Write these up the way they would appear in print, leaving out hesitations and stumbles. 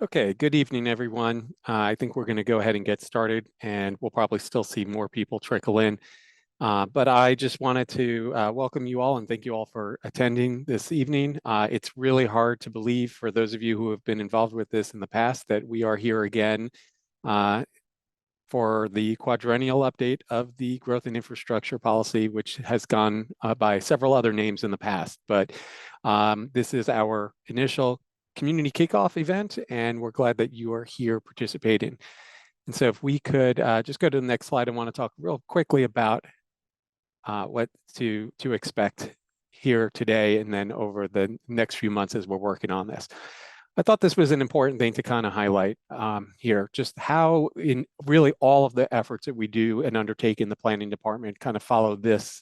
Okay, good evening, everyone. I think we're going to go ahead and get started, and we'll probably still see more people trickle in. But I just wanted to welcome you all and thank you all for attending this evening. It's really hard to believe for those of you who have been involved with this in the past that we are here again uh, for the quadrennial update of the growth and infrastructure policy, which has gone by several other names in the past. But this is our initial community kickoff event, and we're glad that you are here participating. And so if we could just go to the next slide, I want to talk real quickly about what to expect here today and then over the next few months as we're working on this. I thought this was an important thing to kind of highlight here, just how in really all of the efforts that we do and undertake in the planning department kind of follow this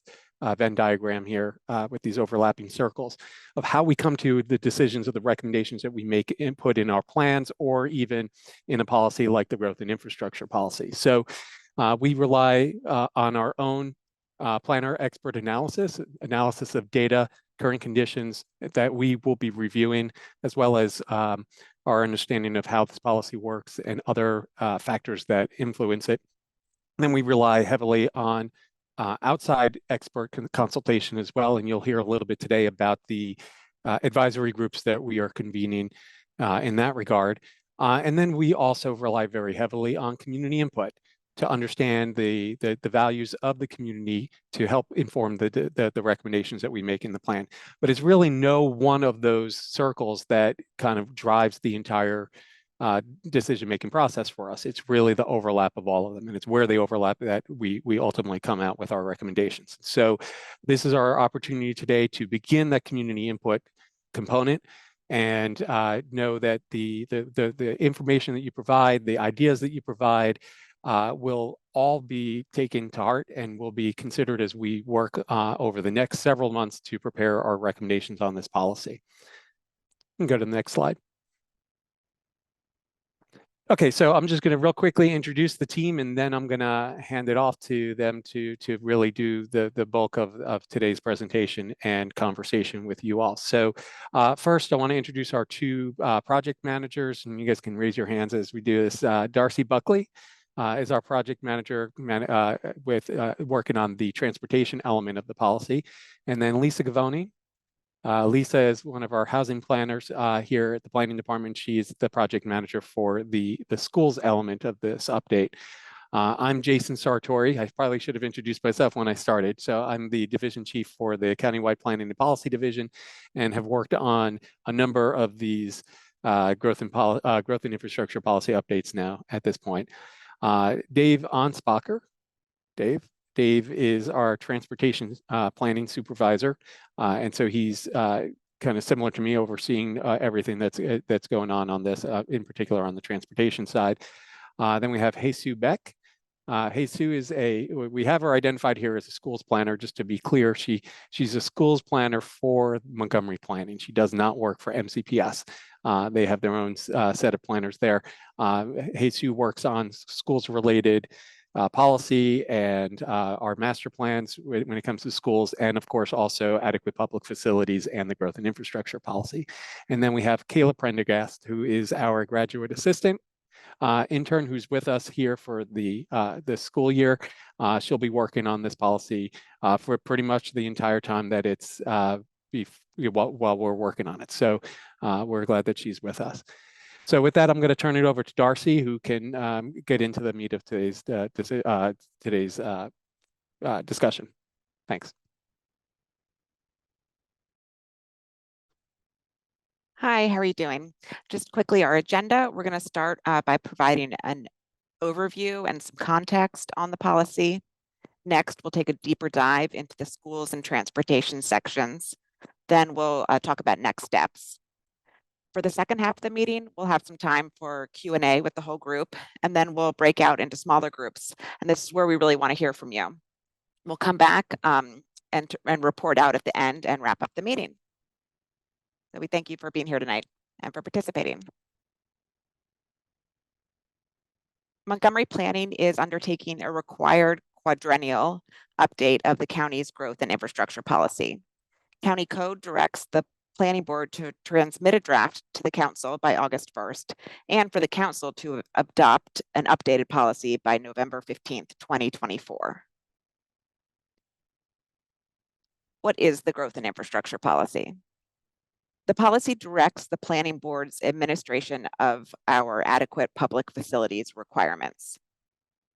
Venn diagram here with these overlapping circles of how we come to the decisions or the recommendations that we make input in our plans or even in a policy like the growth and infrastructure policy. So we rely on our own planner expert analysis of data, current conditions that we will be reviewing, as well as our understanding of how this policy works and other factors that influence it. And then we rely heavily on outside expert consultation as well, and you'll hear a little bit today about the advisory groups that we are convening in that regard. And then we also rely very heavily on community input to understand the values of the community to help inform the recommendations that we make in the plan. But it's really no one of those circles that kind of drives the entire decision-making process for us. It's really the overlap of all of them, and it's where they overlap that we ultimately come out with our recommendations. So this is our opportunity today to begin that community input component and know that the information that you provide, the ideas that you provide, will all be taken to heart and will be considered as we work over the next several months to prepare our recommendations on this policy. You can go to the next slide. Okay, so I'm just going to real quickly introduce the team, and then I'm going to hand it off to them to really do the bulk of today's presentation and conversation with you all. So first, I want to introduce our two project managers, and you guys can raise your hands as we do this. Darcy Buckley is our project manager with working on the transportation element of the policy, and then Lisa Gavoni. Lisa is one of our housing planners here at the planning department. She's the project manager for the schools element of this update. I'm Jason Sartori. I probably should have introduced myself when I started. So I'm the division chief for the countywide planning and policy division and have worked on a number of these growth and infrastructure policy updates now at this point. Dave Anspacher. Dave is our transportation planning supervisor, and so he's kind of similar to me, overseeing everything that's going on this, in particular on the transportation side. Then we have Jesus Beck. Jesus is we have her identified here as a schools planner. Just to be clear, she's a schools planner for Montgomery Planning. She does not work for MCPS. They have their own set of planners there. Jesus works on schools-related policy and our master plans when it comes to schools, and of course also adequate public facilities and the growth and infrastructure policy. And then we have Kayla Prendergast, who is our graduate assistant intern who's with us here for the school year. She'll be working on this policy for pretty much the entire time that it's while we're working on it. So we're glad that she's with us. So with that, I'm going to turn it over to Darcy, who can get into the meat of today's discussion. Thanks. Hi, how are you doing? Just quickly, our agenda, we're going to start by providing an overview and some context on the policy. Next, we'll take a deeper dive into the schools and transportation sections. Then we'll talk about next steps. For the second half of the meeting, we'll have some time for Q&A with the whole group, and then we'll break out into smaller groups. And this is where we really want to hear from you. We'll come back and report out at the end and wrap up the meeting. So we thank you for being here tonight and for participating. Montgomery Planning is undertaking a required quadrennial update of the county's growth and infrastructure policy. County code directs the planning board to transmit a draft to the council by August 1st, and for the council to adopt an updated policy by November 15th, 2024. What is the growth and infrastructure policy? The policy directs the planning board's administration of our adequate public facilities requirements.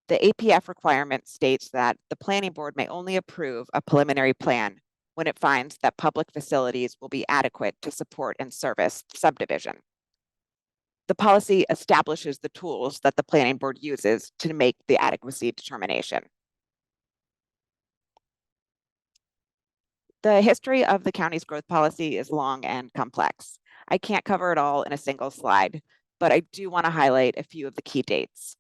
The APF requirement states that the planning board may only approve a preliminary plan when it finds that public facilities will be adequate to support and service the subdivision. The policy establishes the tools that the planning board uses to make the adequacy determination. The history of the county's growth policy is long and complex. I can't cover it all in a single slide, but I do want to highlight a few of the key dates.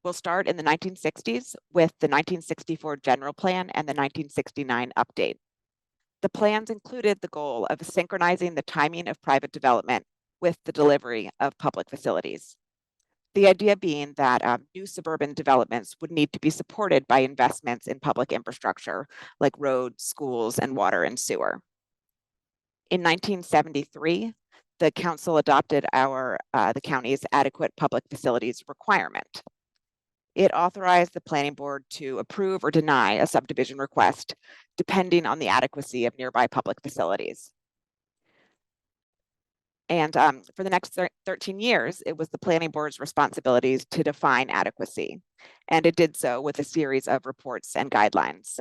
We'll start in the 1960s with the 1964 General Plan and the 1969 Update. The plans included the goal of synchronizing the timing of private development with the delivery of public facilities. The idea being that new suburban developments would need to be supported by investments in public infrastructure like roads, schools, and water and sewer. In 1973, the council adopted the county's adequate public facilities requirement. It authorized the planning board to approve or deny a subdivision request, depending on the adequacy of nearby public facilities. And for the next 13 years, it was the planning board's responsibilities to define adequacy. And it did so with a series of reports and guidelines.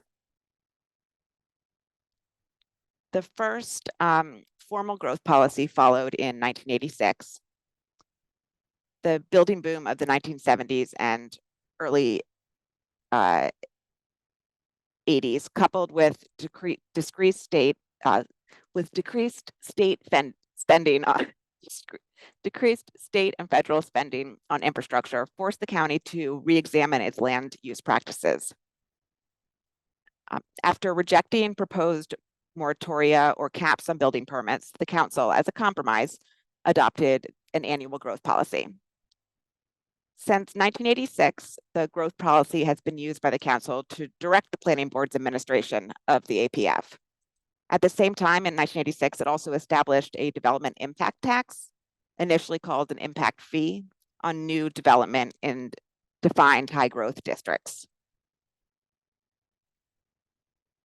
The first formal growth policy followed in 1986. The building boom of the 1970s and early 80s, coupled with decreased state and federal spending on infrastructure, forced the county to re-examine its land use practices. After rejecting proposed moratoria or caps on building permits, the council, as a compromise, adopted an annual growth policy. Since 1986, the growth policy has been used by the council to direct the planning board's administration of the APF. At the same time, in 1986, it also established a development impact tax, initially called an impact fee, on new development in defined high growth districts.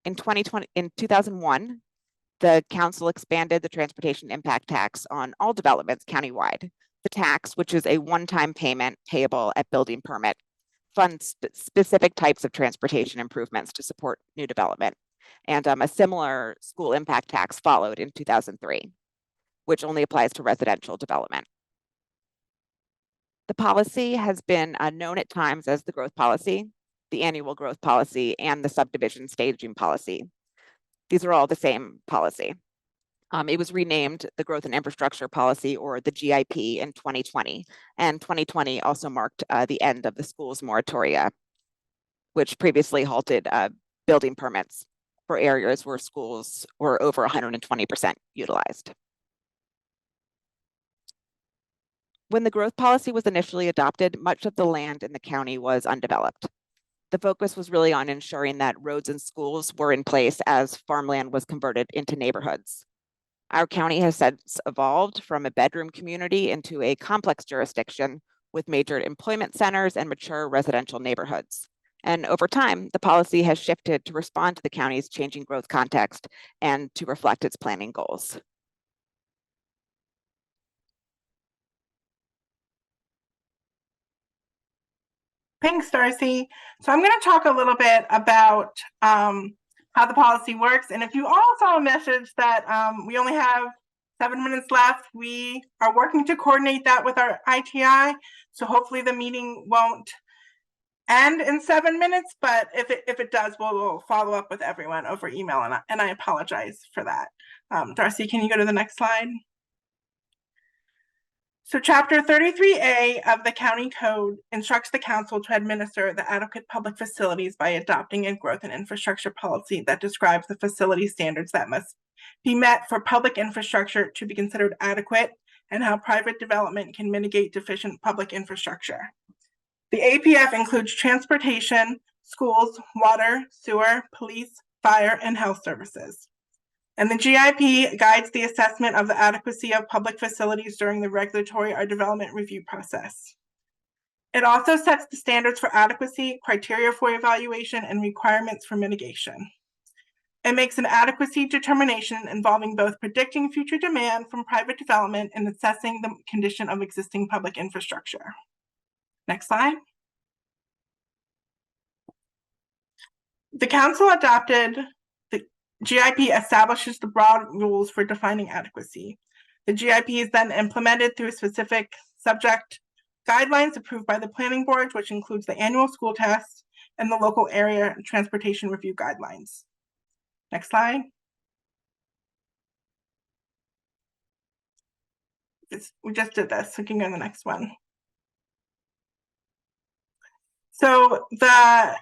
In 2001, the council expanded the transportation impact tax on all developments countywide. The tax, which is a one-time payment payable at building permit, funds specific types of transportation improvements to support new development. And a similar school impact tax followed in 2003, which only applies to residential development. The policy has been known at times as the growth policy, the annual growth policy, and the subdivision staging policy. These are all the same policy. It was renamed the Growth and Infrastructure Policy, or the GIP, in 2020. And 2020 also marked the end of the school's moratoria, which previously halted building permits for areas where schools were over 120% utilized. When the growth policy was initially adopted, much of the land in the county was undeveloped. The focus was really on ensuring that roads and schools were in place as farmland was converted into neighborhoods. Our county has since evolved from a bedroom community into a complex jurisdiction with major employment centers and mature residential neighborhoods. And over time, the policy has shifted to respond to the county's changing growth context and to reflect its planning goals. Thanks, Darcy. So I'm going to talk a little bit about how the policy works. And if you all saw a message that we only have 7 minutes left, we are working to coordinate that with our ITI. So hopefully the meeting won't end in 7 minutes, but if it does, we'll follow up with everyone over email, and I apologize for that. Darcy, can you go to the next slide? So Chapter 33A of the County Code instructs the council to administer the adequate public facilities by adopting a growth and infrastructure policy that describes the facility standards that must be met for public infrastructure to be considered adequate and how private development can mitigate deficient public infrastructure. The APF includes transportation, schools, water, sewer, police, fire, and health services. And the GIP guides the assessment of the adequacy of public facilities during the regulatory or development review process. It also sets the standards for adequacy, criteria for evaluation, and requirements for mitigation. It makes an adequacy determination involving both predicting future demand from private development and assessing the condition of existing public infrastructure. Next slide. The council adopted the GIP establishes the broad rules for defining adequacy. The GIP is then implemented through specific subject guidelines approved by the planning board, which includes the annual school test and the local area transportation review guidelines. Next slide. We just did this, so we can go to the next one. So the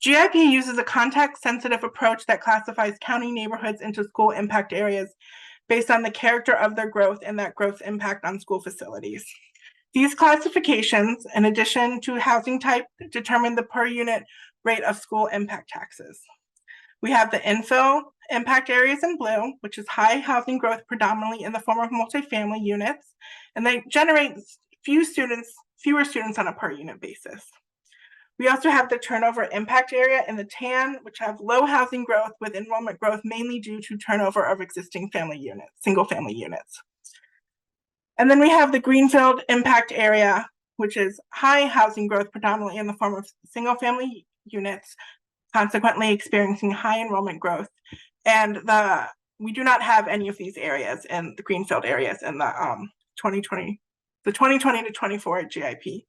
GIP uses a context-sensitive approach that classifies county neighborhoods into school impact areas based on the character of their growth and that growth's impact on school facilities. These classifications, in addition to housing type, determine the per unit rate of school impact taxes. We have the infill impact areas in blue, which is high housing growth predominantly in the form of multifamily units, and they generate fewer students on a per unit basis. We also have the turnover impact area in the tan, which have low housing growth with enrollment growth mainly due to turnover of existing single family units. And then we have the greenfield impact area, which is high housing growth predominantly in the form of single family units, consequently experiencing high enrollment growth. And we do not have any of these areas in the greenfield areas in the 2020 to 24 GIP.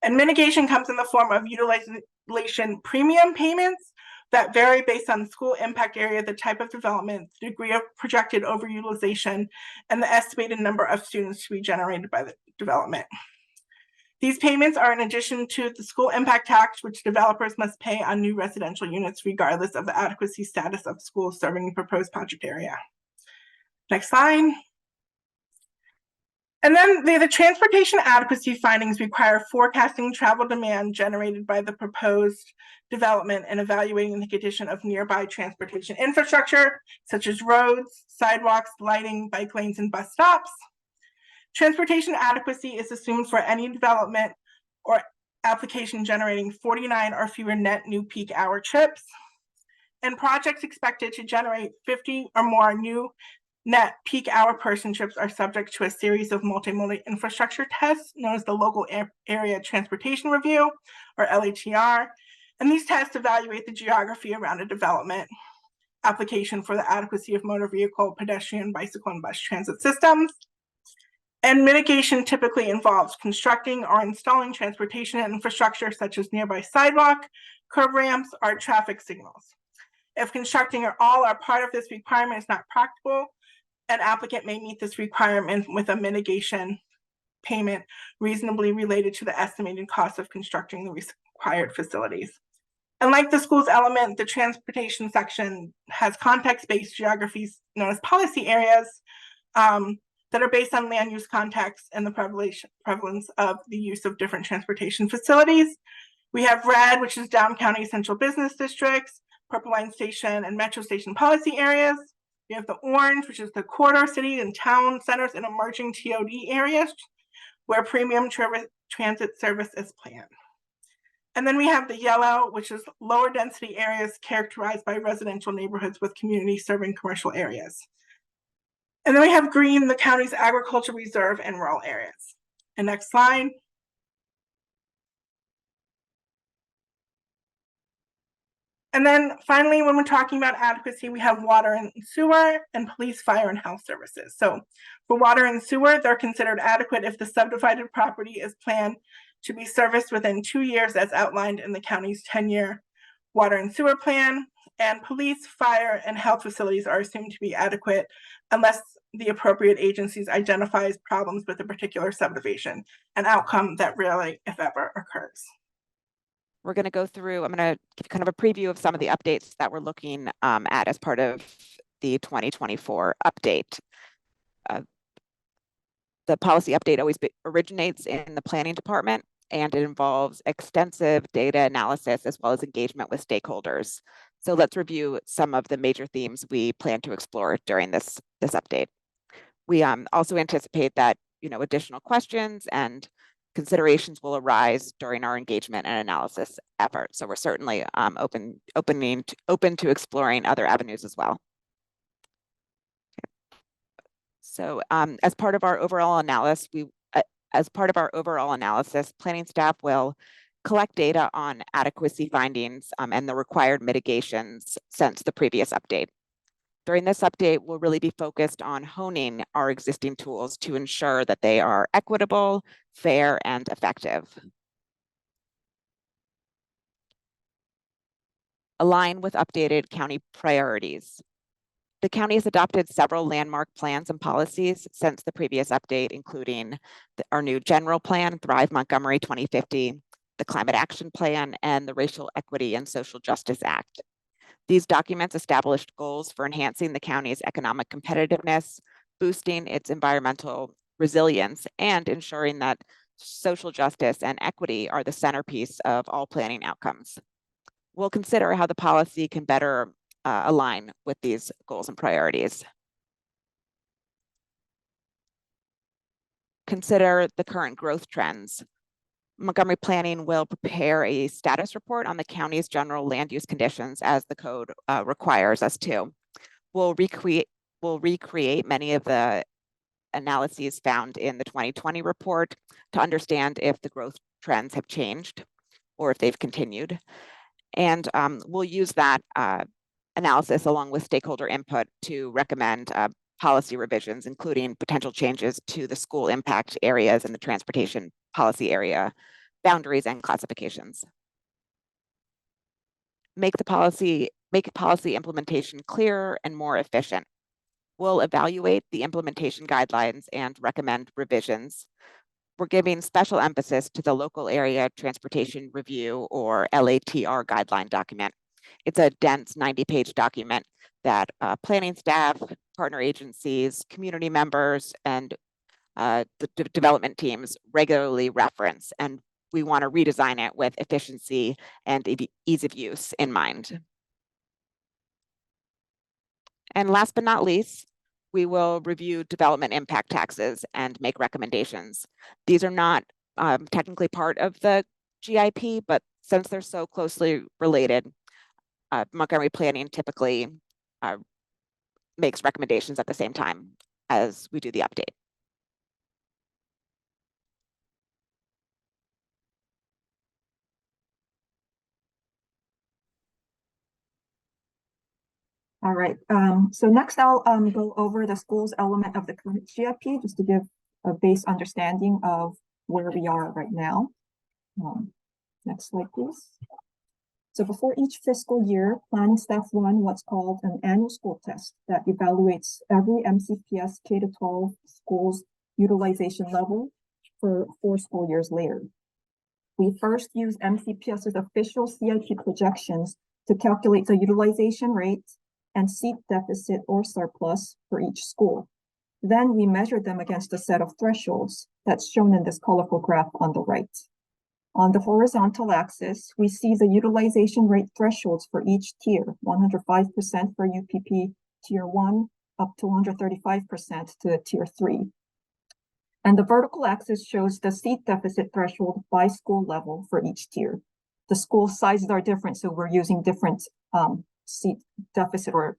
And mitigation comes in the form of utilization premium payments that vary based on the school impact area, the type of development, the degree of projected overutilization, and the estimated number of students to be generated by the development. These payments are in addition to the school impact tax, which developers must pay on new residential units regardless of the adequacy status of schools serving the proposed project area. Next slide. And then the transportation adequacy findings require forecasting travel demand generated by the proposed development and evaluating the condition of nearby transportation infrastructure, such as roads, sidewalks, lighting, bike lanes, and bus stops. Transportation adequacy is assumed for any development or application generating 49 or fewer net new peak hour trips, and projects expected to generate 50 or more new net peak hour person trips are subject to a series of multimodal infrastructure tests known as the Local Area Transportation Review, or LATR. And these tests evaluate the geography around a development application for the adequacy of motor vehicle, pedestrian, bicycle, and bus transit systems. And mitigation typically involves constructing or installing transportation infrastructure such as nearby sidewalk, curb ramps, or traffic signals. If constructing or all or part of this requirement is not practical, an applicant may meet this requirement with a mitigation payment reasonably related to the estimated cost of constructing the required facilities. And like the schools element, the transportation section has context-based geographies known as policy areas that are based on land use context and the prevalence of the use of different transportation facilities. We have red, which is down county central business districts, Purple Line Station and Metro Station policy areas. We have the orange, which is the corridor city and town centers and emerging TOD areas where premium transit service is planned. And then we have the yellow, which is lower density areas characterized by residential neighborhoods with community serving commercial areas. And then we have green, the county's agriculture reserve and rural areas. And next slide. And then finally, when we're talking about adequacy, we have water and sewer and police, fire, and health services. So for water and sewer, they're considered adequate if the subdivided property is planned to be serviced within 2 years as outlined in the county's 10-year water and sewer plan. And police, fire, and health facilities are assumed to be adequate unless the appropriate agencies identifies problems with a particular subdivision, an outcome that rarely, if ever, occurs. We're going to go through, I'm going to give kind of a preview of some of the updates that we're looking at as part of the 2024 update. The policy update always originates in the planning department, and it involves extensive data analysis as well as engagement with stakeholders. So let's review some of the major themes we plan to explore during this update. We also anticipate that additional questions and considerations will arise during our engagement and analysis effort. So we're certainly open to exploring other avenues as well. So as part of our overall analysis, planning staff will collect data on adequacy findings and the required mitigations since the previous update. During this update, we'll really be focused on honing our existing tools to ensure that they are equitable, fair, and effective. Align with updated county priorities. The county has adopted several landmark plans and policies since the previous update, including our new general plan, Thrive Montgomery 2050, the Climate Action Plan, and the Racial Equity and Social Justice Act. These documents established goals for enhancing the county's economic competitiveness, boosting its environmental resilience, and ensuring that social justice and equity are the centerpiece of all planning outcomes. We'll consider how the policy can better align with these goals and priorities. Consider the current growth trends. Montgomery Planning will prepare a status report on the county's general land use conditions as the code requires us to. We'll recreate many of the analyses found in the 2020 report to understand if the growth trends have changed or if they've continued. And we'll use that analysis along with stakeholder input to recommend policy revisions, including potential changes to the school impact areas and the transportation policy area boundaries and classifications. Make policy implementation clearer and more efficient. We'll evaluate the implementation guidelines and recommend revisions. We're giving special emphasis to the local area transportation review, or LATR, guideline document. It's a dense 90-page document that planning staff, partner agencies, community members, and the development teams regularly reference, and we want to redesign it with efficiency and ease of use in mind. And last but not least, we will review development impact taxes and make recommendations. These are not technically part of the GIP, but since they're so closely related, Montgomery Planning typically makes recommendations at the same time as we do the update. All right, so next I'll go over the schools element of the current GIP just to give a base understanding of where we are right now. Next slide, please. So before each fiscal year, planning staff run what's called an annual school test that evaluates every MCPS K-12 school's utilization level for 4 school years later. We first use MCPS's official CIP projections to calculate the utilization rate and seat deficit or surplus for each school. Then we measure them against a set of thresholds that's shown in this colorful graph on the right. On the horizontal axis, we see the utilization rate thresholds for each tier, 105% for UPP Tier 1 up to 135% to Tier 3. And the vertical axis shows the seat deficit threshold by school level for each tier. The school sizes are different, so we're using different seat deficit or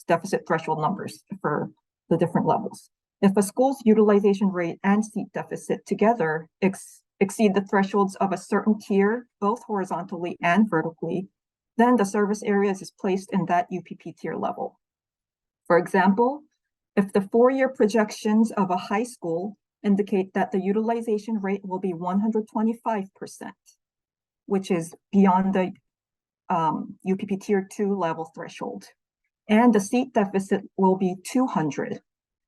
deficit threshold numbers for the different levels. If a school's utilization rate and seat deficit together exceed the thresholds of a certain tier, both horizontally and vertically, then the service areas is placed in that UPP tier level. For example, if the 4-year projections of a high school indicate that the utilization rate will be 125%, which is beyond the UPP Tier 2 level threshold, and the seat deficit will be 200,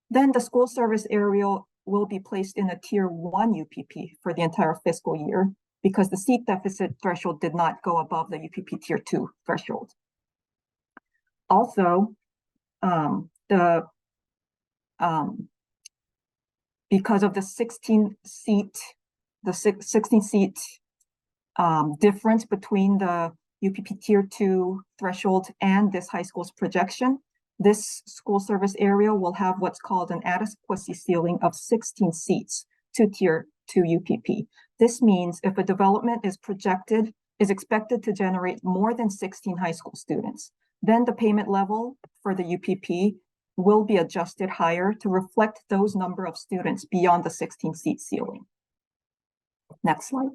then the school service area will be placed in a Tier 1 UPP for the entire fiscal year because the seat deficit threshold did not go above the UPP Tier 2 threshold. Also, because of the 16 seat difference between the UPP Tier 2 threshold and this high school's projection, this school service area will have what's called an adequacy ceiling of 16 seats to Tier 2 UPP. This means if a development is expected to generate more than 16 high school students, then the payment level for the UPP will be adjusted higher to reflect those number of students beyond the 16 seat ceiling. Next slide.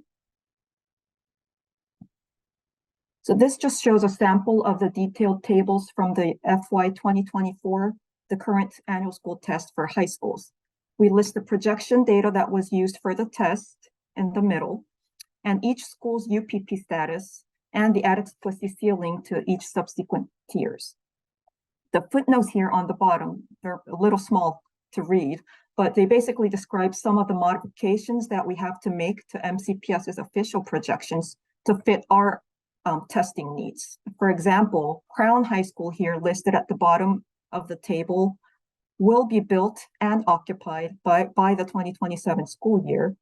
So this just shows a sample of the detailed tables from the FY 2024, the current annual school test for high schools. We list the projection data that was used for the test in the middle, and each school's UPP status and the adequacy ceiling to each subsequent tiers. The footnotes here on the bottom, they're a little small to read, but they basically describe some of the modifications that we have to make to MCPS's official projections to fit our testing needs. For example, Crown High School here listed at the bottom of the table will be built and occupied by the 2027 school year,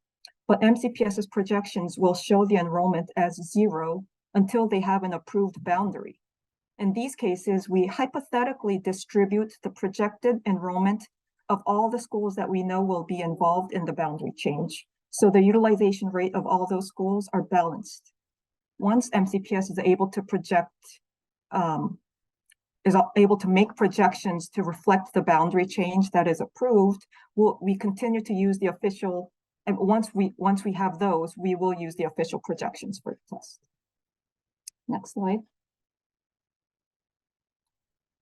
but MCPS's projections will show the enrollment as 0 until they have an approved boundary. In these cases, we hypothetically distribute the projected enrollment of all the schools that we know will be involved in the boundary change. So the utilization rate of all those schools are balanced. Once MCPS is able to make projections to reflect the boundary change that is approved, we continue to use the official, and once we have those, we will use the official projections for the test. Next slide.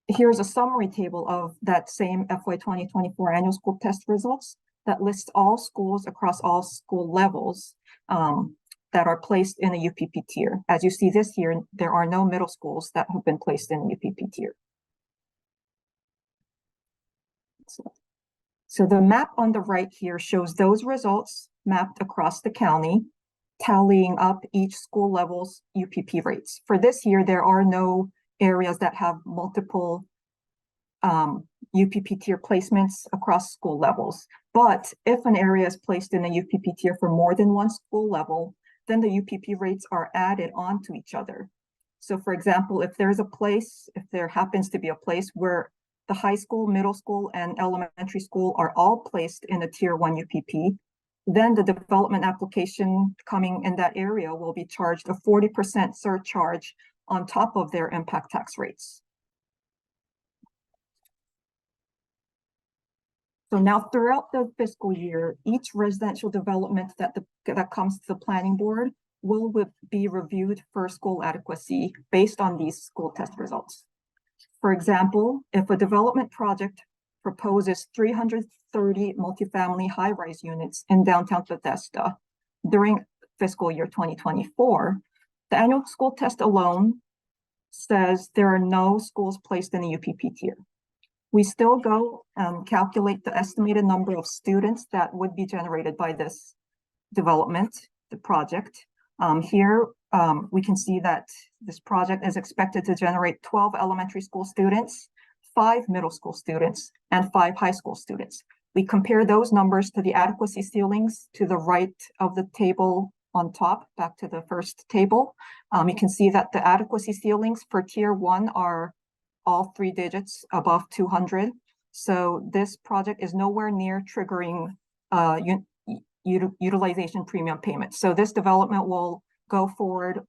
Here's a summary table of that same FY 2024 annual school test results that lists all schools across all school levels that are placed in a UPP tier. As you see this year, there are no middle schools that have been placed in the UPP tier. So the map on the right here shows those results mapped across the county, tallying up each school level's UPP rates. For this year, there are no areas that have multiple UPP tier placements across school levels. But if an area is placed in a UPP tier for more than one school level, then the UPP rates are added onto each other. So for example, if there happens to be a place where the high school, middle school, and elementary school are all placed in a tier 1 UPP, then the development application coming in that area will be charged a 40% surcharge on top of their impact tax rates. So now throughout the fiscal year, each residential development that comes to the planning board will be reviewed for school adequacy based on these school test results. For example, if a development project proposes 330 multifamily high-rise units in downtown Bethesda during fiscal year 2024, the annual school test alone says there are no schools placed in the UPP tier. We still go calculate the estimated number of students that would be generated by this development, the project. Here, we can see that this project is expected to generate 12 elementary school students, 5 middle school students, and 5 high school students. We compare those numbers to the adequacy ceilings to the right of the table on top, back to the first table. You can see that the adequacy ceilings for tier 1 are all 3 digits above 200. So this project is nowhere near triggering utilization premium payments. So this development will go forward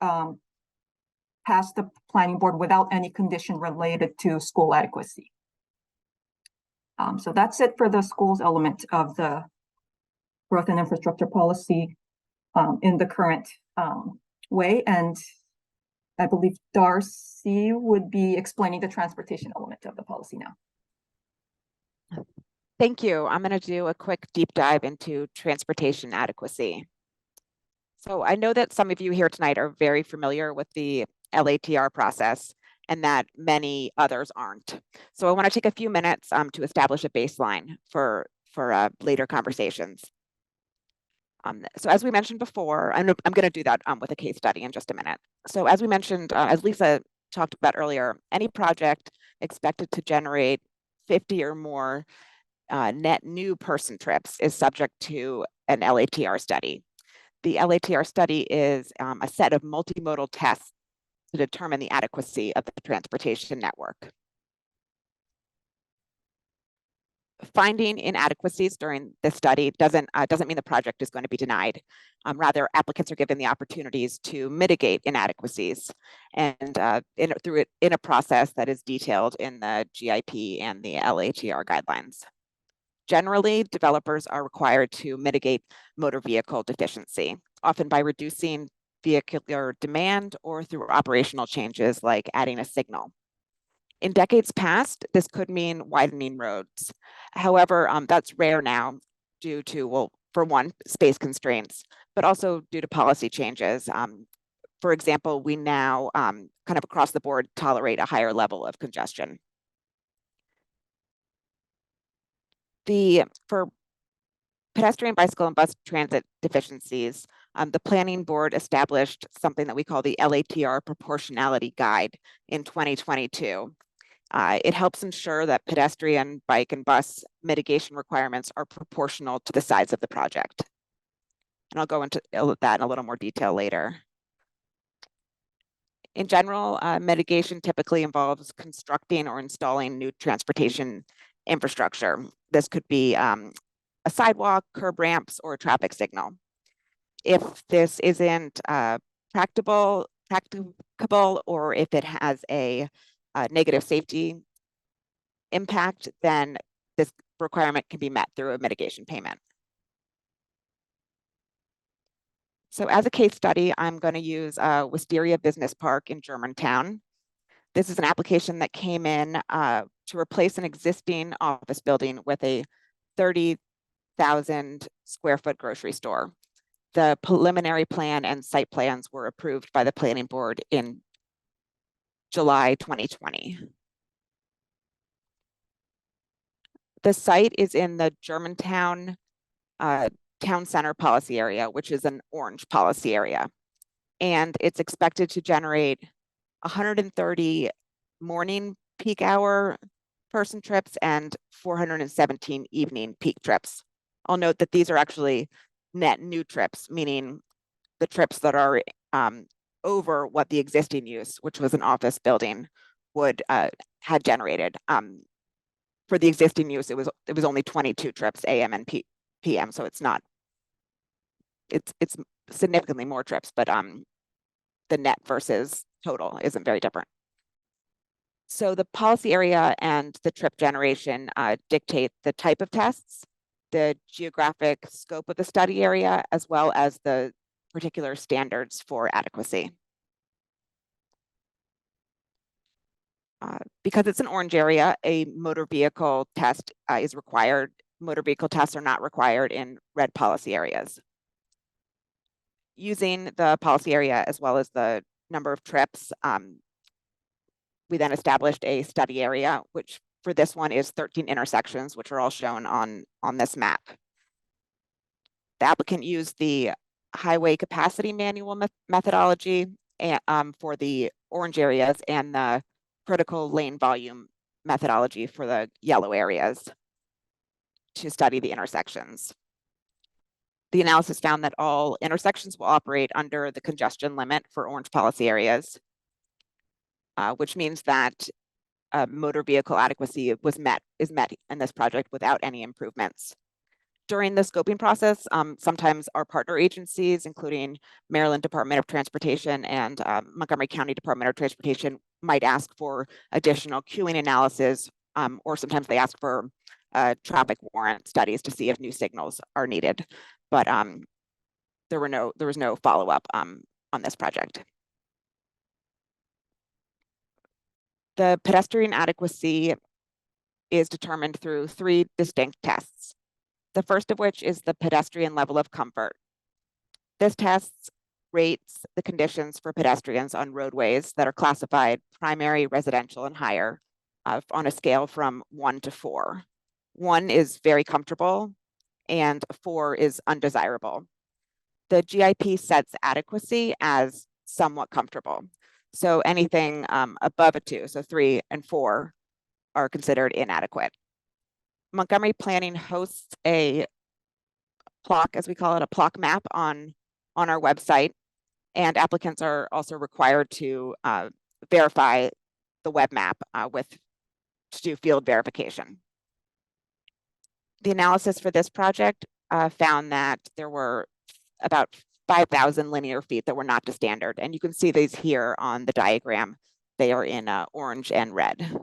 past the planning board without any condition related to school adequacy. So that's it for the schools element of the growth and infrastructure policy in the current way. And I believe Darcy would be explaining the transportation element of the policy now. Thank you. I'm going to do a quick deep dive into transportation adequacy. So I know that some of you here tonight are very familiar with the LATR process and that many others aren't. So I want to take a few minutes to establish a baseline for later conversations. So as we mentioned before, I'm going to do that with a case study in just a minute. So as we mentioned, as Lisa talked about earlier, any project expected to generate 50 or more net new person trips is subject to an LATR study. The LATR study is a set of multimodal tests to determine the adequacy of the transportation network. Finding inadequacies during this study doesn't mean the project is going to be denied. Rather, applicants are given the opportunities to mitigate inadequacies and in a process that is detailed in the GIP and the LATR guidelines. Generally, developers are required to mitigate motor vehicle deficiency, often by reducing vehicular demand or through operational changes like adding a signal. In decades past, this could mean widening roads. However, that's rare now due to, well, for one, space constraints, but also due to policy changes. For example, we now kind of across the board tolerate a higher level of congestion. For pedestrian, bicycle, and bus transit deficiencies, the planning board established something that we call the LATR proportionality guide in 2022. It helps ensure that pedestrian, bike, and bus mitigation requirements are proportional to the size of the project. And I'll go into that in a little more detail later. In general, mitigation typically involves constructing or installing new transportation infrastructure. This could be a sidewalk, curb ramps, or a traffic signal. If this isn't practicable, or if it has a negative safety impact, then this requirement can be met through a mitigation payment. So as a case study, I'm going to use Wisteria Business Park in Germantown. This is an application that came in to replace an existing office building with a 30,000 square foot grocery store. The preliminary plan and site plans were approved by the planning board in July 2020. The site is in the Germantown Town Center policy area, which is an orange policy area. And it's expected to generate 130 morning peak hour person trips and 417 evening peak trips. I'll note that these are actually net new trips, meaning the trips that are over what the existing use, which was an office building, would had generated. For the existing use, it was only 22 trips AM and PM, so it's significantly more trips, but the net versus total isn't very different. So the policy area and the trip generation dictate the type of tests, the geographic scope of the study area, as well as the particular standards for adequacy. Because it's an orange area, a motor vehicle test is required. Motor vehicle tests are not required in red policy areas. Using the policy area as well as the number of trips, we then established a study area, which for this one is 13 intersections, which are all shown on this map. The applicant used the highway capacity manual methodology for the orange areas and the critical lane volume methodology for the yellow areas to study the intersections. The analysis found that all intersections will operate under the congestion limit for orange policy areas, which means that motor vehicle adequacy is met in this project without any improvements. During the scoping process, sometimes our partner agencies, including Maryland Department of Transportation and Montgomery County Department of Transportation, might ask for additional queuing analysis, or sometimes they ask for traffic warrant studies to see if new signals are needed. But there was no follow-up on this project. The pedestrian adequacy is determined through 3 distinct tests. The first of which is the pedestrian level of comfort. This test rates the conditions for pedestrians on roadways that are classified primary, residential, and higher on a scale from 1 to 4. 1 is very comfortable and 4 is undesirable. The GIP sets adequacy as somewhat comfortable. So anything above a 2, so 3 and 4, are considered inadequate. Montgomery Planning hosts a PLOC, as we call it, a PLOC map on our website. And applicants are also required to verify the web map to do field verification. The analysis for this project found that there were about 5,000 linear feet that were not to standard. And you can see these here on the diagram. They are in orange and red.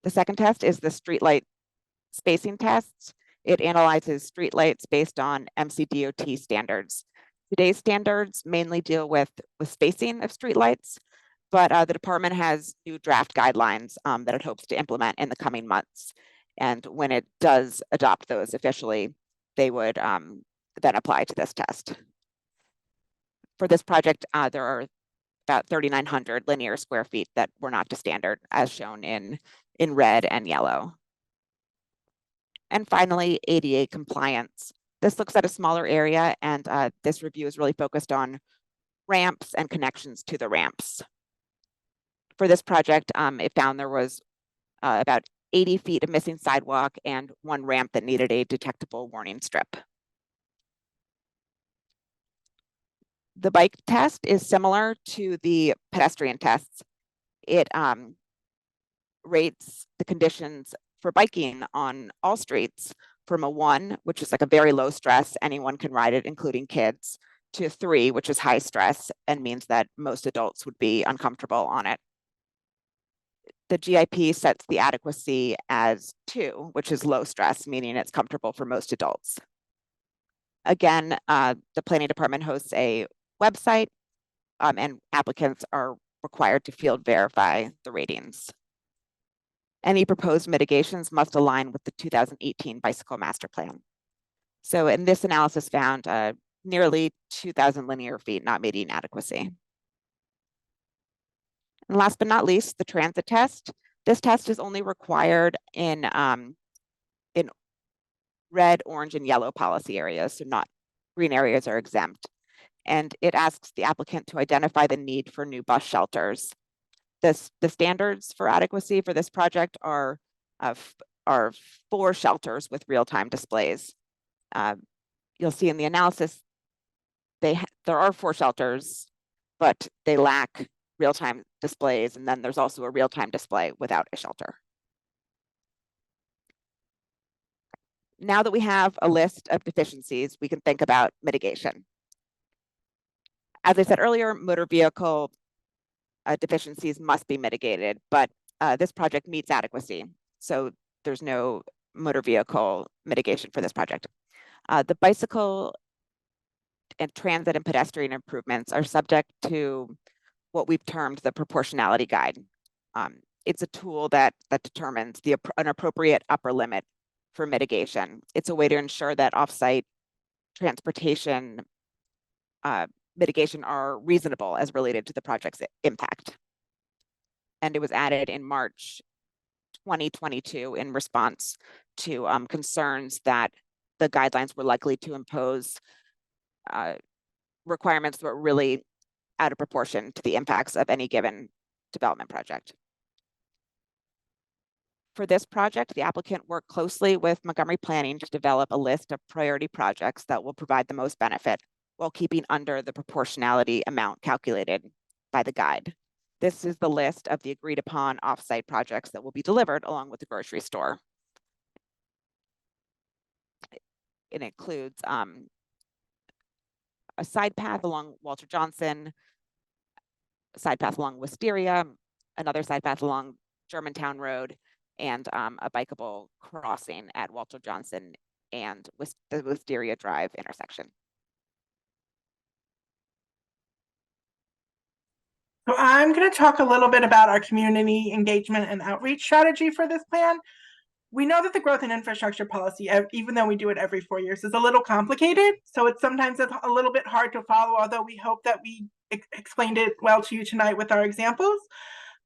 The second test is the streetlight spacing tests. It analyzes streetlights based on MCDOT standards. Today's standards mainly deal with spacing of streetlights, but the department has new draft guidelines that it hopes to implement in the coming months. And when it does adopt those officially, they would then apply to this test. For this project, there are about 3,900 linear square feet that were not to standard, as shown in red and yellow. And finally, ADA compliance. This looks at a smaller area, and this review is really focused on ramps and connections to the ramps. For this project, it found there was about 80 feet of missing sidewalk and one ramp that needed a detectable warning strip. The bike test is similar to the pedestrian tests. It rates the conditions for biking on all streets from a 1, which is like a very low stress, anyone can ride it, including kids, to 3, which is high stress and means that most adults would be uncomfortable on it. The GIP sets the adequacy as 2, which is low stress, meaning it's comfortable for most adults. Again, the planning department hosts a website and applicants are required to field verify the ratings. Any proposed mitigations must align with the 2018 bicycle master plan. So in this analysis found nearly 2,000 linear feet not meeting adequacy. And last but not least, the transit test. This test is only required in red, orange, and yellow policy areas, so not green areas are exempt. And it asks the applicant to identify the need for new bus shelters. The standards for adequacy for this project are 4 shelters with real-time displays. You'll see in the analysis, there are 4 shelters, but they lack real-time displays, and then there's also a real-time display without a shelter. Now that we have a list of deficiencies, we can think about mitigation. As I said earlier, motor vehicle deficiencies must be mitigated, but this project meets adequacy, so there's no motor vehicle mitigation for this project. The bicycle and transit and pedestrian improvements are subject to what we've termed the proportionality guide. It's a tool that determines an appropriate upper limit for mitigation. It's a way to ensure that offsite transportation mitigation are reasonable as related to the project's impact. And it was added in March 2022 in response to concerns that the guidelines were likely to impose requirements that were really out of proportion to the impacts of any given development project. For this project, the applicant worked closely with Montgomery Planning to develop a list of priority projects that will provide the most benefit while keeping under the proportionality amount calculated by the guide. This is the list of the agreed upon offsite projects that will be delivered along with the grocery store. It includes a side path along Walter Johnson, a side path along Wisteria, another side path along Germantown Road, and a bikeable crossing at Walter Johnson and the Wisteria Drive intersection. So I'm going to talk a little bit about our community engagement and outreach strategy for this plan. We know that the growth and infrastructure policy, even though we do it every 4 years, is a little complicated. So it's sometimes a little bit hard to follow, although we hope that we explained it well to you tonight with our examples.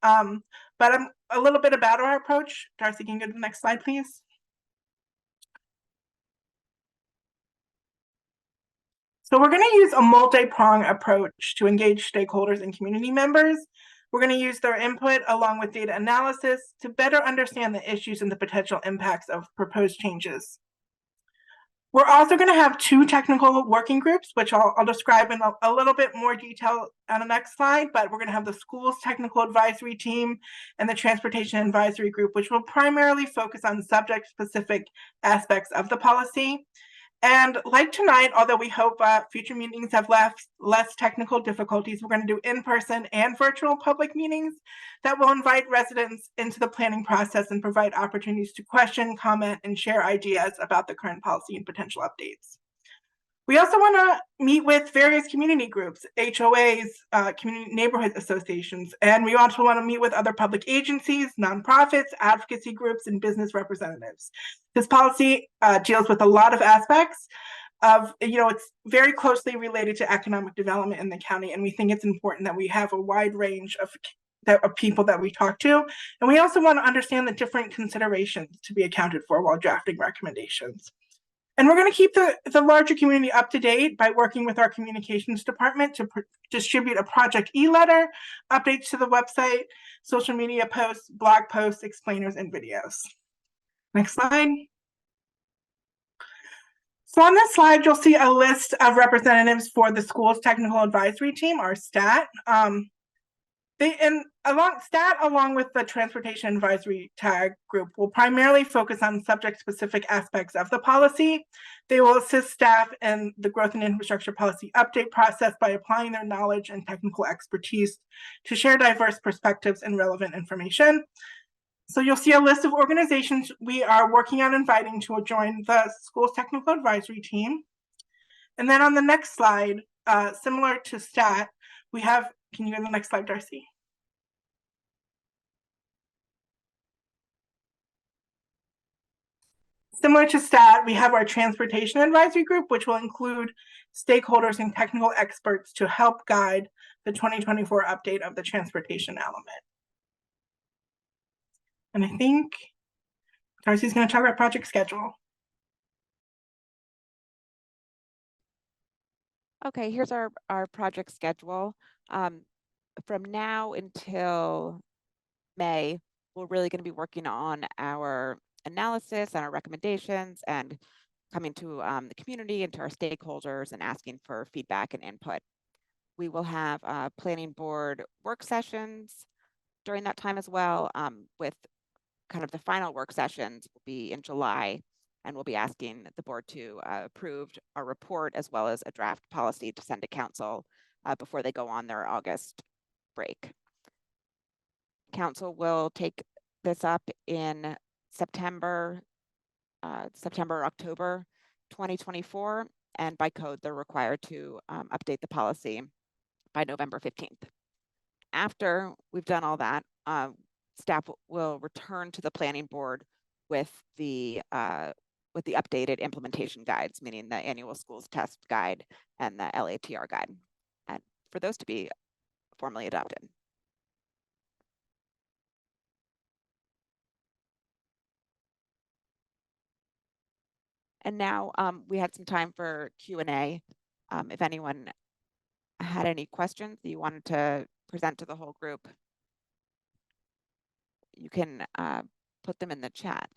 But a little bit about our approach. Darcy, can you go to the next slide, please? So we're going to use a multi-prong approach to engage stakeholders and community members. We're going to use their input along with data analysis to better understand the issues and the potential impacts of proposed changes. We're also going to have 2 technical working groups, which I'll describe in a little bit more detail on the next slide, but we're going to have the schools technical advisory team and the transportation advisory group, which will primarily focus on subject-specific aspects of the policy. And like tonight, although we hope future meetings have less technical difficulties, we're going to do in-person and virtual public meetings that will invite residents into the planning process and provide opportunities to question, comment, and share ideas about the current policy and potential updates. We also want to meet with various community groups, HOAs, community neighborhood associations, and we also want to meet with other public agencies, nonprofits, advocacy groups, and business representatives. This policy deals with a lot of aspects of, it's very closely related to economic development in the county, and we think it's important that we have a wide range of people that we talk to. And we also want to understand the different considerations to be accounted for while drafting recommendations. And we're going to keep the larger community up to date by working with our communications department to distribute a project e-letter, updates to the website, social media posts, blog posts, explainers, and videos. Next slide. So on this slide, you'll see a list of representatives for the school's technical advisory team, our STAT. STAT, along with the Transportation Advisory Tag Group, will primarily focus on subject-specific aspects of the policy. They will assist staff in the growth and infrastructure policy update process by applying their knowledge and technical expertise to share diverse perspectives and relevant information. So you'll see a list of organizations we are working on inviting to join the school's technical advisory team. And then on the next slide, similar to STAT, we have, can you go to the next slide, Darcy? Similar to STAT, we have our Transportation Advisory Group, which will include stakeholders and technical experts to help guide the 2024 update of the transportation element. And I think Darcy's going to talk about project schedule. Okay, here's our project schedule. From now until May, we're really going to be working on our analysis and our recommendations and coming to the community and to our stakeholders and asking for feedback and input. We will have planning board work sessions during that time as well, with kind of the final work sessions will be in July, and we'll be asking the board to approve our report as well as a draft policy to send to council before they go on their August break. Council will take this up in September, October 2024, and by code they're required to update the policy by November 15th. After we've done all that, staff will return to the planning board with the updated implementation guides, meaning the annual schools test guide and the LATR guide, and for those to be formally adopted. And now we had some time for Q&A. If anyone had any questions that you wanted to present to the whole group, you can put them in the chat.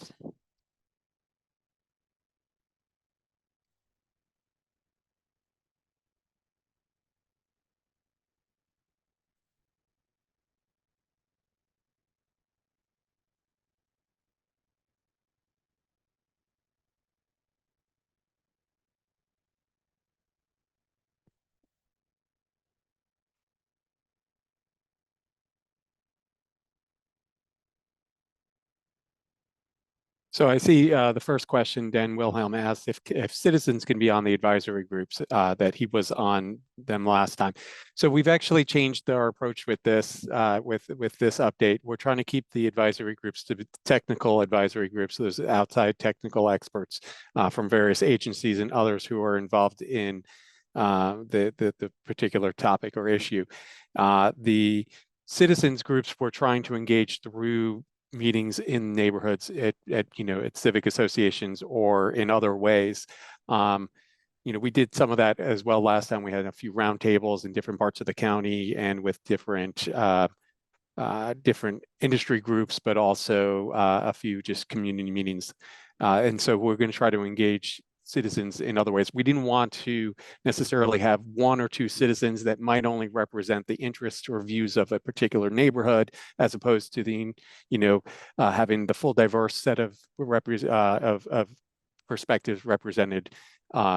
So I see the first question, Dan Wilhelm asked if citizens can be on the advisory groups, that he was on them last time. So we've actually changed our approach with this with this update. We're trying to keep the advisory groups to technical advisory groups. There's outside technical experts from various agencies and others who are involved in the particular topic or issue. The citizens groups we're trying to engage through meetings in neighborhoods at civic associations or in other ways. We did some of that as well last time. We had a few roundtables in different parts of the county and with different industry groups, but also a few just community meetings. And so we're going to try to engage citizens in other ways. We didn't want to necessarily have one or two citizens that might only represent the interests or views of a particular neighborhood, as opposed to the, having the full diverse set of perspectives represented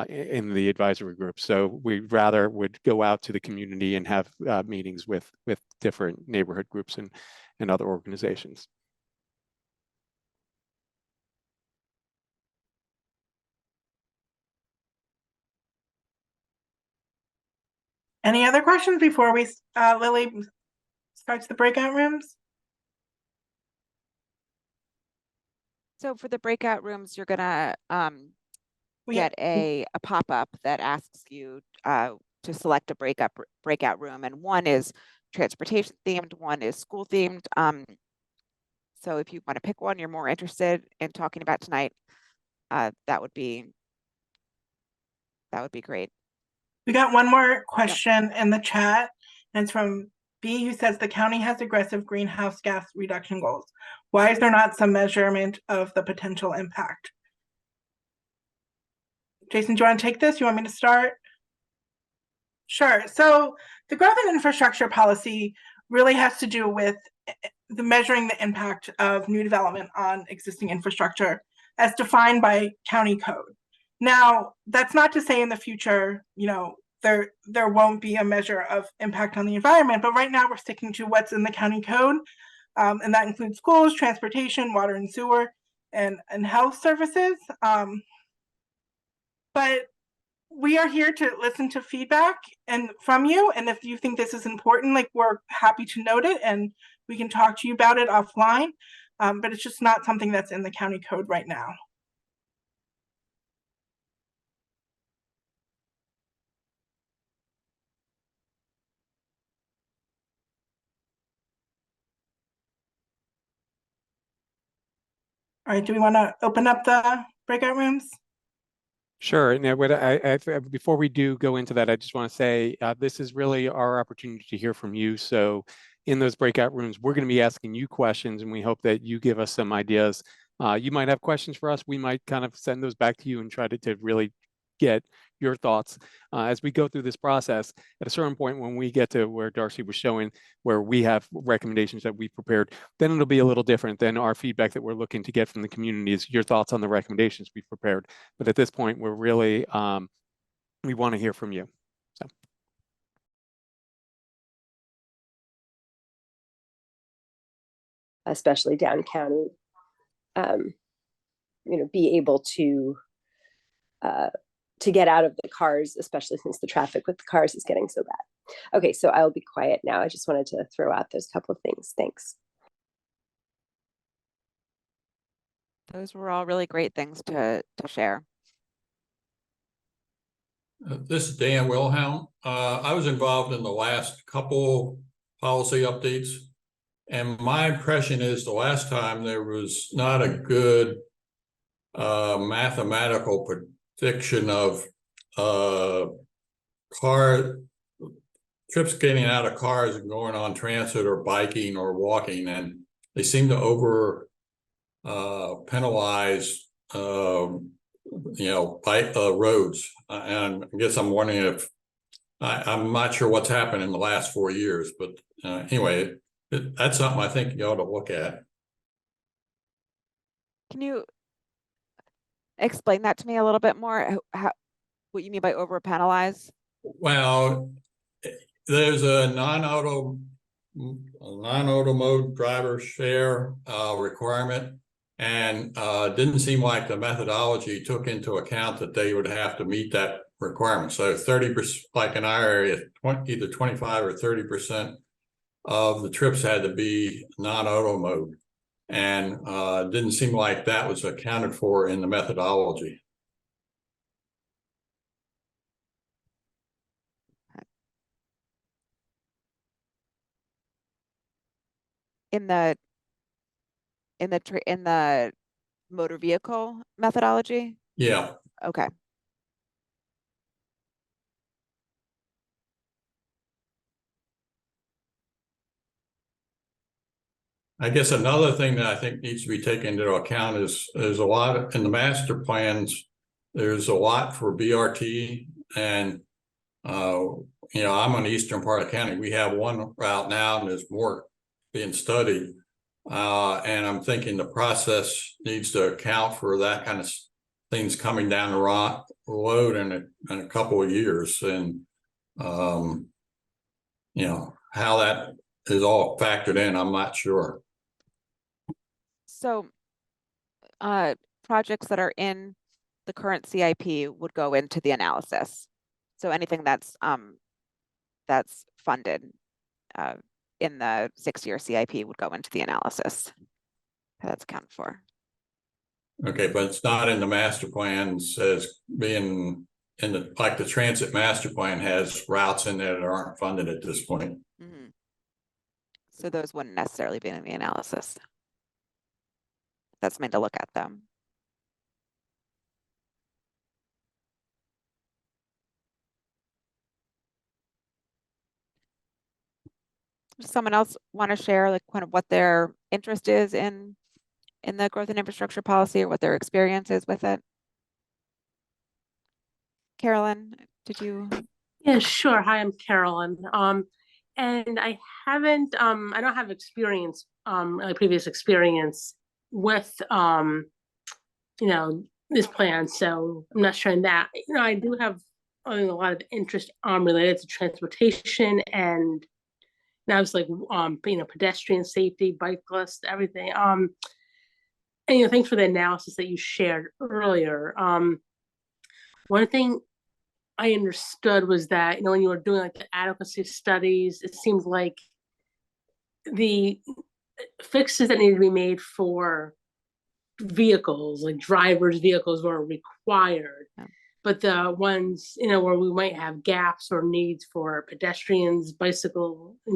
in the advisory group. So we rather would go out to the community and have meetings with different neighborhood groups and other organizations. Any other questions before we, Lily starts the breakout rooms? So for the breakout rooms, you're gonna We get a pop-up that asks you to select a breakout room, and one is transportation themed, one is school themed. So if you want to pick one you're more interested in talking about tonight, that would be great. We got one more question in the chat, and it's from B, who says the county has aggressive greenhouse gas reduction goals. Why is there not some measurement of the potential impact? Jason, do you want to take this? You want me to start? Sure. So the growth and infrastructure policy really has to do with the measuring the impact of new development on existing infrastructure as defined by county code. Now, that's not to say in the future, there won't be a measure of impact on the environment, but right now we're sticking to what's in the county code, and that includes schools, transportation, water and sewer, and health services. But we are here to listen to feedback and from you, and if you think this is important, like, we're happy to note it and we can talk to you about it offline, but it's just not something that's in the county code right now. All right, do we want to open up the breakout rooms? Sure. And before we do go into that, I just want to say this is really our opportunity to hear from you. So in those breakout rooms, we're going to be asking you questions, and we hope that you give us some ideas. You might have questions for us. We might kind of send those back to you and try to really get your thoughts as we go through this process. At a certain point, when we get to where Darcy was showing, where we have recommendations that we prepared, then it'll be a little different than our feedback that we're looking to get from the community is your thoughts on the recommendations we've prepared. But at this point, we're really, we want to hear from you. So. Especially down county, be able to get out of the cars, especially since the traffic with the cars is getting so bad. Okay, so I'll be quiet now. I just wanted to throw out those couple of things. Thanks. Those were all really great things to share. This is Dan Wilhelm. I was involved in the last couple policy updates, and my impression is the last time there was not a good mathematical prediction of car trips getting out of cars and going on transit or biking or walking, and they seem to over penalize bike roads. And I guess I'm wondering if I'm not sure what's happened in the last 4 years, but anyway, that's something I think you ought to look at. Can you explain that to me a little bit more? What you mean by over penalize? Well, there's a non-auto mode driver share requirement, and didn't seem like the methodology took into account that they would have to meet that requirement. So 30%, like in our area, either 25 or 30% of the trips had to be non-auto mode, and didn't seem like that was accounted for in the methodology. In the motor vehicle methodology? Yeah. Okay. I guess another thing that I think needs to be taken into account is there's a lot in the master plans there's a lot for BRT, and I'm on the eastern part of the county. We have one route now, and there's more being studied. And I'm thinking the process needs to account for that kind of things coming down the road in a couple of years, and how that is all factored in, I'm not sure. So projects that are in the current CIP would go into the analysis. So anything that's funded in the 6-year CIP would go into the analysis. That's accounted for. Okay, but it's not in the master plans as being in the, like the transit master plan has routes in there that aren't funded at this point. Mm-hmm. So those wouldn't necessarily be in the analysis. That's made to look at them. Does someone else want to share like kind of what their interest is in the growth and infrastructure policy, or what their experience is with it? Carolyn, did you? Yeah, sure. Hi, I'm Carolyn. And I haven't, I don't have experience, really previous experience with, this plan. So I'm not sure in that. I do have a lot of interest related to transportation and I was like, pedestrian safety, bicyclist, everything. And thanks for the analysis that you shared earlier. One thing I understood was that, when you were doing like the adequacy studies, it seems like the fixes that needed to be made for vehicles, like drivers' vehicles, were required. Yeah. But the ones, where we might have gaps or needs for pedestrians,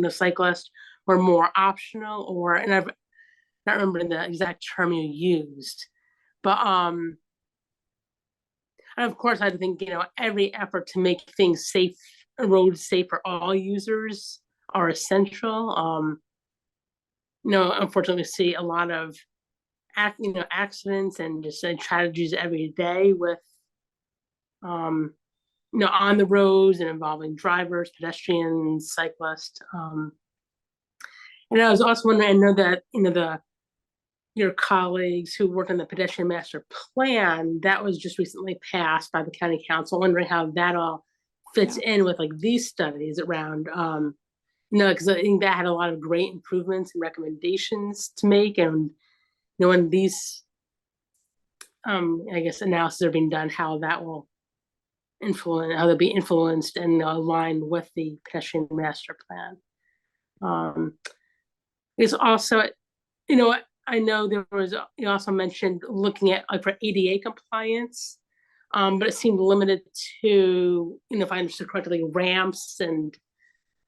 cyclists, were more optional, and I've not remembering the exact term you used. But and of course, I think every effort to make things safe, roads safe for all users, are essential. Unfortunately, we see a lot of accidents and just tragedies every day with on the roads and involving drivers, pedestrians, cyclists. And I was also wondering, I know that your colleagues who work on the pedestrian master plan, that was just recently passed by the county council, wondering how that all fits in with like these studies around, because I think that had a lot of great improvements and recommendations to make. And when these, I guess, analysis are being done, how that will influence, how they'll be influenced and aligned with the pedestrian master plan. It's also, I know there was, you also mentioned looking at like for ADA compliance, but it seemed limited to, if I understood correctly, ramps and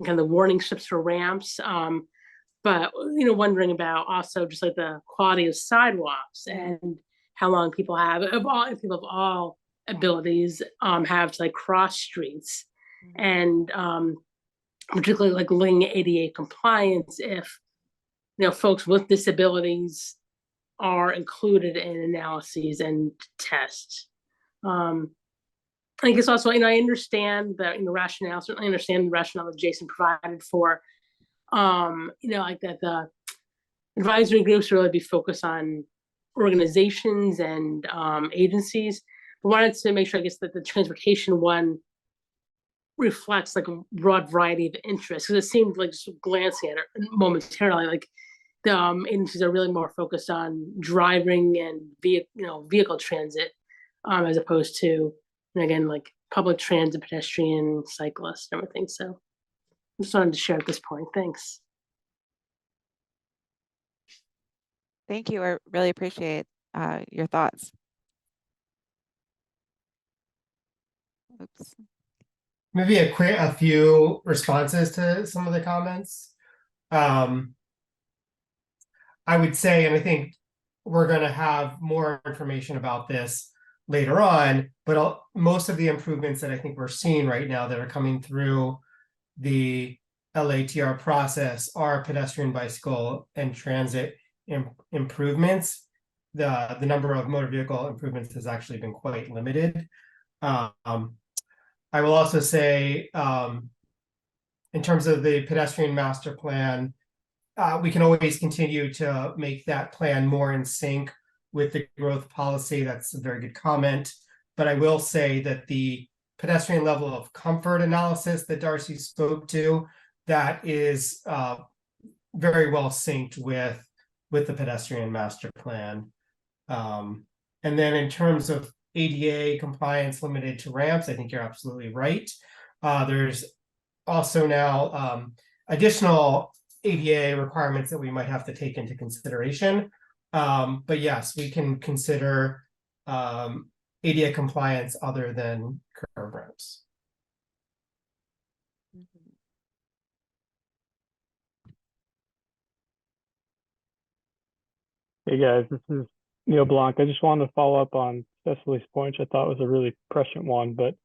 kind of the warning strips for ramps. But, wondering about also just like the quality of sidewalks and how long people have, people of all abilities have to like cross streets. And particularly like looking at ADA compliance, if folks with disabilities are included in analyses and tests. I guess also, I understand the rationale. Certainly understand the rationale that Jason provided for, like that the advisory groups really be focused on organizations and agencies. But wanted to make sure, I guess, that the transportation one reflects like a broad variety of interests, because it seemed like, just glancing at it momentarily, like the agencies are really more focused on driving and vehicle transit, as opposed to, again, like public transit, pedestrian, cyclists, and everything. So I just wanted to share at this point. Thanks. Thank you. I really appreciate your thoughts. Oops. Maybe a few responses to some of the comments. I would say, and I think we're going to have more information about this later on, but most of the improvements that I think we're seeing right now that are coming through the LATR process are pedestrian, bicycle, and transit improvements. the number of motor vehicle improvements has actually been quite limited. I will also say, in terms of the pedestrian master plan, we can always continue to make that plan more in sync with the growth policy. That's a very good comment. But I will say that the pedestrian level of comfort analysis that Darcy spoke to, that is very well synced with the pedestrian master plan. And then in terms of ADA compliance limited to ramps, I think you're absolutely right. There's also now additional ADA requirements that we might have to take into consideration. But yes, we can consider ADA compliance other than curb ramps. Hey guys, this is Neil Blanc. I just wanted to follow up on Cecily's point, which I thought was a really prescient one. But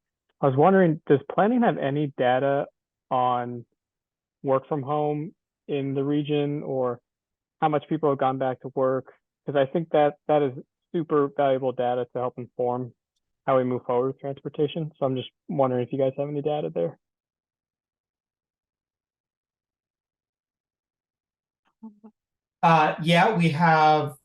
I was wondering, does planning have any data on work from home in the region, or how much people have gone back to work? Because I think that is super valuable data to help inform how we move forward with transportation. So I'm just wondering if you guys have any data there. Yeah, we have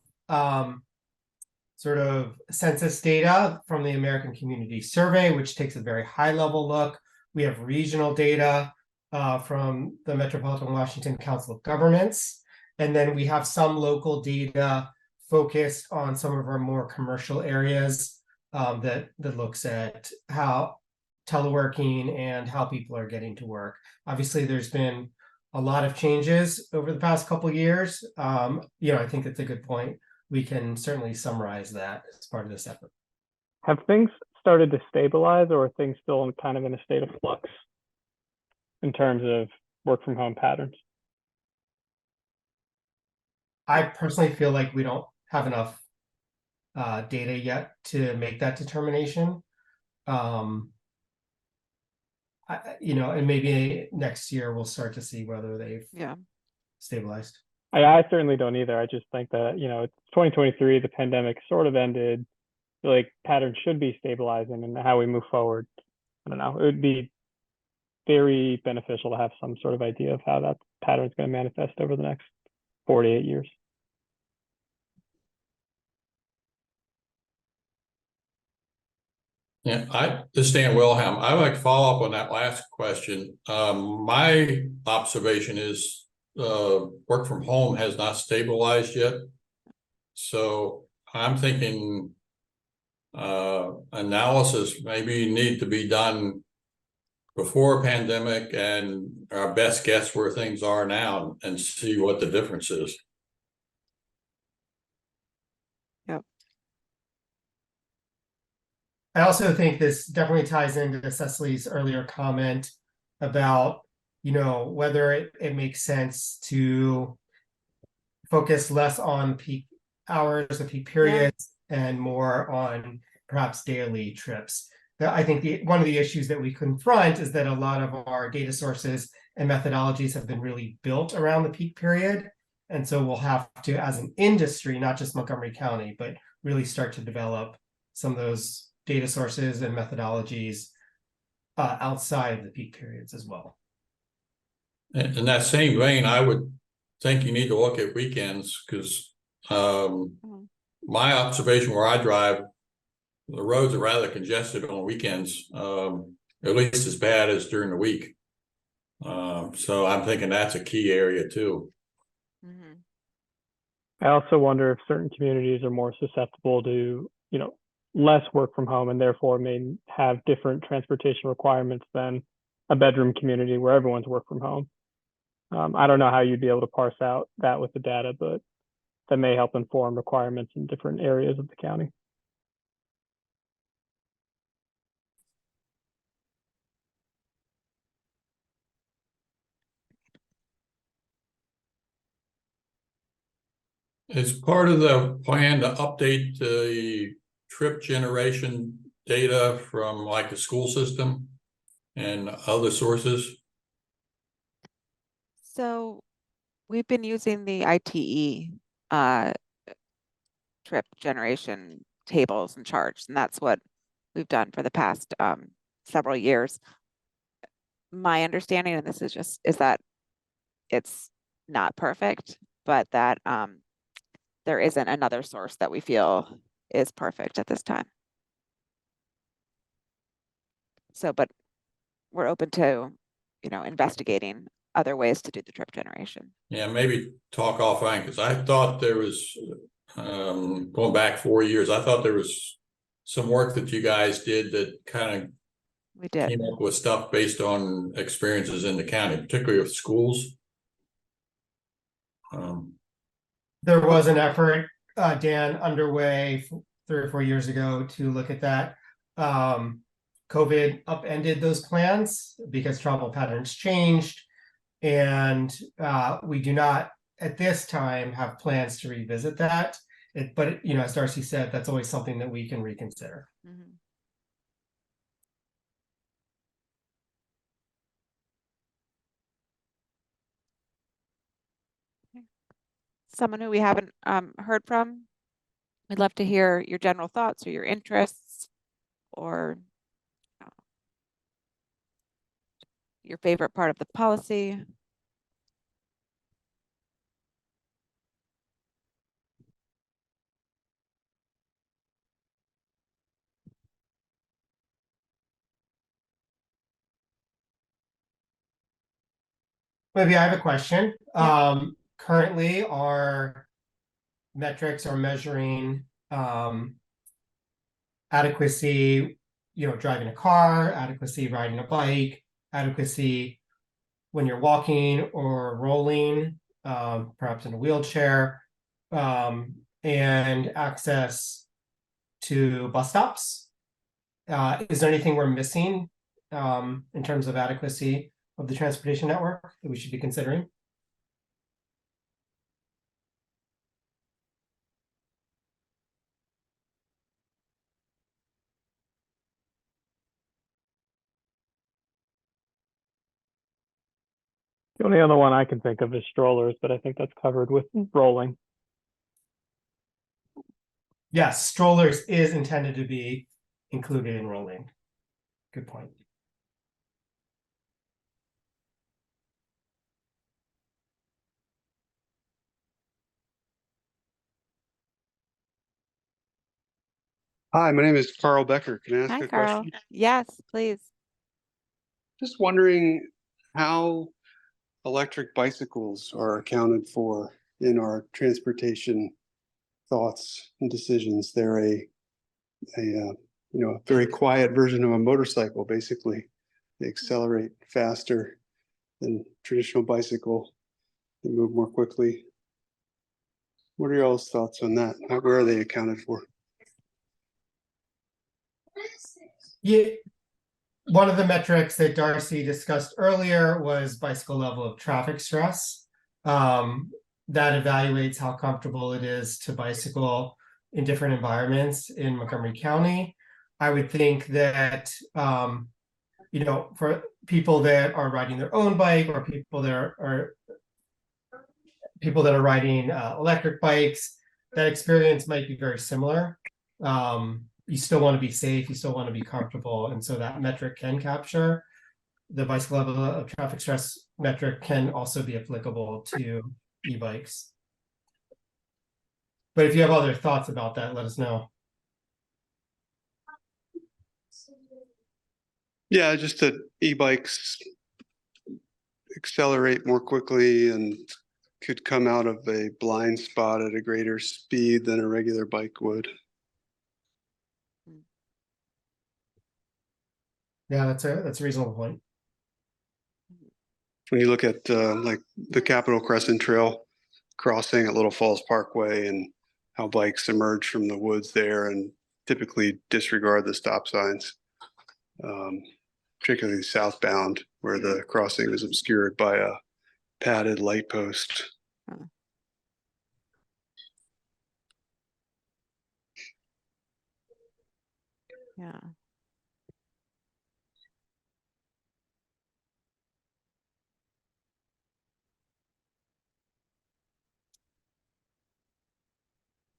sort of census data from the American Community Survey, which takes a very high level look. We have regional data from the Metropolitan Washington Council of Governments. And then we have some local data focused on some of our more commercial areas that looks at how teleworking and how people are getting to work. Obviously, there's been a lot of changes over the past couple of years. I think it's a good point. We can certainly summarize that as part of this effort. Have things started to stabilize, or are things still kind of in a state of flux in terms of work from home patterns? I personally feel like we don't have enough data yet to make that determination. And maybe next year we'll start to see whether they've stabilized. I certainly don't either. I just think that, it's 2023, the pandemic sort of ended. Like patterns should be stabilizing, and how we move forward, I don't know. It would be very beneficial to have some sort of idea of how that pattern is going to manifest over the next 4 to 8 years. Yeah, this is Dan Wilhelm. I would like to follow up on that last question. My observation is work from home has not stabilized yet. So I'm thinking analysis maybe need to be done before pandemic and our best guess where things are now and see what the difference is. Yep. I also think this definitely ties into Cecily's earlier comment about, whether it makes sense to focus less on peak hours or peak periods and more on perhaps daily trips. I think one of the issues that we confront is that a lot of our data sources and methodologies have been really built around the peak period. And so we'll have to, as an industry, not just Montgomery County, but really start to develop some of those data sources and methodologies outside of the peak periods as well. In that same vein, I would think you need to look at weekends, because my observation where I drive, the roads are rather congested on weekends, at least as bad as during the week. So I'm thinking that's a key area too. I also wonder if certain communities are more susceptible to, less work from home, and therefore may have different transportation requirements than a bedroom community where everyone's work from home. I don't know how you'd be able to parse out that with the data, but that may help inform requirements in different areas of the county. Is part of the plan to update the trip generation data from like the school system and other sources? So we've been using the ITE trip generation tables and charts, and that's what we've done for the past several years. My understanding, and this is that it's not perfect, but that there isn't another source that we feel is perfect at this time. So, but we're open to, investigating other ways to do the trip generation. Yeah, maybe talk offline, because I thought there was, going back 4 years, I thought there was some work that you guys did that kind of We did. came up with stuff based on experiences in the county, particularly with schools. There was an effort, Dan, underway 3 or 4 years ago to look at that. COVID upended those plans because travel patterns changed. And we do not, at this time, have plans to revisit that. But as Darcy said, that's always something that we can reconsider. Mm-hmm. Someone who we haven't heard from, we'd love to hear your general thoughts or your interests or your favorite part of the policy. Maybe I have a question. Yeah. Currently, our metrics are measuring adequacy, driving a car, adequacy riding a bike, adequacy when you're walking or rolling, perhaps in a wheelchair, and access to bus stops. Is there anything we're missing in terms of adequacy of the transportation network that we should be considering? The only other one I can think of is strollers, but I think that's covered with rolling. Yes, strollers is intended to be included in rolling. Good point. Hi, my name is Carl Becker. Can I ask Hi, a Carl. question? Yes, please. Just wondering how electric bicycles are accounted for in our transportation thoughts and decisions. They're a very quiet version of a motorcycle, basically. They accelerate faster than traditional bicycle. They move more quickly. What are y'all's thoughts on that? Where are they accounted for? Yeah, one of the metrics that Darcy discussed earlier was bicycle level of traffic stress. That evaluates how comfortable it is to bicycle in different environments in Montgomery County. I would think that, for people that are riding their own bike or people that are riding electric bikes, that experience might be very similar. You still want to be safe, you still want to be comfortable, and so that metric can capture. The bicycle level of traffic stress metric can also be applicable to e-bikes. But if you have other thoughts about that, let us know. Yeah, just that e-bikes accelerate more quickly and could come out of a blind spot at a greater speed than a regular bike would. Yeah, that's a reasonable point. When you look at like the Capitol Crescent Trail crossing at Little Falls Parkway and how bikes emerge from the woods there and typically disregard the stop signs, particularly southbound where the crossing is obscured by a padded light post. Yeah.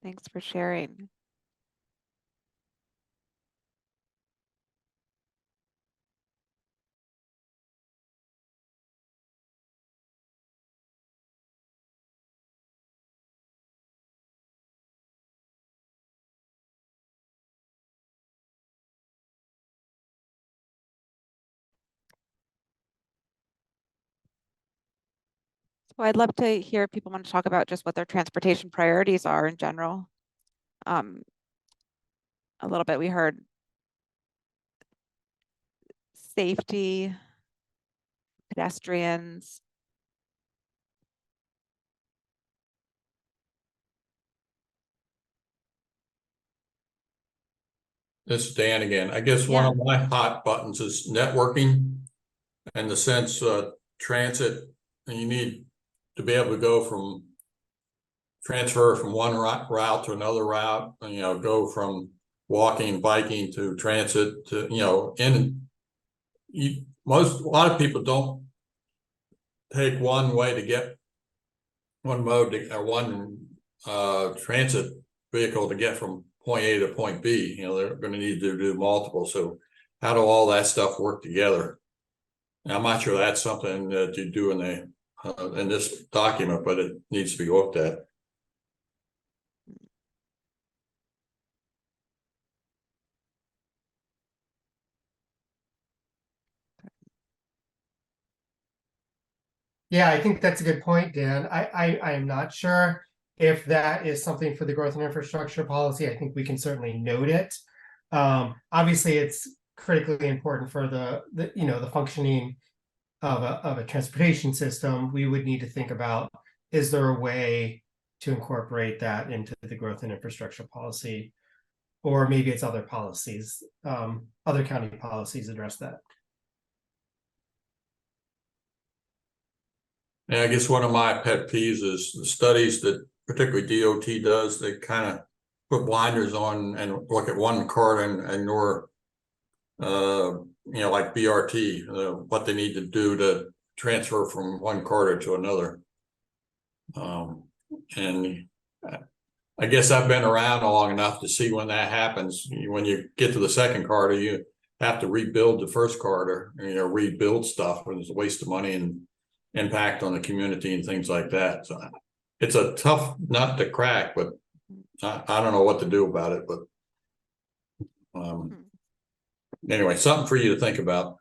Thanks for sharing. So I'd love to hear if people want to talk about just what their transportation priorities are in general. A little bit, we heard safety, pedestrians. This is Dan again. I guess one Yeah. of my hot buttons is networking, in the sense transit, and you need to be able to go from transfer from one route to another route, and, go from walking, biking to transit to, and a lot of people don't take one way to get one mode or one transit vehicle to get from point A to point B. They're going to need to do multiple. So how do all that stuff work together? And I'm not sure that's something that you do in this document, but it needs to be looked at. Yeah, I think that's a good point, Dan. I am not sure if that is something for the growth and infrastructure policy. I think we can certainly note it. Obviously, it's critically important for the functioning of a transportation system. We would need to think about, is there a way to incorporate that into the growth and infrastructure policy? Or maybe it's other policies, other county policies address that. And I guess one of my pet peeves is the studies that particularly DOT does. They kind of put blinders on and look at one card and ignore, like BRT, what they need to do to transfer from one corridor to another. And I guess I've been around long enough to see when that happens. When you get to the second corridor, you have to rebuild the first corridor, rebuild stuff, and it's a waste of money and impact on the community and things like that. So it's a tough nut to crack, but I don't know what to do about it. But anyway, something for you to think about.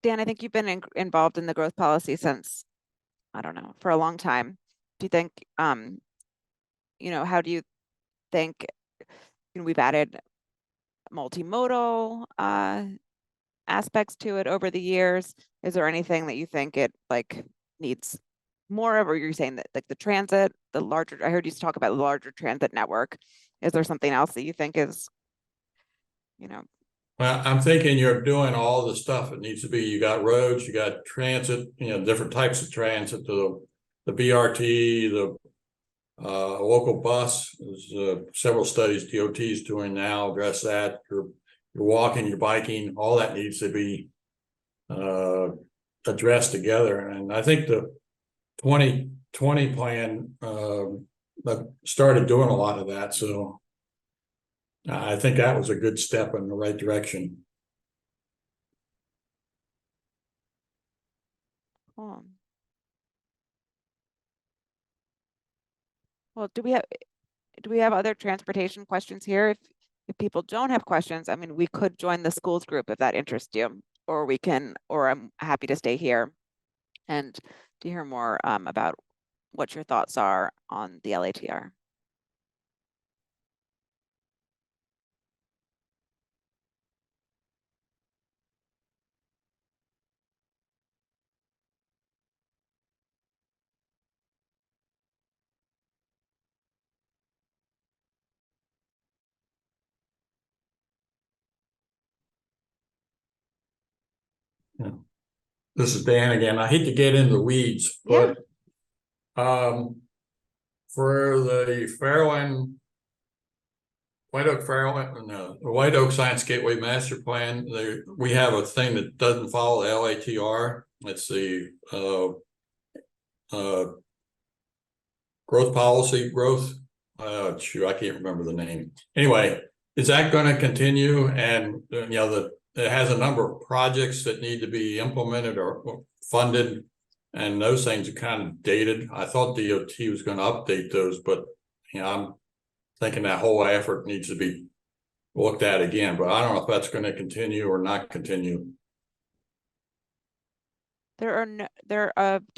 Dan, I think you've been involved in the growth policy since, I don't know, for a long time. Do you think, how do you think, we've added multimodal aspects to it over the years? Is there anything that you think it needs more of, or you're saying that the transit, I heard you talk about the larger transit network. Is there something else that you think is, Well, I'm thinking you're doing all the stuff it needs to be. You got roads, you got transit, different types of transit, the BRT, the local bus. There's several studies DOT is doing now address that. You're walking, you're biking, all that needs to be addressed together. And I think the 2020 plan started doing a lot of that. So I think that was a good step in the right direction. well, do we have other transportation questions here? If people don't have questions, I mean, we could join the schools group if that interests you, or I'm happy to stay here and to hear more about what your thoughts are on the LATR. Yeah. This is Dan again. I hate to get into the weeds, Yeah. but for the Fairland White Oak Fairland, no, the White Oak Science Gateway Master Plan, there, we have a thing that doesn't follow LATR. It's the growth policy growth. Shoot, I can't remember the name. Anyway, is that going to continue? And you know, it has a number of projects that need to be implemented or funded, and those things are kind of dated. I thought DOT was going to update those, but you know, I'm thinking that whole effort needs to be looked at again. But I don't know if that's going to continue or not continue. To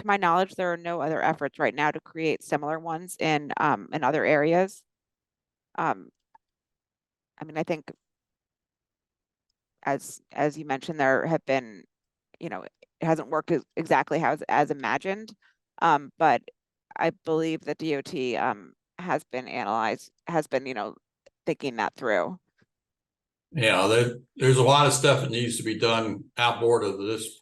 my knowledge, there are no other efforts right now to create similar ones in other areas. I mean, I think as you mentioned, there have been, you know, it hasn't worked exactly as imagined. But I believe that DOT has been, you know, thinking that through. Yeah, there's a lot of stuff that needs to be done outboard of this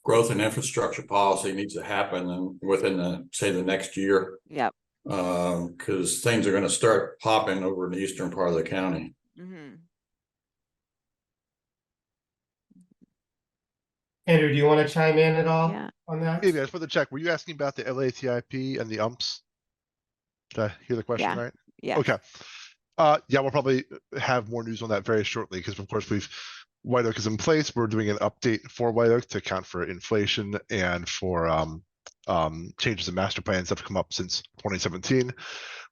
growth and infrastructure policy needs to happen and within the next year. Yep. Because things are going to start popping over in the eastern part of the county. Mm-hmm. Andrew, do you want to chime in at all Yeah. on that? Maybe I just want to check. Were you asking about the LATIP and the UMPS? Did I hear the question Yeah. right? Yeah. Okay. Yeah, we'll probably have more news on that very shortly because, of course, White Oak is in place. We're doing an update for White Oak to account for inflation and for changes in master plans that have come up since 2017.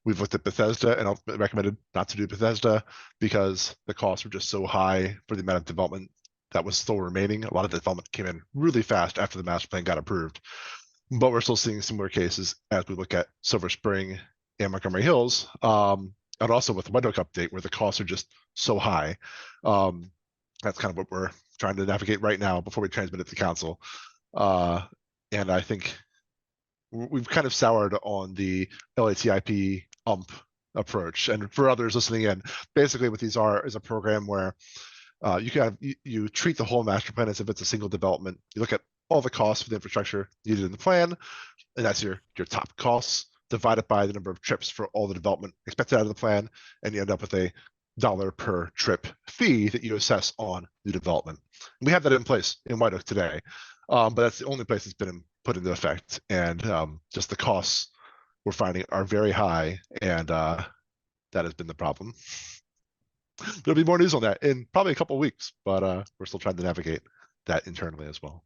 We've looked at Bethesda and recommended not to do Bethesda because the costs were just so high for the amount of development that was still remaining. A lot of the development came in really fast after the master plan got approved. But we're still seeing similar cases as we look at Silver Spring and Montgomery Hills. And also with the White Oak update where the costs are just so high. That's kind of what we're trying to navigate right now before we transmit it to council. And I think we've kind of soured on the LATIP UMP approach. And for others listening in, basically what these are is a program where you treat the whole master plan as if it's a single development. You look at all the costs for the infrastructure needed in the plan, and that's your top costs divided by the number of trips for all the development expected out of the plan, and you end up with a $1 per trip fee that you assess on new development. And we have that in place in White Oak today, but that's the only place it's been put into effect, and just the costs we're finding are very high, and that has been the problem. There'll be more news on that in probably a couple of weeks, but we're still trying to navigate that internally as well.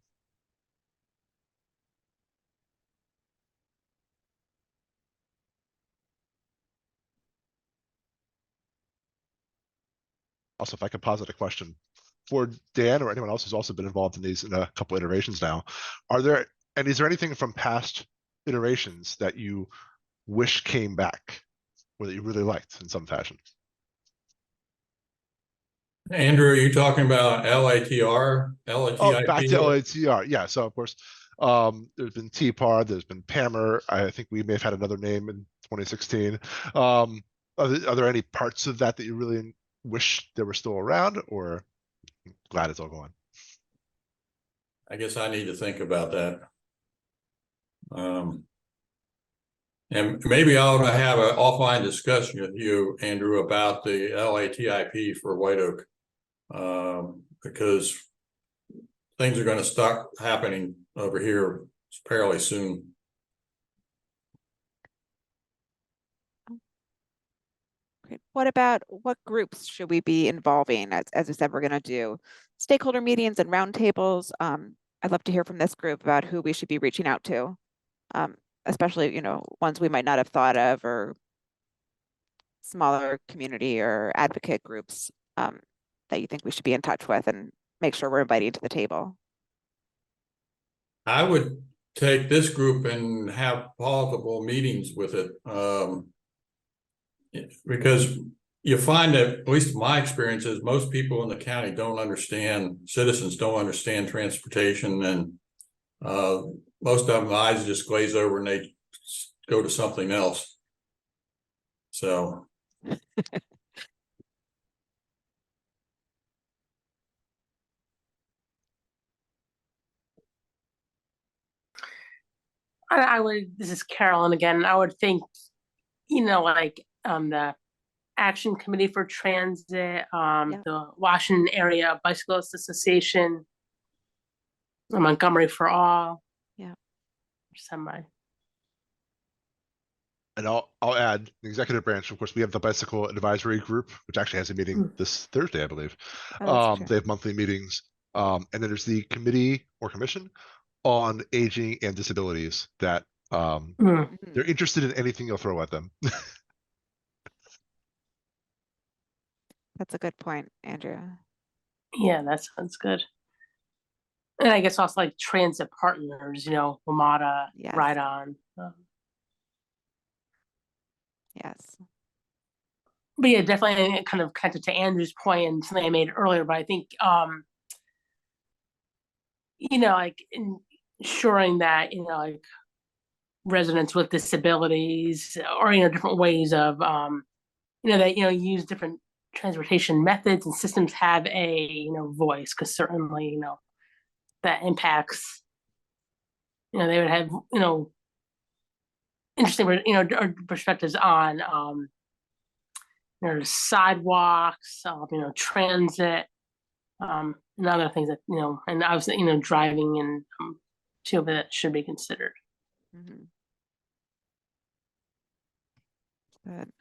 Also, if I could posit a question for Dan or anyone else who's also been involved in these in a couple iterations now, is there anything from past iterations that you wish came back or that you really liked in some fashion? Andrew, are you talking about LATR? LATIP? Oh, back to LATR. Yeah. So of course, there's been TPAR, there's been PAMR. I think we may have had another name in 2016. Are there any parts of that you really wish they were still around, or glad it's all gone? I guess I need to think about that. And maybe I ought to have an offline discussion with you, Andrew, about the LATIP for White Oak, because things are going to start happening over here fairly soon. Okay. What groups should we be involving? As I said, we're going to do stakeholder meetings and roundtables. I'd love to hear from this group about who we should be reaching out to, especially, you know, ones we might not have thought of, or smaller community or advocate groups that you think we should be in touch with and make sure we're inviting to the table. I would take this group and have multiple meetings with it, because you find that, at least my experience is, most people in the county citizens don't understand transportation, and most of them eyes just glaze over and they go to something else. So. I would, this is Carolyn again, I would think, you know, like the Action Committee for Transit, Yep. the Washington Area Bicyclists Association, Montgomery for All. Yeah. Semi. And I'll add the executive branch. Of course, we have the bicycle advisory group, which actually has a meeting this Thursday, I believe. Oh, that's They have monthly meetings. And then there's the committee or commission on aging and disabilities that Mhm. they're interested in anything you'll throw at them. That's a good point, Andrea. Yeah, that sounds good. And I guess also like transit partners, WMATA, Yes. Ride On. Yes. But yeah, definitely kind of connected to Andrew's point and something I made earlier, but I think, like ensuring that, like residents with disabilities or, different ways of, that, use different transportation methods and systems have a, voice, because certainly, that impacts, they would have, interesting, perspectives on, sidewalks, transit, and other things that, and obviously, driving and two of it should be considered. Mhm. Good.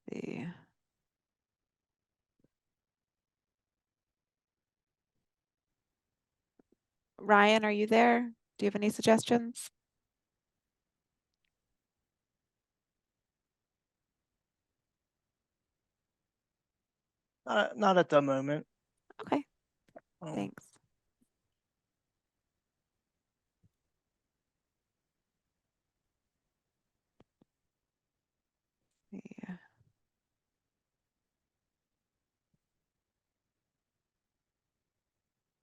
Let's see. Ryan, are you there? Do you have any suggestions? Not at the moment. Okay, Um, thanks. Yeah.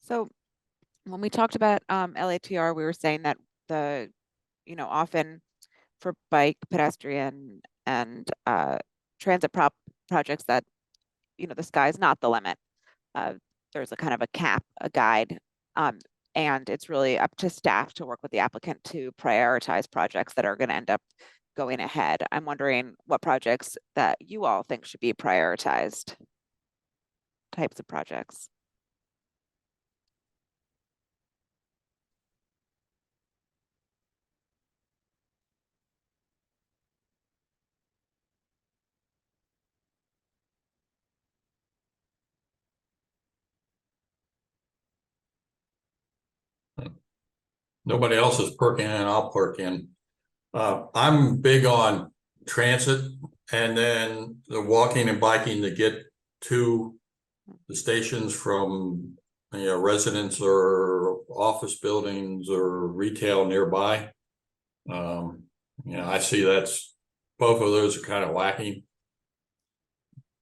So when we talked about LATR, we were saying that often for bike, pedestrian, and transit projects that, the sky's not the limit. There's a kind of a cap, a guide, and it's really up to staff to work with the applicant to prioritize projects that are going to end up going ahead. I'm wondering what projects that you all think should be prioritized, types of projects. Nobody else is perking in, I'll perk in. I'm big on transit and then the walking and biking to get to the stations from, residents or office buildings or retail nearby. I see that's, both of those are kind of lacking.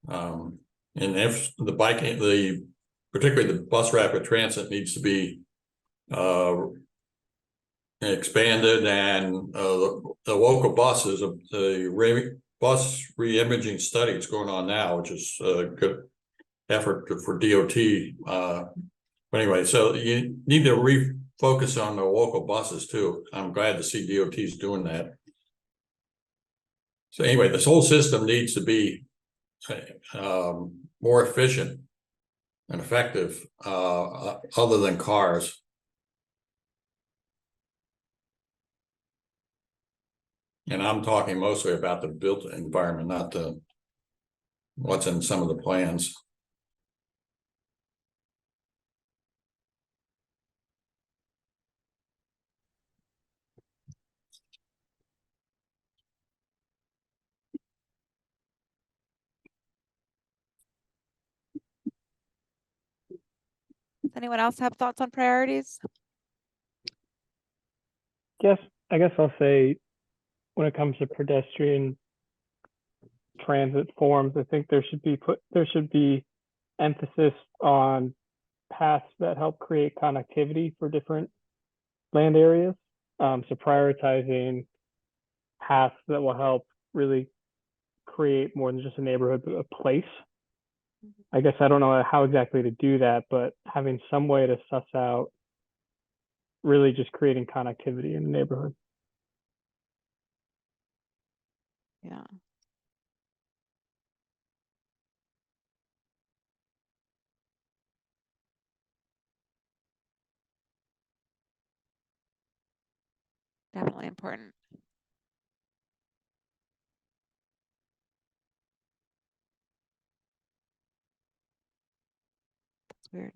And if the biking, particularly the bus rapid transit needs to be expanded, and the local buses, the bus re-imaging study is going on now, which is a good effort for DOT. But anyway, so you need to refocus on the local buses too. I'm glad to see DOT's doing that. So anyway, this whole system needs to be more efficient and effective, other than cars. And I'm talking mostly about the built environment, not what's in some of the plans. Does anyone else have thoughts on priorities? I guess I'll say when it comes to pedestrian transit forms, I think there should be emphasis on paths that help create connectivity for different land areas. So prioritizing paths that will help really create more than just a neighborhood, but a place. I guess I don't know how exactly to do that, but having some way to suss out really just creating connectivity in the neighborhood. Yeah. Definitely important. That's weird.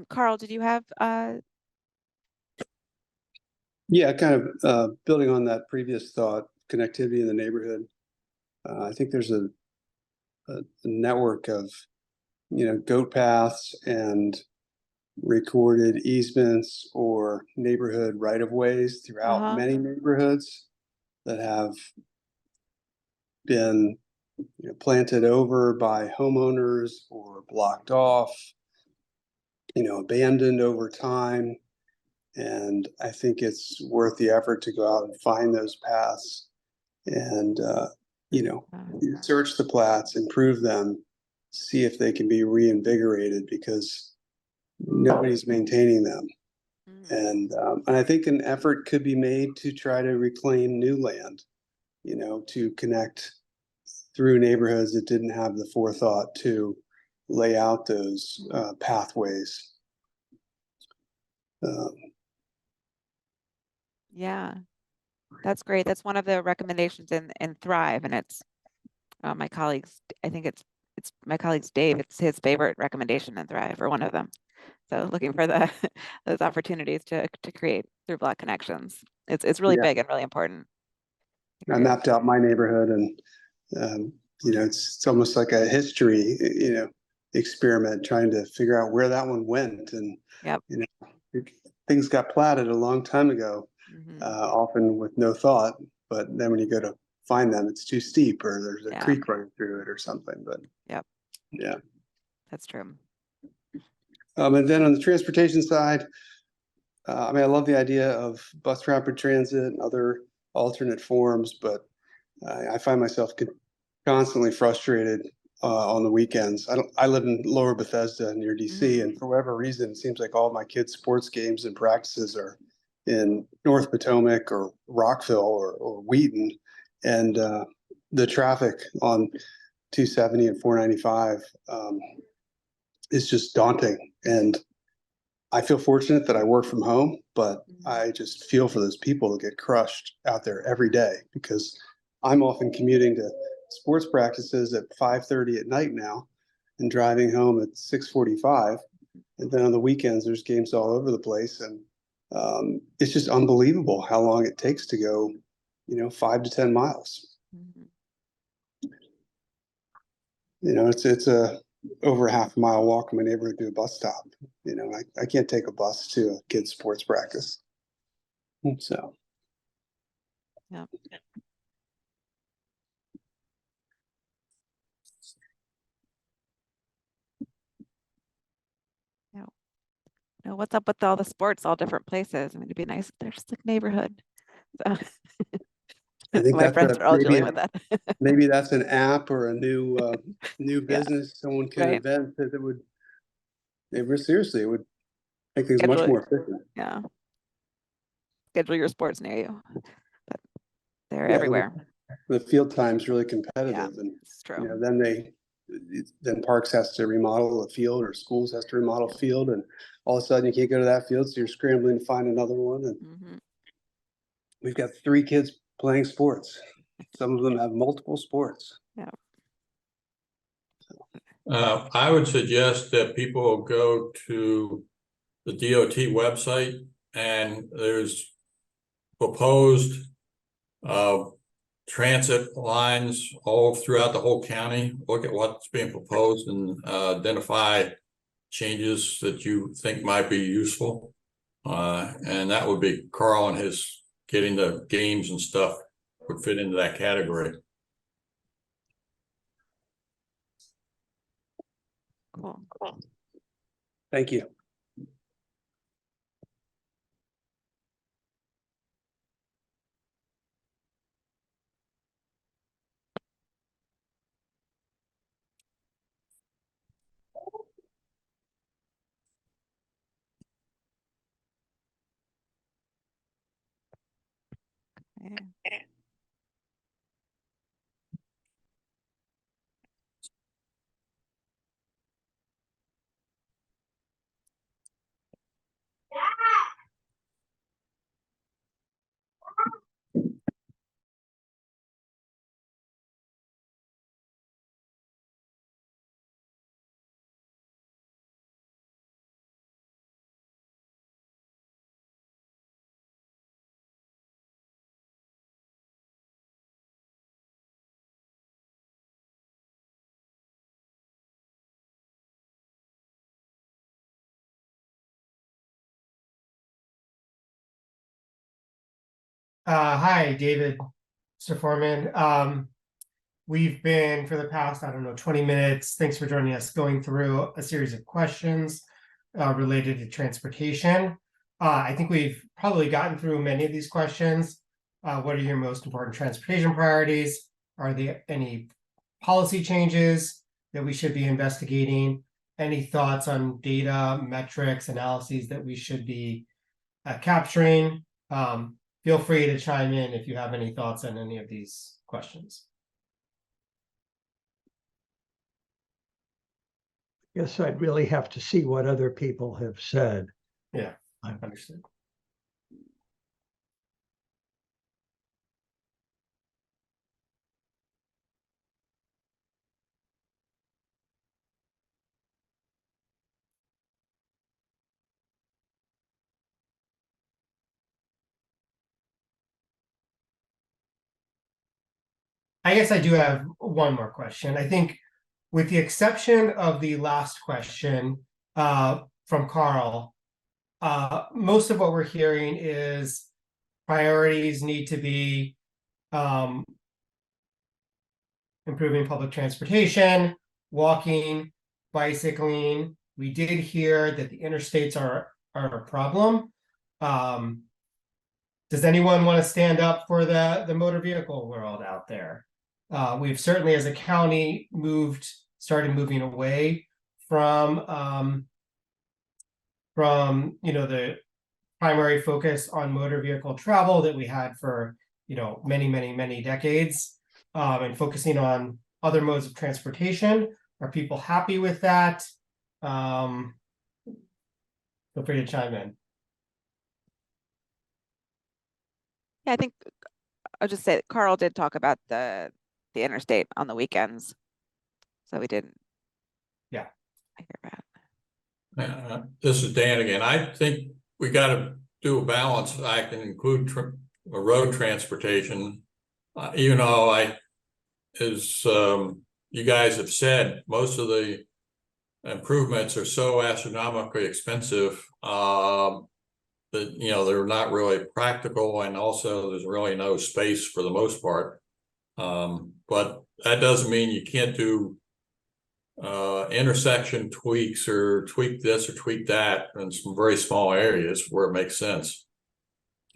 Carl, did you have Yeah, kind of building on that previous thought, connectivity in the neighborhood. I think there's a network of, goat paths and recorded easements or neighborhood right of ways throughout many neighborhoods that have been planted over by homeowners or blocked off, abandoned over time. And I think it's worth the effort to go out and find those paths and, search the plats, improve them, see if they can be reinvigorated because nobody's maintaining them. And I think an effort could be made to try to reclaim new land, to connect through neighborhoods that didn't have the forethought to lay out those pathways. Yeah, that's great. That's one of the recommendations in Thrive, and it's my colleagues. I think it's my colleague's Dave. It's his favorite recommendation in Thrive, or one of them. So looking for the those opportunities to create through block connections. It's really big and really important. I mapped out my neighborhood, and it's almost like a history, experiment trying to figure out where that one went. And things got platted a long time ago, often with no thought. But then when you go to find them, it's too steep, or there's a creek running through it, or something. But yeah, that's true. And then on the transportation side, I love the idea of bus rapid transit and other alternate forms, but I find myself constantly frustrated on the weekends. I live in Lower Bethesda near DC, and for whatever reason, it seems like all my kids' sports games and practices are in North Potomac or Rockville or Wheaton, and the traffic on 270 and 495 is just daunting. And I feel fortunate that I work from home, but I just feel for those people who get crushed out there every day, because I'm often commuting to sports practices at 5:30 at night now and driving home at 6:45. And then on the weekends, there's games all over the place. And it's just unbelievable how long it takes to go, 5 to 10 miles. It's a over a half a mile walk from my neighborhood to a bus stop. I can't take a bus to a kid's sports practice. So. Yeah. No, what's up with all the sports, all different places? I mean, it'd be nice if there's just like neighborhood. So I think my friends are all dealing with that. Maybe that's an app or a new business someone can Right. invent that would. Seriously, it would make things much more efficient. Yeah. Schedule your sports near you. But they're everywhere. The field time's really competitive, and it's true. then Parks has to remodel a field, or schools has to remodel a field, and all of a sudden you can't go to that field, so you're scrambling to find another one. And we've got 3 kids playing sports. Some of them have multiple sports. Yeah. I would suggest that people go to the DOT website, and there's proposed transit lines all throughout the whole county. Look at what's being proposed and identify changes that you think might be useful. And that would be Carl, and his getting the games and stuff would fit into that category. Cool. Thank you. Yeah. Hi, David, Mr. Foreman. We've been, for the past, I don't know, 20 minutes, thanks for joining us, going through a series of questions related to transportation. I think we've probably gotten through many of these questions. What are your most important transportation priorities? Are there any policy changes that we should be investigating? Any thoughts on data, metrics, analyses that we should be capturing? Feel free to chime in if you have any thoughts on any of these questions. Guess I'd really have to see what other people have said. Yeah, I understood. I guess I do have one more question. I think with the exception of the last question from Carl, most of what we're hearing is priorities need to be improving public transportation, walking, bicycling. We did hear that the interstates are a problem. Does anyone want to stand up for the motor vehicle world out there? We've certainly, as a county, started moving away from the primary focus on motor vehicle travel that we had for many decades, and focusing on other modes of transportation. Are people happy with that? Feel free to chime in. Yeah, I think I'll just say that Carl did talk about the interstate on the weekends. So we didn't. Yeah. I hear that. This is Dan again. I think we got to do a balance act and include road transportation. Even though as you guys have said, most of the improvements are so astronomically expensive that they're not really practical, and also there's really no space for the most part. But that doesn't mean you can't do intersection tweaks or tweak this or tweak that in some very small areas where it makes sense.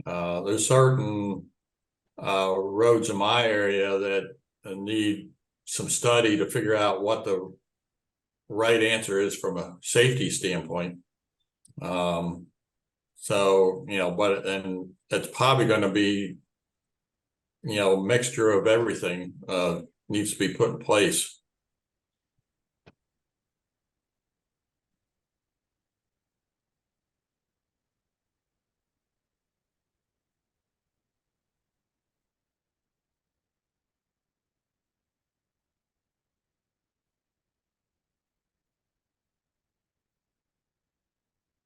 There's certain roads in my area that need some study to figure out what the right answer is from a safety standpoint. So, but then it's probably going to be, a mixture of everything needs to be put in place.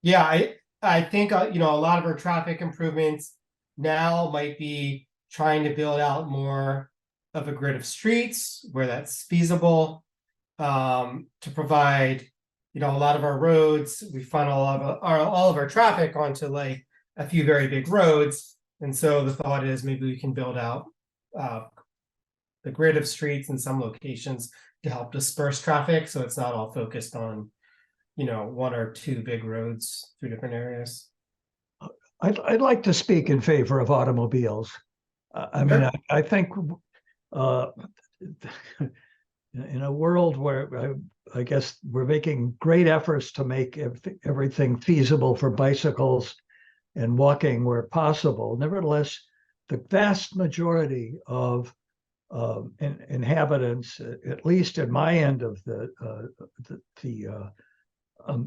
Yeah, I think a lot of our traffic improvements now might be trying to build out more of a grid of streets where that's feasible, to provide a lot of our roads. We funnel all of our traffic onto like a few very big roads, and so the thought is maybe we can build out the grid of streets in some locations to help disperse traffic, so it's not all focused on one or two big roads through different areas. I'd like to speak in favor of automobiles. I think in a world where I guess we're making great efforts to make everything feasible for bicycles and walking where possible, nevertheless, the vast majority of inhabitants, at least at my end of the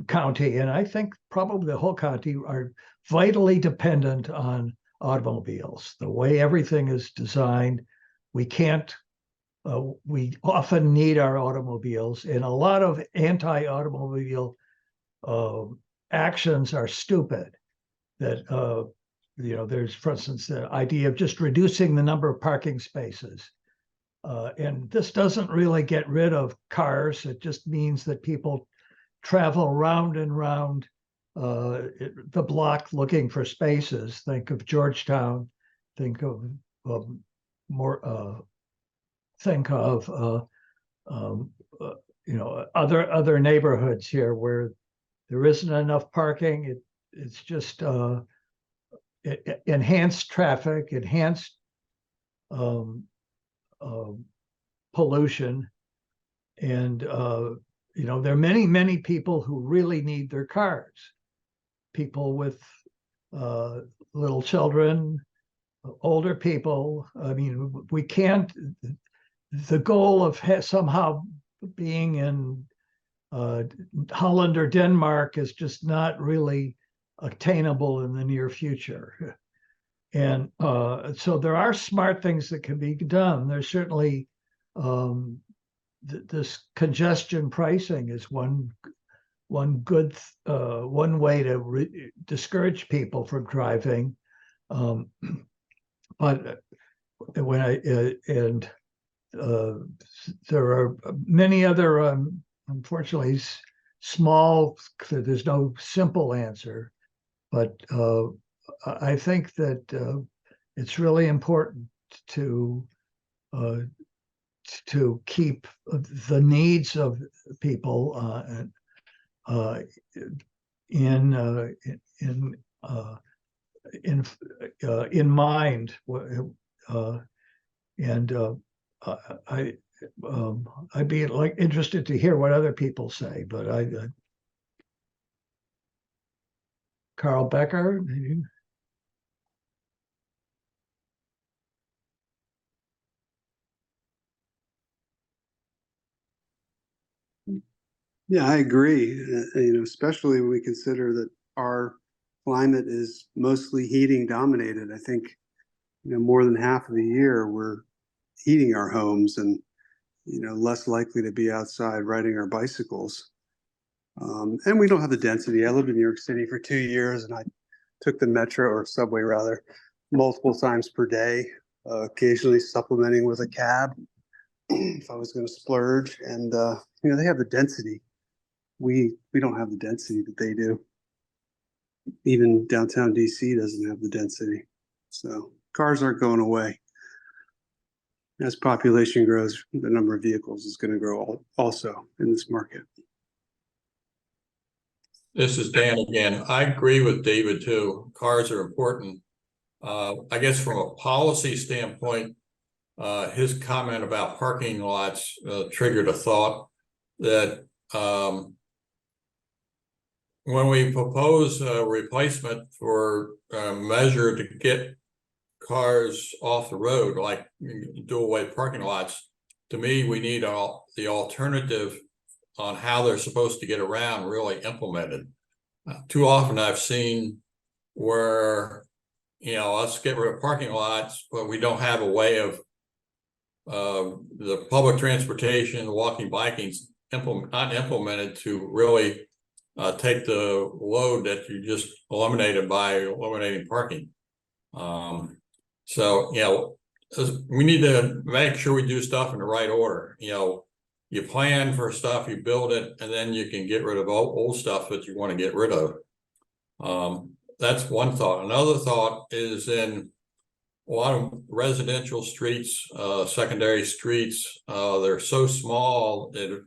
county, and I think probably the whole county, are vitally dependent on automobiles. The way everything is designed, we often need our automobiles, and a lot of anti-automobile actions are stupid. That there's, for instance, the idea of just reducing the number of parking spaces. And this doesn't really get rid of cars. It just means that people travel round and round the block looking for spaces. Think of Georgetown. think of more think of other neighborhoods here where there isn't enough parking. It's just enhanced traffic, enhanced pollution, and there are many people who really need their cars. People with little children, older people. I mean, we can't. The goal of somehow being in Holland or Denmark is just not really attainable in the near future. And so there are smart things that can be done. There's certainly this congestion pricing is one good one way to discourage people from driving. But when there are many other unfortunately small. There's no simple answer, but I think that it's really important to keep the needs of people in mind, and I'd be interested to hear what other people say, but Carl Becker. Yeah, I agree. Especially when we consider that our climate is mostly heating dominated. I think, more than half of the year we're heating our homes and, less likely to be outside riding our bicycles. And we don't have the density. I lived in New York City for 2 years, and I took the metro or subway rather multiple times per day, occasionally supplementing with a cab if I was going to splurge. And they have the density. We don't have the density that they do. Even downtown DC doesn't have the density. So cars aren't going away. As population grows, the number of vehicles is going to grow also in this market. This is Dan again. I agree with David too. Cars are important. I guess from a policy standpoint, his comment about parking lots triggered a thought that when we propose a replacement for a measure to get cars off the road, like dual-way parking lots, to me, we need the alternative on how they're supposed to get around really implemented. Too often I've seen where, let's get rid of parking lots, but we don't have a way of the public transportation, walking, biking, not implemented to really take the load that you just eliminated by eliminating parking. So, we need to make sure we do stuff in the right order. You plan for stuff, you build it, and then you can get rid of old stuff that you want to get rid of. That's one thought. Another thought is in a lot of residential streets, secondary streets, they're so small that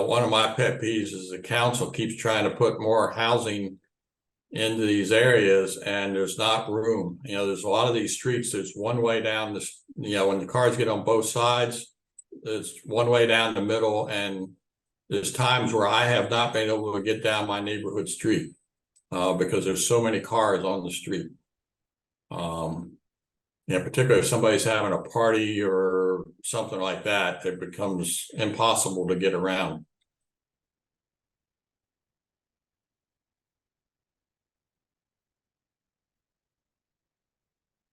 one of my pet peeves is the council keeps trying to put more housing into these areas and there's not room. There's a lot of these streets, there's one way down this, when the cars get on both sides, there's one way down the middle, and there's times where I have not been able to get down my neighborhood street because there's so many cars on the street. Particularly if somebody's having a party or something like that, it becomes impossible to get around.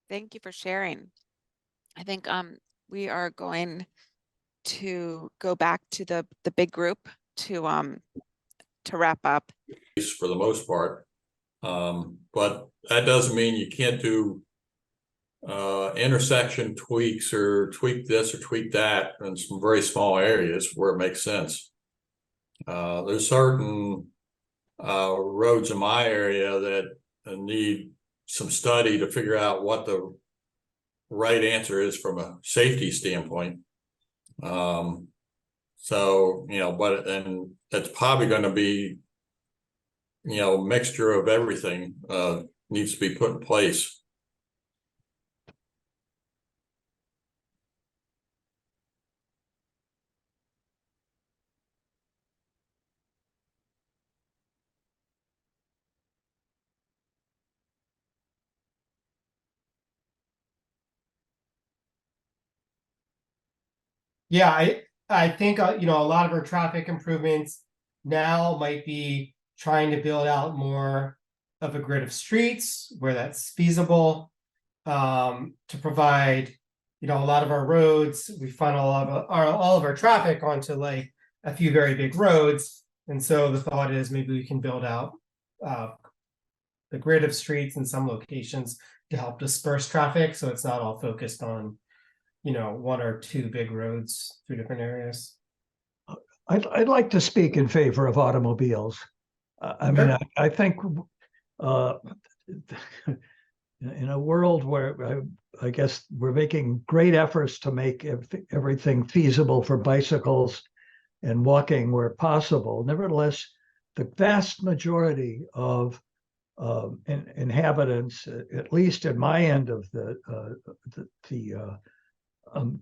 Thank you for sharing. I think we are going to go back to the big group to wrap up. For the most part, but that doesn't mean you can't do intersection tweaks or tweak this or tweak that in some very small areas where it makes sense. There's certain roads in my area that need some study to figure out what the right answer is from a safety standpoint. So, you know, but, and it's probably going to be, you know, mixture of everything, needs to be put in place. Yeah, I think you know, a lot of our traffic improvements now might be trying to build out more of a grid of streets where that's feasible, to provide, you know, a lot of our roads. We funnel all of our traffic onto like a few very big roads, and so the thought is maybe we can build out the grid of streets in some locations to help disperse traffic, so it's not all focused on, you know, one or two big roads through different areas. I'd like to speak in favor of automobiles. I mean, Sure. I think in a world where I guess we're making great efforts to make everything feasible for bicycles and walking where possible, nevertheless, the vast majority of inhabitants, at least in my end of the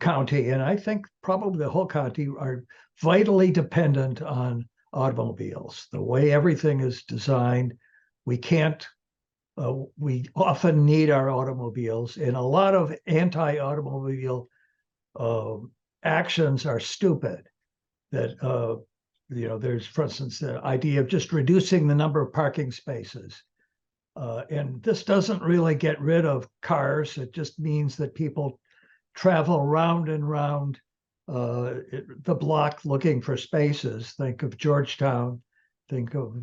county, and I think probably the whole county, are vitally dependent on automobiles. The way everything is designed, we can't, we often need our automobiles, and a lot of anti-automobile actions are stupid. That, you know, there's, for instance, the idea of just reducing the number of parking spaces. And this doesn't really get rid of cars. It just means that people travel round and round the block looking for spaces. Think of Georgetown. Think of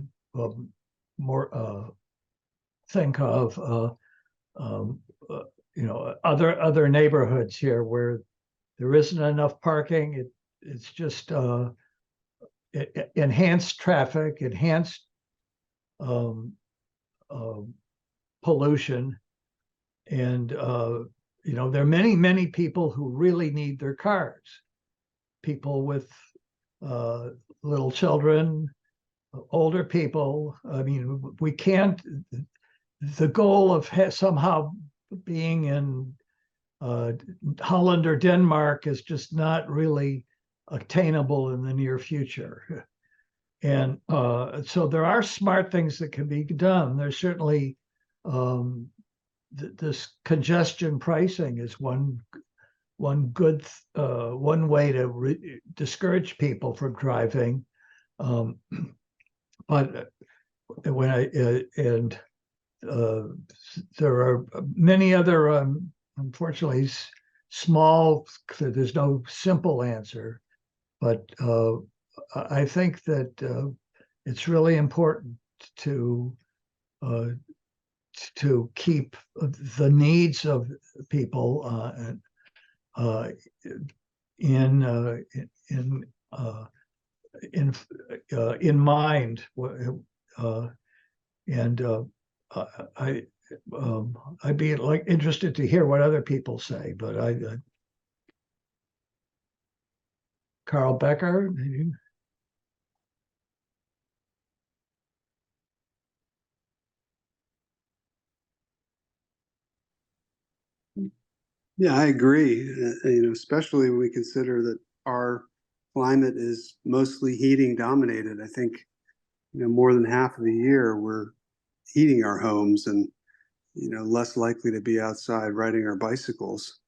more. Think of you know, other neighborhoods here where there isn't enough parking. It's just enhanced traffic, enhanced pollution, and you know, there are many people who really need their cars. People with little children, older people. I mean, we can't. The goal of somehow being in Holland or Denmark is just not really attainable in the near future. And so there are smart things that can be done. There's certainly this congestion pricing is one good one way to discourage people from driving. But when there are many other unfortunately small. There's no simple answer, but I think that it's really important to keep the needs of people in mind, and I'd be like interested to hear what other people say, but Carl Becker, maybe. Yeah, I agree. You know, especially when we consider that our climate is mostly heating dominated. I think, you know, more than half of the year we're heating our homes and, you know, less likely to be outside riding our bicycles.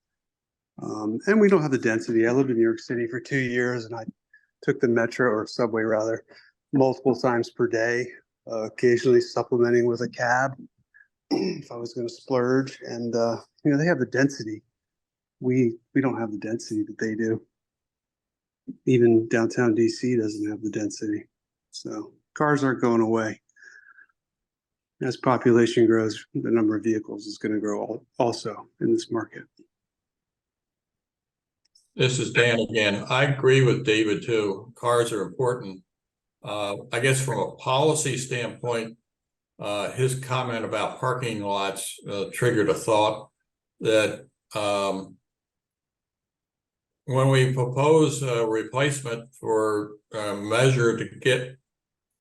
And we don't have the density. I lived in New York City for 2 years, and I took the metro, or subway rather, multiple times per day, occasionally supplementing with a cab if I was going to splurge. And you know, they have the density. We don't have the density that they do. Even downtown DC doesn't have the density. So cars aren't going away. As population grows, the number of vehicles is going to grow also in this market. This is Dan again. I agree with David too. Cars are important. I guess from a policy standpoint, his comment about parking lots triggered a thought that when we propose a replacement for a measure to get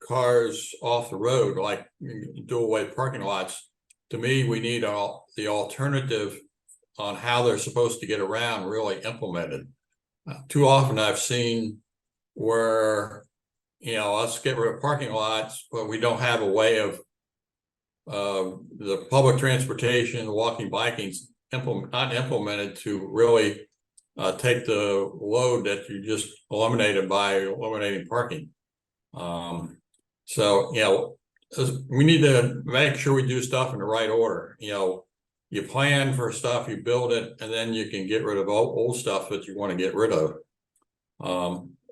cars off the road, like dual-way parking lots, to me, we need the alternative on how they're supposed to get around really implemented. Too often I've seen where, let's get rid of parking lots, but we don't have a way of the public transportation, walking, biking's not implemented to really take the load that you just eliminated by eliminating parking. So, we need to make sure we do stuff in the right order. You plan for stuff, you build it, and then you can get rid of old stuff that you want to get rid of.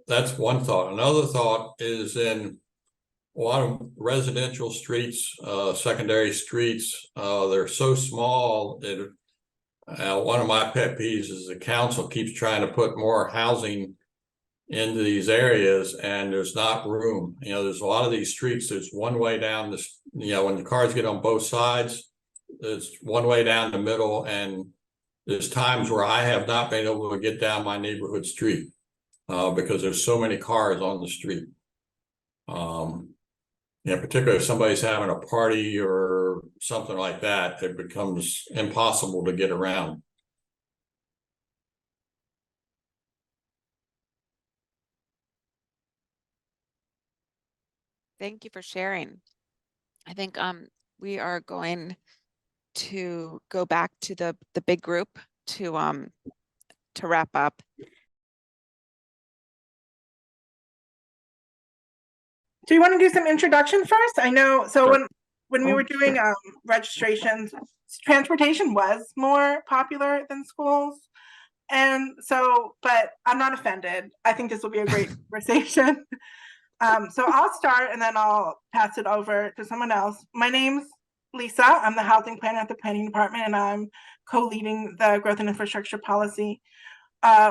That's one thought. Another thought is in a lot of residential streets, secondary streets, they're so small that one of my pet peeves is the council keeps trying to put more housing into these areas and there's not room. There's a lot of these streets, there's one way down this, when the cars get on both sides, there's one way down the middle, and there's times where I have not been able to get down my neighborhood street because there's so many cars on the street. Particularly if somebody's having a party or something like that, it becomes impossible to get around. Thank you for sharing. I think we are going to go back to the big group to wrap up. Do you want to do some introduction first? I know, so Sure. when we were doing registrations, transportation was more popular than schools. And so, but I'm not offended. I think this will be a great conversation. So I'll start and then I'll pass it over to someone else. My name's Lisa. I'm the housing planner at the planning department, and I'm co-leading the growth and infrastructure policy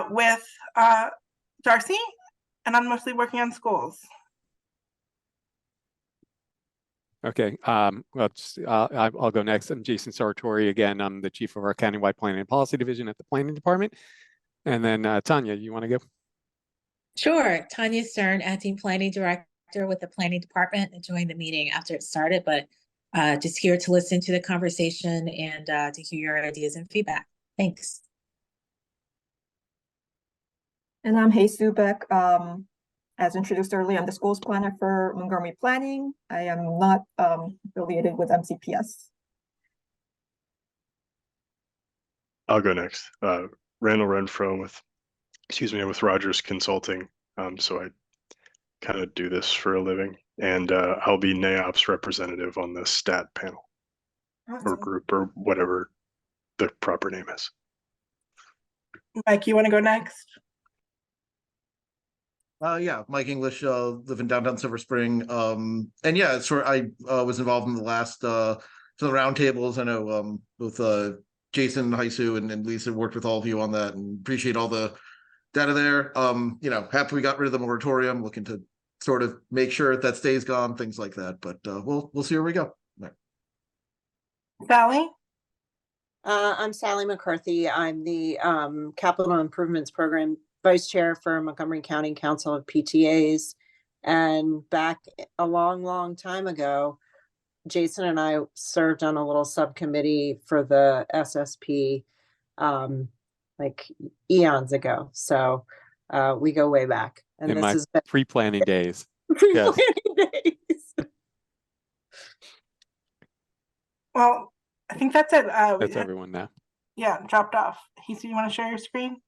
with Darcy, and I'm mostly working on schools. Okay, I'll go next. I'm Jason Sartori again. I'm the chief of our countywide planning and policy division at the planning department. And then Tanya, you want to go? Sure. Tanya Stern, acting planning director with the planning department. I joined the meeting after it started, but just here to listen to the conversation and to hear your ideas and feedback. Thanks. And I'm Hasu Beck. As introduced earlier, I'm the schools planner for Montgomery Planning. I am not affiliated with MCPS. I'll go next. Randall Renfro with Rogers Consulting. So I kind of do this for a living, and I'll be NAOP's representative on the STAT panel or group or whatever the proper name is. Mike, you want to go next? Yeah, Mike English, live in downtown Silver Spring. And yeah, I was involved in the last the roundtables. I know both Jason, Haisu, and Lisa worked with all of you on that, and appreciate all the data there. Happy we got rid of the moratorium, looking to sort of make sure that stays gone, things like that. But we'll see where we go. Right. Sally? I'm Sally McCarthy. I'm the Capital Improvements Program Vice Chair for Montgomery County Council of PTAs. And back a long time ago, Jason and I served on a little subcommittee for the SSP like eons ago. So we go way back. And in my pre-planning days. Pre-planning days. Well, I think that's it. That's everyone now. Yeah, dropped off. Hisa, you want to share your screen?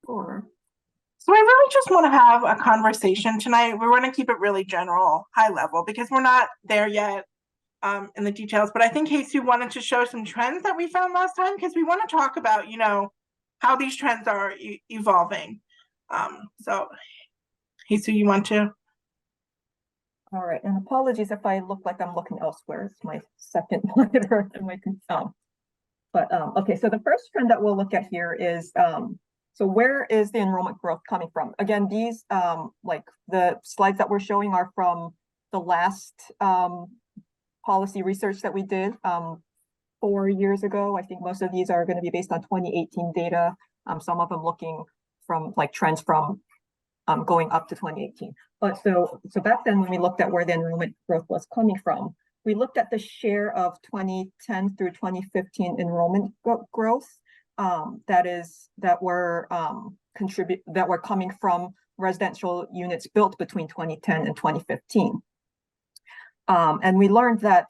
Sure. So I really just want to have a conversation tonight. We want to keep it really general, high level, because we're not there yet in the details. But I think Hisa wanted to show some trends that we found last time, because we want to talk about, how these trends are evolving. So Hisa, you want to? All right, and apologies if I look like I'm looking elsewhere. It's my second monitor in my okay, so the first trend that we'll look at here is so where is the enrollment growth coming from? Again, these like the slides that we're showing are from the last policy research that we did 4 years ago. I think most of these are going to be based on 2018 data. Some of them looking from like trends from going up to 2018. But so back then, when we looked at where the enrollment growth was coming from, we looked at the share of 2010 through 2015 enrollment growth that were coming from residential units built between 2010 and 2015. And we learned that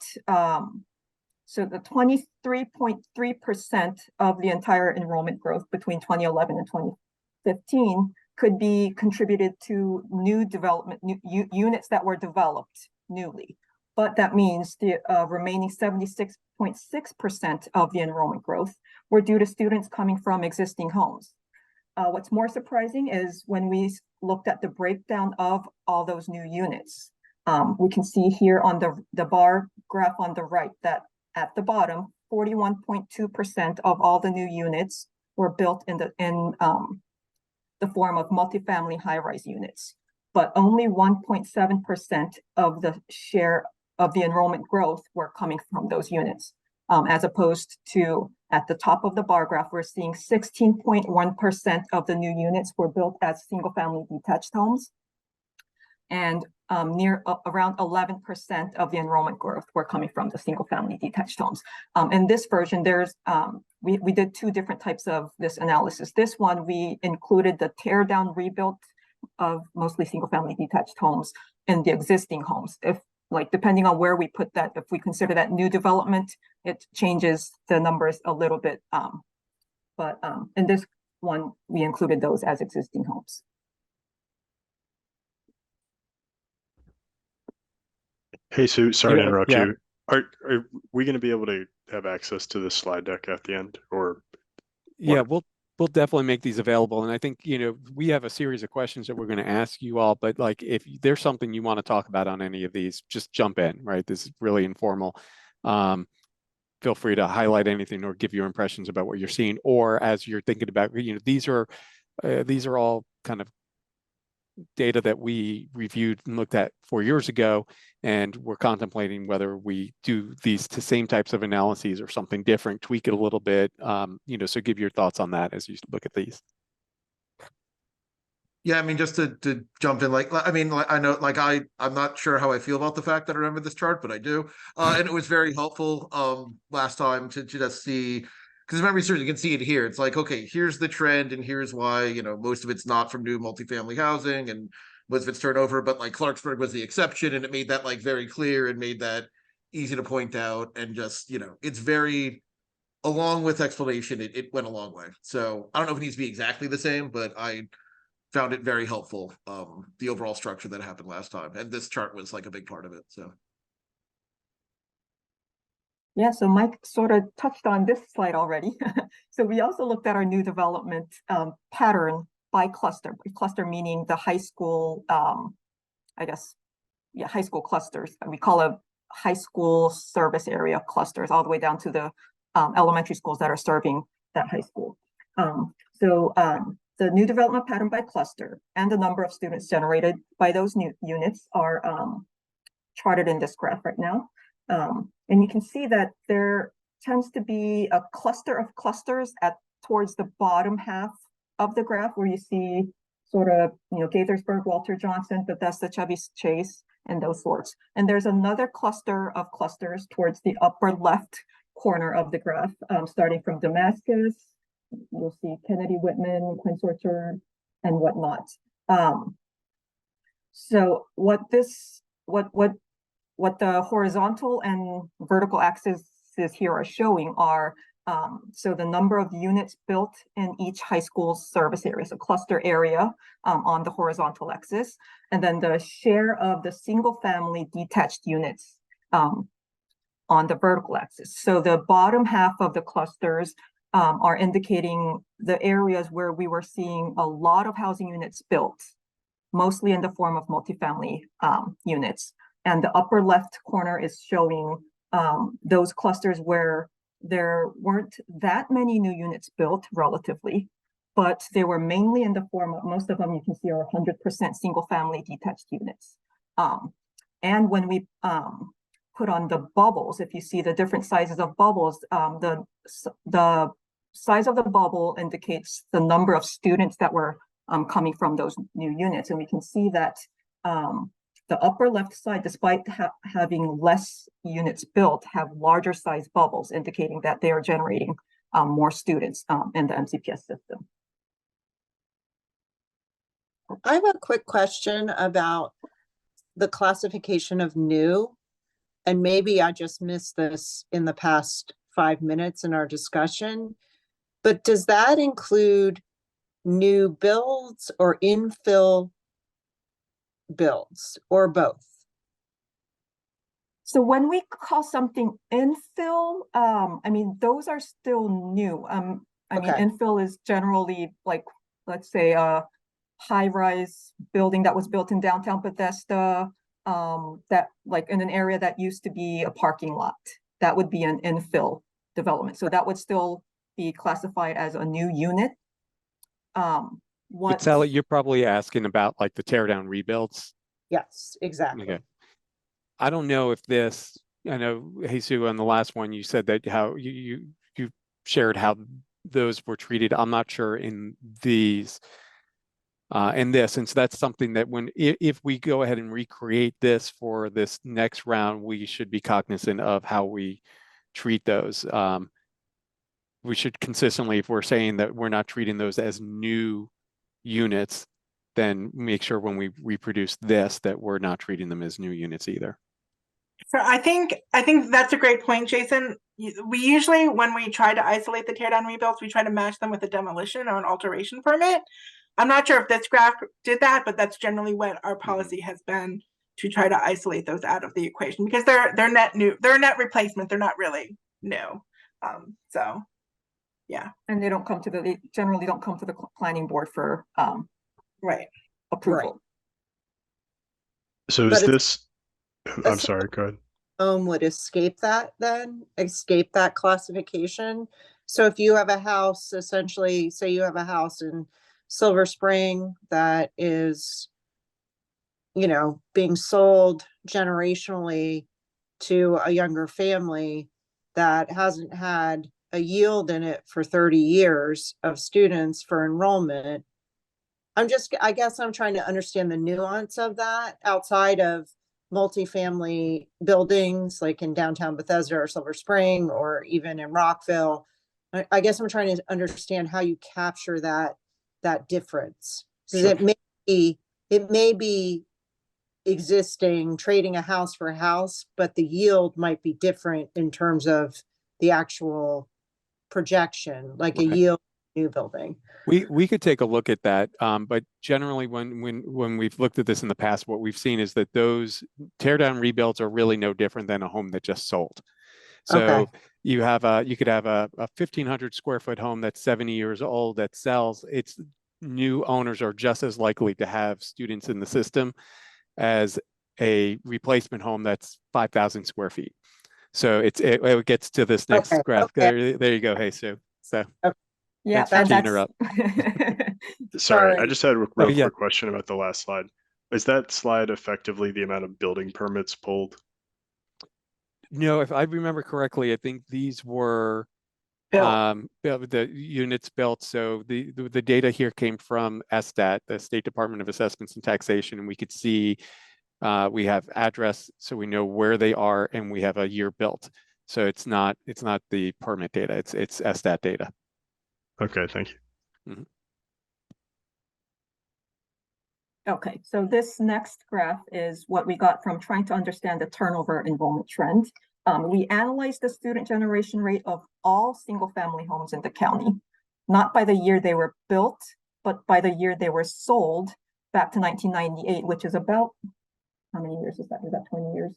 so the 23.3% of the entire enrollment growth between 2011 and 2015 could be contributed to new development, units that were developed newly. But that means the remaining 76.6% of the enrollment growth were due to students coming from existing homes. What's more surprising is when we looked at the breakdown of all those new units. We can see here on the bar graph on the right that at the bottom, 41.2% of all the new units were built in the form of multifamily high-rise units, but only 1.7% of the share of the enrollment growth were coming from those units, as opposed to at the top of the bar graph, we're seeing 16.1% of the new units were built as single-family detached homes, and around 11% of the enrollment growth were coming from the single-family detached homes. In this version, there's we did two different types of this analysis. This one, we included the tear down rebuilt of mostly single-family detached homes in the existing homes. If like depending on where we put that, if we consider that new development, it changes the numbers a little bit. But in this one, we included those as existing homes. Hey, Sue, sorry to interrupt yeah. you. Are we going to be able to have access to this slide deck at the end, or? Yeah, we'll definitely make these available. And I think, we have a series of questions that we're going to ask you all, but like, if there's something you want to talk about on any of these, just jump in, right? This is really informal. Feel free to highlight anything or give your impressions about what you're seeing, or as you're thinking about, these are all kind of data that we reviewed and looked at 4 years ago, and we're contemplating whether we do these same types of analyses or something different, tweak it a little bit. So give your thoughts on that as you look at these. Yeah, I mean, just to jump in, I know, I'm not sure how I feel about the fact that I remember this chart, but I do. And it was very helpful last time to just see, because if memory serves, you can see it here. It's like, okay, here's the trend, and here's why, most of it's not from new multifamily housing, and most of it's turnover, but like Clarksburg was the exception, and it made that like very clear and made that easy to point out, and just, it's very, along with explanation, it went a long way. So I don't know if it needs to be exactly the same, but I found it very helpful, the overall structure that happened last time. And this chart was like a big part of it. So yeah, so Mike sort of touched on this slide already. So we also looked at our new development pattern by cluster. Cluster meaning the high school, high school clusters. We call it high school service area clusters, all the way down to the elementary schools that are serving that high school. The new development pattern by cluster and the number of students generated by those new units are charted in this graph right now. And you can see that there tends to be a cluster of clusters towards the bottom half of the graph, where you see sort of, Gaithersburg, Walter Johnson, Bethesda, Chevy Chase, and those sorts. And there's another cluster of clusters towards the upper left corner of the graph, starting from Damascus. You'll see Kennedy, Whitman, Quince Orchard, and whatnot. So what the horizontal and vertical axes here are showing are so the number of units built in each high school service area, so cluster area on the horizontal axis, and then the share of the single family detached units on the vertical axis. So the bottom half of the clusters are indicating the areas where we were seeing a lot of housing units built, mostly in the form of multifamily units. And the upper left corner is showing those clusters where there weren't that many new units built relatively, but they were mainly in the form of, most of them you can see are 100% single family detached units. And when we put on the bubbles. If you see the different sizes of bubbles, the size of the bubble indicates the number of students that were coming from those new units. And we can see that the upper left side, despite having less units built, have larger size bubbles, indicating that they are generating more students in the MCPS system. I have a quick question about the classification of new, and maybe I just missed this in the past 5 minutes in our discussion, but does that include new builds or infill builds or both? So when we call something infill, I mean, those are still new. I mean, infill is generally like, let's say, a high-rise building that was built in downtown Bethesda, that like in an area that used to be a parking lot. That would be an infill development. So that would still be classified as a new unit. But Sally, you're probably asking about like the tear down rebuilds. Yes, exactly. Okay. I don't know if this, I know, Jesus, on the last one, you said that how you shared how those were treated. I'm not sure in these, in this, and so that's something that if we go ahead and recreate this for this next round, we should be cognizant of how we treat those. We should consistently, if we're saying that we're not treating those as new units, then make sure when we reproduce this that we're not treating them as new units either. So I think that's a great point, Jason. We usually, when we try to isolate the teardown rebuilds, we try to match them with a demolition or an alteration permit. I'm not sure if this graph did that, but that's generally what our policy has been, to try to isolate those out of the equation, because they're net new, they're a net replacement. They're not really new. So yeah. And they generally don't come to the planning board for right approval. Right. So is this, I'm sorry, go ahead. Would escape that classification. So if you have a house, essentially, say you have a house in Silver Spring that is, being sold generationally to a younger family that hasn't had a yield in it for 30 years of students for enrollment. I guess I'm trying to understand the nuance of that outside of multifamily buildings like in downtown Bethesda or Silver Spring or even in Rockville. I guess I'm trying to understand how you capture that difference. Because it may be existing, trading a house for a house, but the yield might be different in terms of the actual projection, like a yield new building. We could take a look at that, but generally when we've looked at this in the past, what we've seen is that those tear down rebuilds are really no different than a home that just sold. So you could have a 1,500 square foot home that's 70 years old that sells. Its new owners are just as likely to have students in the system as a replacement home that's 5,000 square feet. So it gets to this next graph. There you go. Hey, Sue. So. Yeah, thanks for interrupt. Sorry, I just had a real quick question about the last slide. Is that slide effectively the amount of building permits pulled? No, if I remember correctly, I think these were the units built. So the data here came from SSTAT, the State Department of Assessments and Taxation, and we could see we have address, so we know where they are, and we have a year built. So it's not the permit data. It's SSTAT data. Okay, thank you. Mm-hmm. Okay, so this next graph is what we got from trying to understand the turnover enrollment trend. We analyzed the student generation rate of all single-family homes in the county, not by the year they were built, but by the year they were sold back to 1998, which is about, how many years is that? Is that 20 years?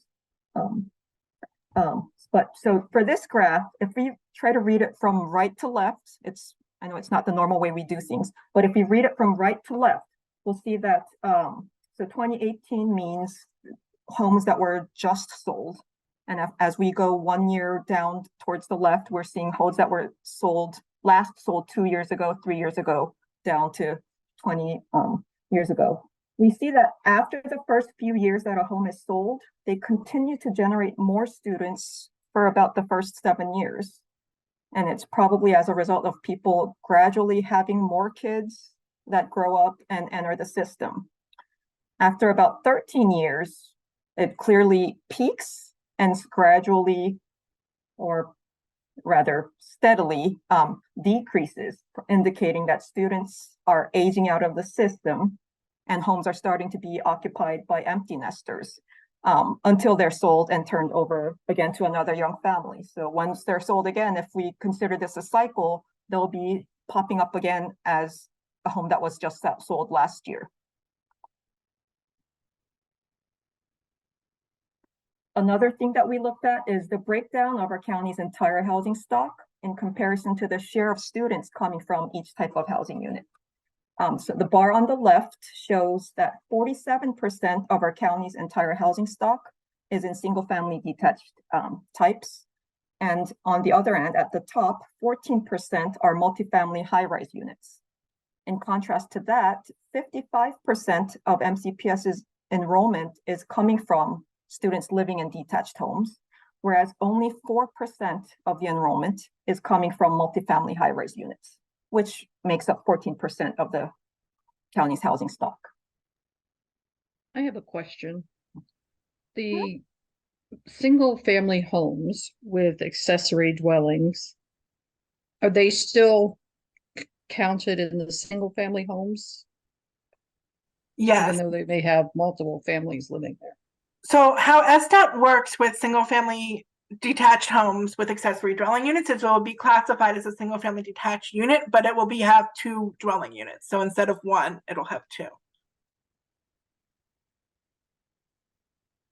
But so for this graph, if we try to read it from right to left, I know it's not the normal way we do things, but if we read it from right to left, we'll see that so 2018 means homes that were just sold. And as we go 1 year down towards the left, we're seeing homes that were last sold 2 years ago, 3 years ago, down to 20 years ago. We see that after the first few years that a home is sold, they continue to generate more students for about the first 7 years. And it's probably as a result of people gradually having more kids that grow up and enter the system. After about 13 years, it clearly peaks and gradually, or rather steadily, decreases, indicating that students are aging out of the system and homes are starting to be occupied by empty nesters until they're sold and turned over again to another young family. So once they're sold again, if we consider this a cycle, they'll be popping up again as a home that was just sold last year. Another thing that we looked at is the breakdown of our county's entire housing stock in comparison to the share of students coming from each type of housing unit. So the bar on the left shows that 47% of our county's entire housing stock is in single-family detached types. And on the other end, at the top, 14% are multifamily high-rise units. In contrast to that, 55% of MCPS's enrollment is coming from students living in detached homes, whereas only 4% of the enrollment is coming from multifamily high-rise units, which makes up 14% of the county's housing stock. I have a question. The single-family homes with accessory dwellings, are they still counted in the single-family homes? Yes. Even though they may have multiple families living there. So how SDOT works with single-family detached homes with accessory dwelling units is it will be classified as a single-family detached unit, but it will have 2 dwelling units. So instead of 1, it'll have 2.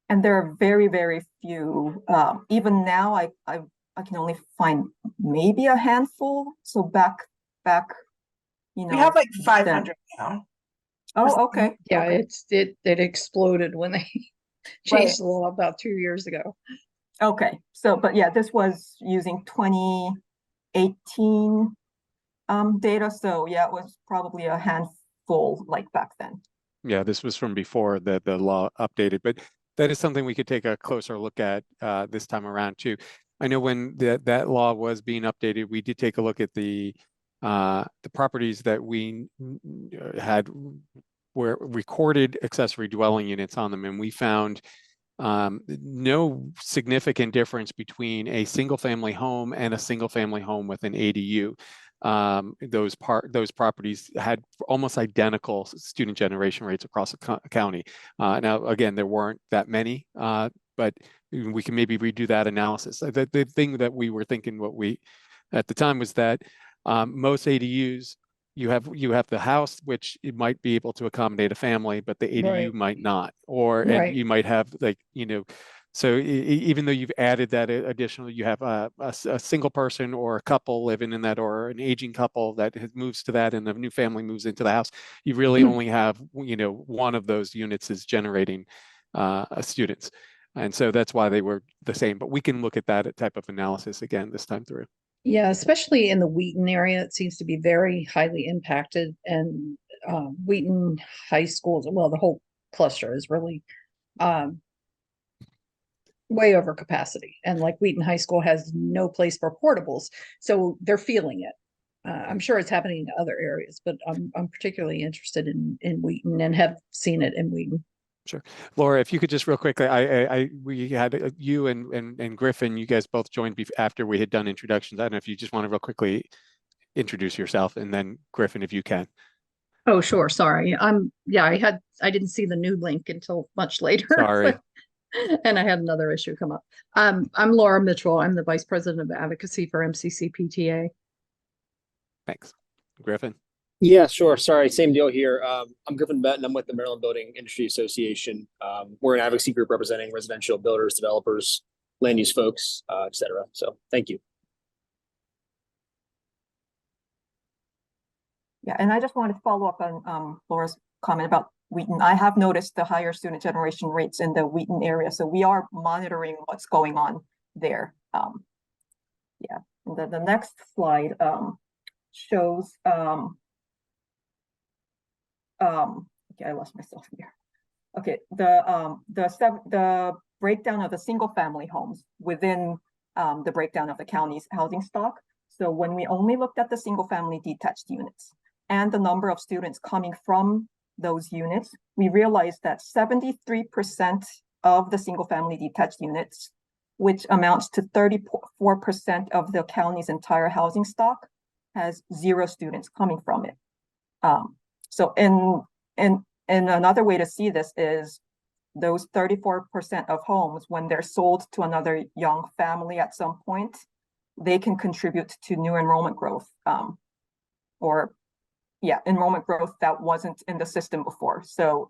And there are very, very few. Even now, I can only find maybe a handful. So back, you know, We have like 500 now. Oh, okay. Yeah, okay. It exploded when they changed the law about 2 years ago. Okay, so but yeah, this was using 2018 data. So yeah, it was probably a handful like back then. Yeah, this was from before the law updated, but that is something we could take a closer look at this time around too. I know when that law was being updated, we did take a look at the properties that we had were recorded accessory dwelling units on them, and we found no significant difference between a single family home and a single family home with an ADU. Those properties had almost identical student generation rates across the county. Now, again, there weren't that many, but we can maybe redo that analysis. The thing that we were thinking, at the time, was that most ADUs, you have the house, which it might be able to accommodate a family, but the ADU might not, and you might have so even though you've added that additional, you have a single person or a couple living in that, or an aging couple that moves to that, and a new family moves into the house, you really only have one of those units is generating students, and so that's why they were the same. But we can look at that type of analysis again this time through. Yeah, especially in the Wheaton area, it seems to be very highly impacted, and Wheaton High School, well, the whole cluster is really way over capacity, and like Wheaton High School has no place for portables, so they're feeling it. I'm sure it's happening in other areas, but I'm particularly interested in Wheaton and have seen it in Wheaton. Sure. Laura, if you could just real quick, we had you and Griffin, you guys both joined after we had done introductions. I don't know if you just want to real quickly introduce yourself, and then Griffin, if you can. Oh, sure. Sorry. I didn't see the new link until much later. Sorry. And I had another issue come up. I'm Laura Mitchell. I'm the Vice President of Advocacy for MCC PTA. Thanks. Griffin. Yeah, sure. Sorry, same deal here. I'm Griffin Benton. I'm with the Maryland Building Industry Association. We're an advocacy group representing residential builders, developers, land use folks, et cetera. So thank you. Yeah, and I just wanted to follow up on Laura's comment about Wheaton. I have noticed the higher student generation rates in the Wheaton area, so we are monitoring what's going on there. Yeah, and the next slide okay, I lost myself here. Okay, the breakdown of the single family homes within the breakdown of the county's housing stock. So when we only looked at the single family detached units and the number of students coming from those units, we realized that 73% of the single family detached units, which amounts to 34% of the county's entire housing stock, has 0 students coming from it. So and another way to see this is those 34% of homes, when they're sold to another young family at some point, they can contribute to new enrollment growth, enrollment growth that wasn't in the system before. So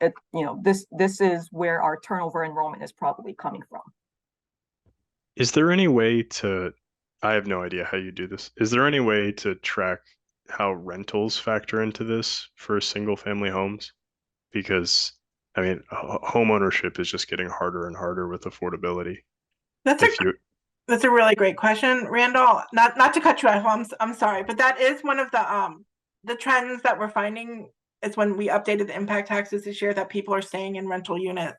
this is where our turnover enrollment is probably coming from. Is there any way to, I have no idea how you do this. Is there any way to track how rentals factor into this for single family homes? Because I mean, home ownership is just getting harder and harder with affordability. That's a really great question, Randall. Not to cut you off, I'm sorry, but that is one of the trends that we're finding is when we updated the impact taxes this year, that people are staying in rental units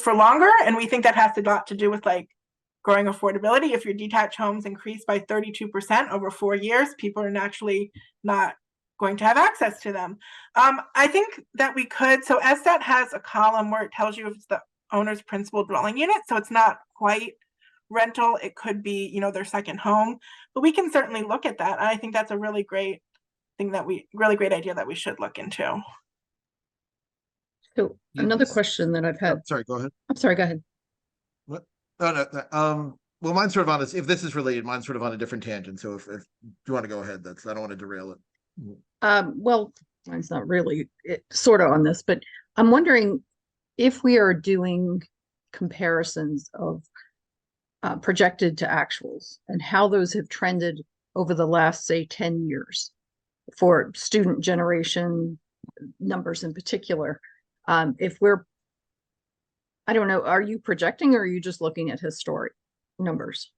for longer, and we think that has a lot to do with like growing affordability. If your detached homes increase by 32% over 4 years, people are naturally not going to have access to them. I think that we could, so SSAT has a column where it tells you if it's the owner's principal dwelling unit, so it's not quite rental, it could be, their second home, but we can certainly look at that. And I think that's a really great thing really great idea that we should look into. So another question that I've had. Sorry, go ahead. I'm sorry, go ahead. What? No. Well, mine's sort of on this. If this is related, mine's sort of on a different tangent. So if you want to go ahead, I don't want to derail it. Well, mine's not really sort of on this, but I'm wondering if we are doing comparisons of projected to actuals and how those have trended over the last, say, 10 years for student generation numbers in particular. If we're, I don't know, are you projecting or are you just looking at historic numbers?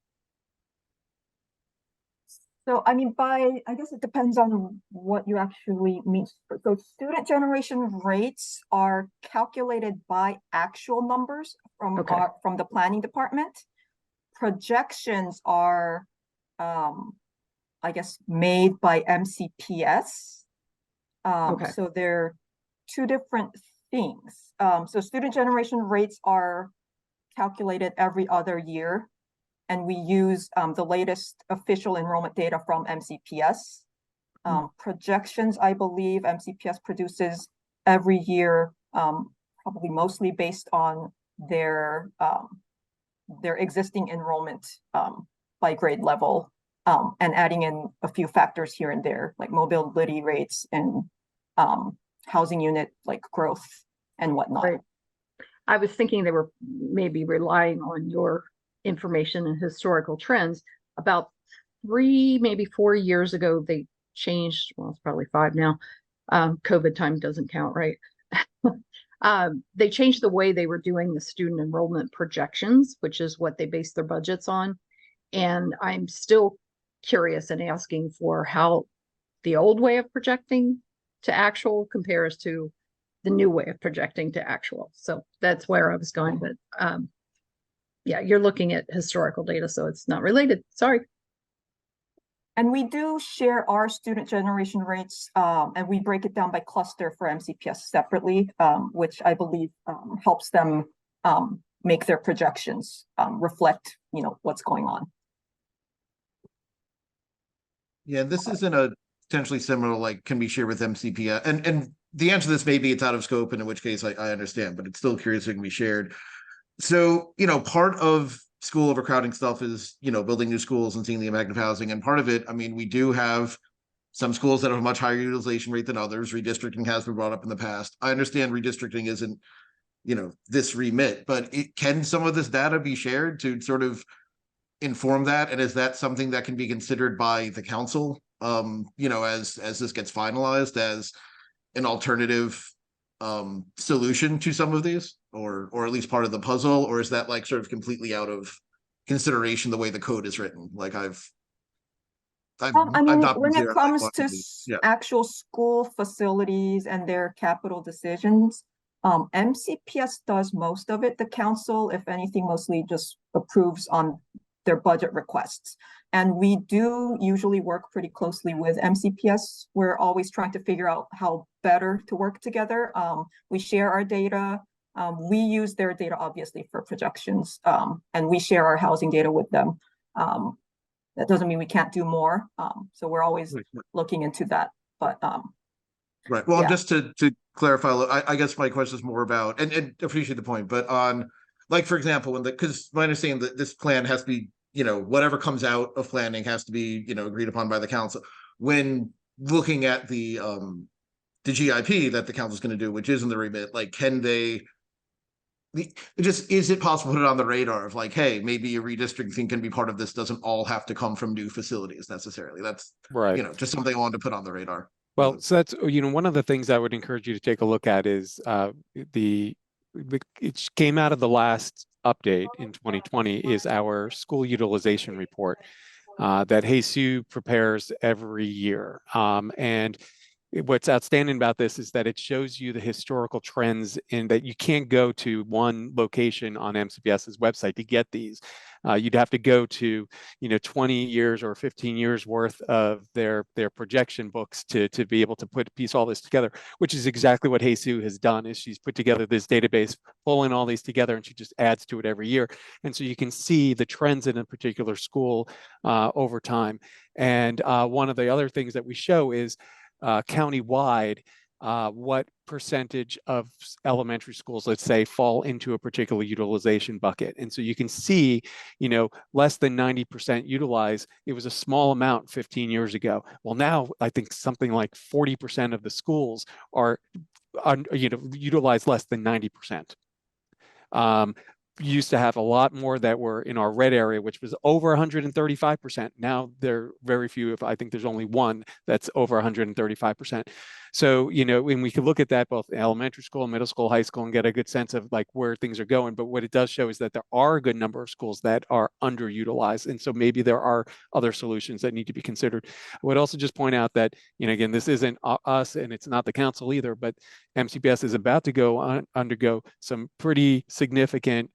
So, I mean, I guess it depends on what you actually mean. So student generation rates are calculated by actual numbers from the planning department. Projections are, I guess, made by MCPS. So they're 2 different things. So student generation rates are calculated every other year, and we use the latest official enrollment data from MCPS. Projections, I believe MCPS produces every year, probably mostly based on their existing enrollment by grade level, and adding in a few factors here and there, like mobility rates and housing unit like growth and whatnot. Right. I was thinking they were maybe relying on your information and historical trends. About 3, maybe 4 years ago, they changed, well, it's probably 5 now. COVID time doesn't count, right? They changed the way they were doing the student enrollment projections, which is what they base their budgets on. And I'm still curious and asking for how the old way of projecting to actual compares to the new way of projecting to actual. So that's where I was going. But yeah, you're looking at historical data, so it's not related. Sorry. And we do share our student generation rates, and we break it down by cluster for MCPS separately, which I believe helps them make their projections reflect, what's going on. Yeah, this isn't a potentially similar, like, can be shared with MCPS. And the answer to this may be it's out of scope, and in which case I understand, but it's still curious if it can be shared. So, part of school overcrowding stuff is, building new schools and seeing the impact of housing. And part of it, I mean, we do have some schools that have a much higher utilization rate than others. Redistricting has been brought up in the past. I understand redistricting isn't, this remit, but can some of this data be shared to sort of inform that? And is that something that can be considered by the council, as this gets finalized as an alternative solution to some of these, or at least part of the puzzle? Or is that like sort of completely out of consideration the way the code is written? Like I've I mean, not when been it clear on comes that to one. Yeah. actual school facilities and their capital decisions, MCPS does most of it. The council, if anything, mostly just approves on their budget requests. And we do usually work pretty closely with MCPS. We're always trying to figure out how better to work together. We share our data. We use their data, obviously, for projections, and we share our housing data with them. That doesn't mean we can't do more. So we're always looking into that. But right. Well, yeah. just to clarify, I guess my question is more about, and appreciate the point, but on, like, for example, because my understanding that this plan has to be, whatever comes out of planning has to be, agreed upon by the council. When looking at the GIP that the council is going to do, which is in the remit, like, can they? Is it possible to put it on the radar of like, hey, maybe a redistricting can be part of this, doesn't all have to come from new facilities necessarily. That's right. Just something I wanted to put on the radar. Well, so that's, one of the things I would encourage you to take a look at is it came out of the last update in 2020 is our school utilization report that Jesus prepares every year. And what's outstanding about this is that it shows you the historical trends in that you can't go to one location on MCPS's website to get these. You'd have to go to, 20 years or 15 years worth of their projection books to be able to piece all this together, which is exactly what Jesus has done. Is she's put together this database, pulling all these together, and she just adds to it every year. And so you can see the trends in a particular school over time. And one of the other things that we show is county-wide, what percentage of elementary schools, let's say, fall into a particular utilization bucket. And so you can see, less than 90% utilize. It was a small amount 15 years ago. Well, now I think something like 40% of the schools are, utilize less than 90%. Used to have a lot more that were in our red area, which was over 135%. Now there are very few, I think there's only one that's over 135%. So, when we could look at that both elementary school, middle school, high school, and get a good sense of like where things are going. But what it does show is that there are a good number of schools that are underutilized. And so maybe there are other solutions that need to be considered. I would also just point out that, again, this isn't us and it's not the council either, but MCPS is about to undergo some pretty significant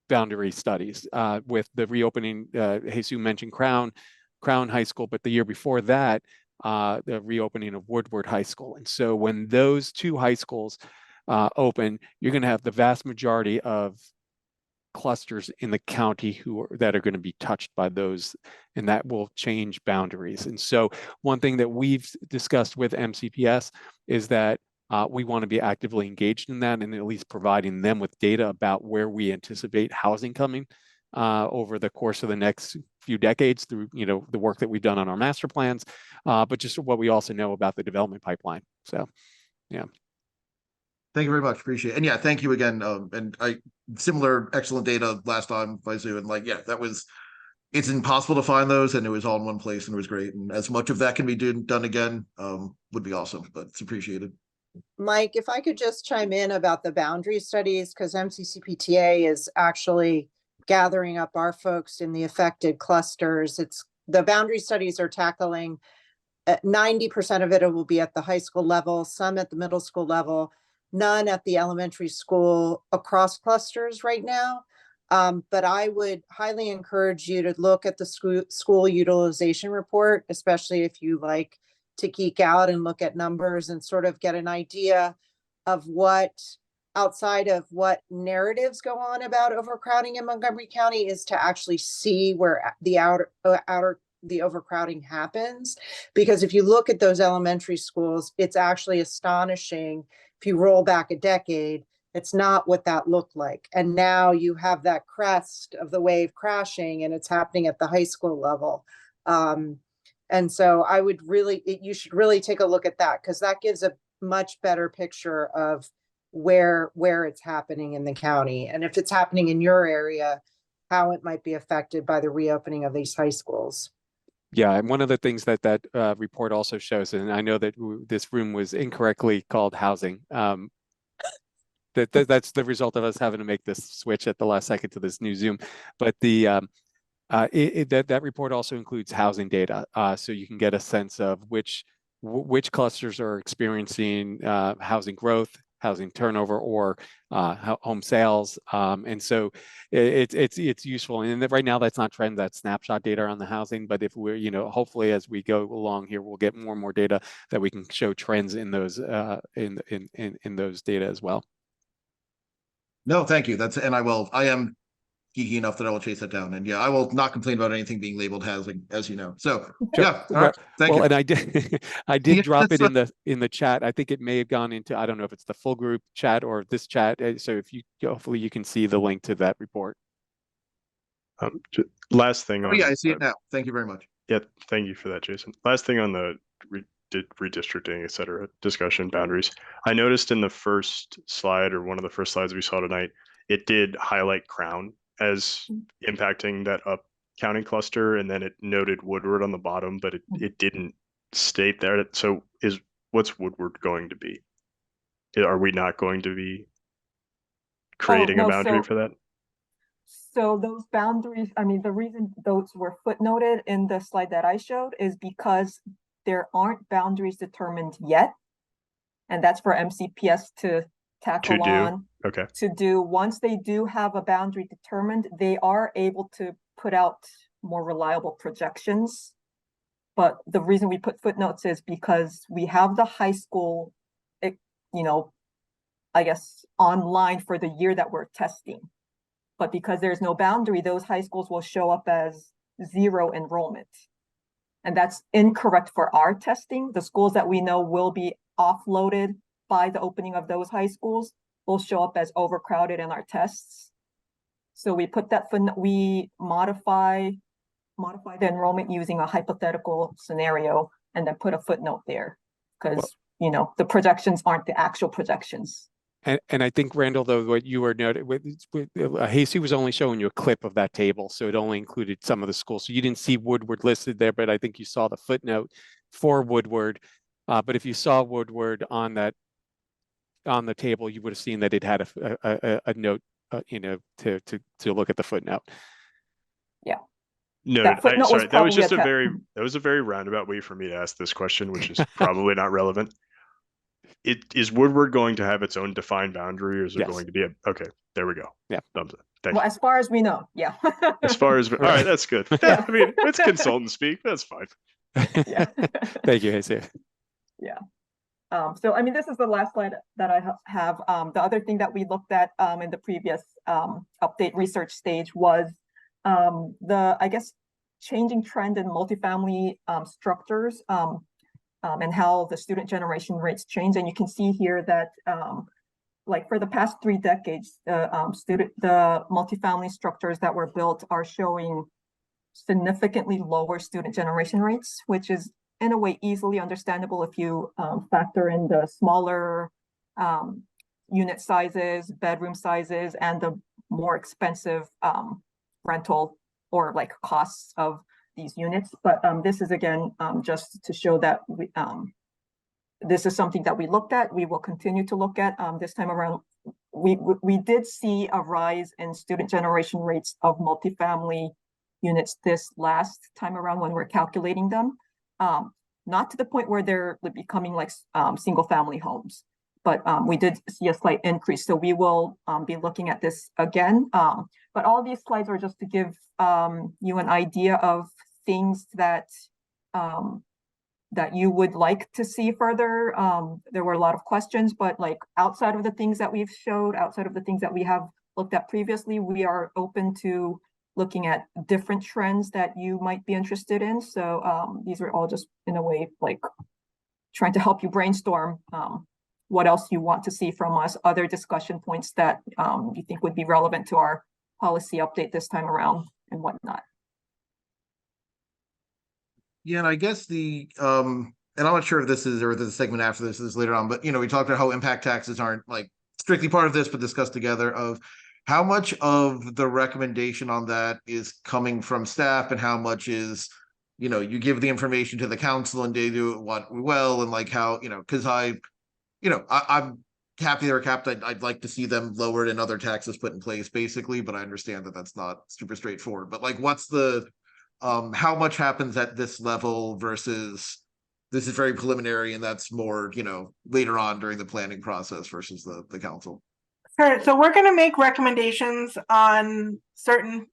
boundary studies with the reopening. Jesus mentioned Crown High School, but the year before that, the reopening of Woodward High School. And so when those two high schools open, you're going to have the vast majority of clusters in the county that are going to be touched by those, and that will change boundaries. And so one thing that we've discussed with MCPS is that we want to be actively engaged in that and at least providing them with data about where we anticipate housing coming over the course of the next few decades through, the work that we've done on our master plans, but just what we also know about the development pipeline. So, yeah. Thank you very much. Appreciate it. And yeah, thank you again. And similar excellent data last time, Faizu, and it's impossible to find those, and it was all in one place, and it was great. And as much of that can be done again, would be awesome. But it's appreciated. Mike, if I could just chime in about the boundary studies, because MCCPTA is actually gathering up our folks in the affected clusters. The boundary studies are tackling 90% of it will be at the high school level, some at the middle school level, none at the elementary school across clusters right now. But I would highly encourage you to look at the school utilization report, especially if you like to geek out and look at numbers and sort of get an idea of what, outside of what narratives go on about overcrowding in Montgomery County, is to actually see where the overcrowding happens. Because if you look at those elementary schools, it's actually astonishing. If you roll back a decade, it's not what that looked like. And now you have that crest of the wave crashing, and it's happening at the high school level. And so you should really take a look at that, because that gives a much better picture of where it's happening in the county. And if it's happening in your area, how it might be affected by the reopening of these high schools. Yeah, and one of the things that report also shows, and I know that this room was incorrectly called housing, that's the result of us having to make this switch at the last second to this new Zoom. But that report also includes housing data, so you can get a sense of which clusters are experiencing housing growth, housing turnover, or home sales, and so it's useful. And right now, that's not trend; that's snapshot data on the housing. But if we're, hopefully as we go along here, we'll get more and more data that we can show trends in those in those data as well. No, thank you. I am geeky enough that I will chase that down. And yeah, I will not complain about anything being labeled housing, as you know. So yeah, all right. Thank you. And I did I did drop it in the chat. I think it may have gone into, I don't know if it's the full group chat or this chat. So if you hopefully you can see the link to that report. Last thing. Oh, yeah, I see it now. Thank you very much. Yeah, thank you for that, Jason. Last thing on the redistricting, et cetera, discussion boundaries. I noticed in the first slide, or one of the first slides we saw tonight, it did highlight Crown as impacting that up county cluster, and then it noted Woodward on the bottom, but it didn't state there. So what's Woodward going to be? Are we not going to be creating a boundary for that? So those boundaries, I mean, the reason those were footnoted in the slide that I showed is because there aren't boundaries determined yet. And that's for MCPS to tackle on. Okay. To do. Once they do have a boundary determined, they are able to put out more reliable projections. But the reason we put footnotes is because we have the high school, I guess, online for the year that we're testing. But because there's no boundary, those high schools will show up as 0 enrollment. And that's incorrect for our testing. The schools that we know will be offloaded by the opening of those high schools will show up as overcrowded in our tests. So we put that, we modify the enrollment using a hypothetical scenario and then put a footnote there because, the projections aren't the actual projections. And I think, Randall, though, what you were noting, Hasty was only showing you a clip of that table, so it only included some of the schools. So you didn't see Woodward listed there, but I think you saw the footnote for Woodward. But if you saw Woodward on the table, you would have seen that it had a note, to look at the footnote. Yeah. No, sorry, that was just that was a very roundabout way for me to ask this question, which is probably not relevant. Is Woodward going to have its own defined boundary, or is there going to be okay, there we go. Yeah. Thumbs up. Well, as far as we know, yeah. As far as, all right, that's good. Yeah. I mean, it's consultant speak. That's fine. Yeah. Thank you, Hasty. Yeah. So, I mean, this is the last slide that I have. The other thing that we looked at in the previous update research stage was I guess, changing trend in multifamily structures and how the student generation rates change. And you can see here that like for the past 3 decades, the multifamily structures that were built are showing significantly lower student generation rates, which is in a way easily understandable if you factor in the smaller unit sizes, bedroom sizes, and the more expensive rental or like costs of these units. But this is again just to show that this is something that we looked at. We will continue to look at. This time around, we did see a rise in student generation rates of multifamily units this last time around when we're calculating them. Not to the point where they're becoming like single family homes, but we did see a slight increase. So we will be looking at this again. But all these slides are just to give you an idea of things that that you would like to see further. There were a lot of questions, but like outside of the things that we've showed, outside of the things that we have looked at previously, we are open to looking at different trends that you might be interested in. So these are all just in a way like trying to help you brainstorm what else you want to see from us, other discussion points that you think would be relevant to our policy update this time around and whatnot. Yeah, and I guess and I'm not sure if this is, or the segment after this is later on, but we talked about how impact taxes aren't like strictly part of this, but discussed together of how much of the recommendation on that is coming from staff and how much is, you give the information to the council and they do what well, and like how, because I'm capping or capped, I'd like to see them lowered and other taxes put in place, basically. But I understand that that's not super straightforward. But like, what's the how much happens at this level versus this is very preliminary and that's more, you know, later on during the planning process versus the council? Sure. So we're going to make recommendations on certain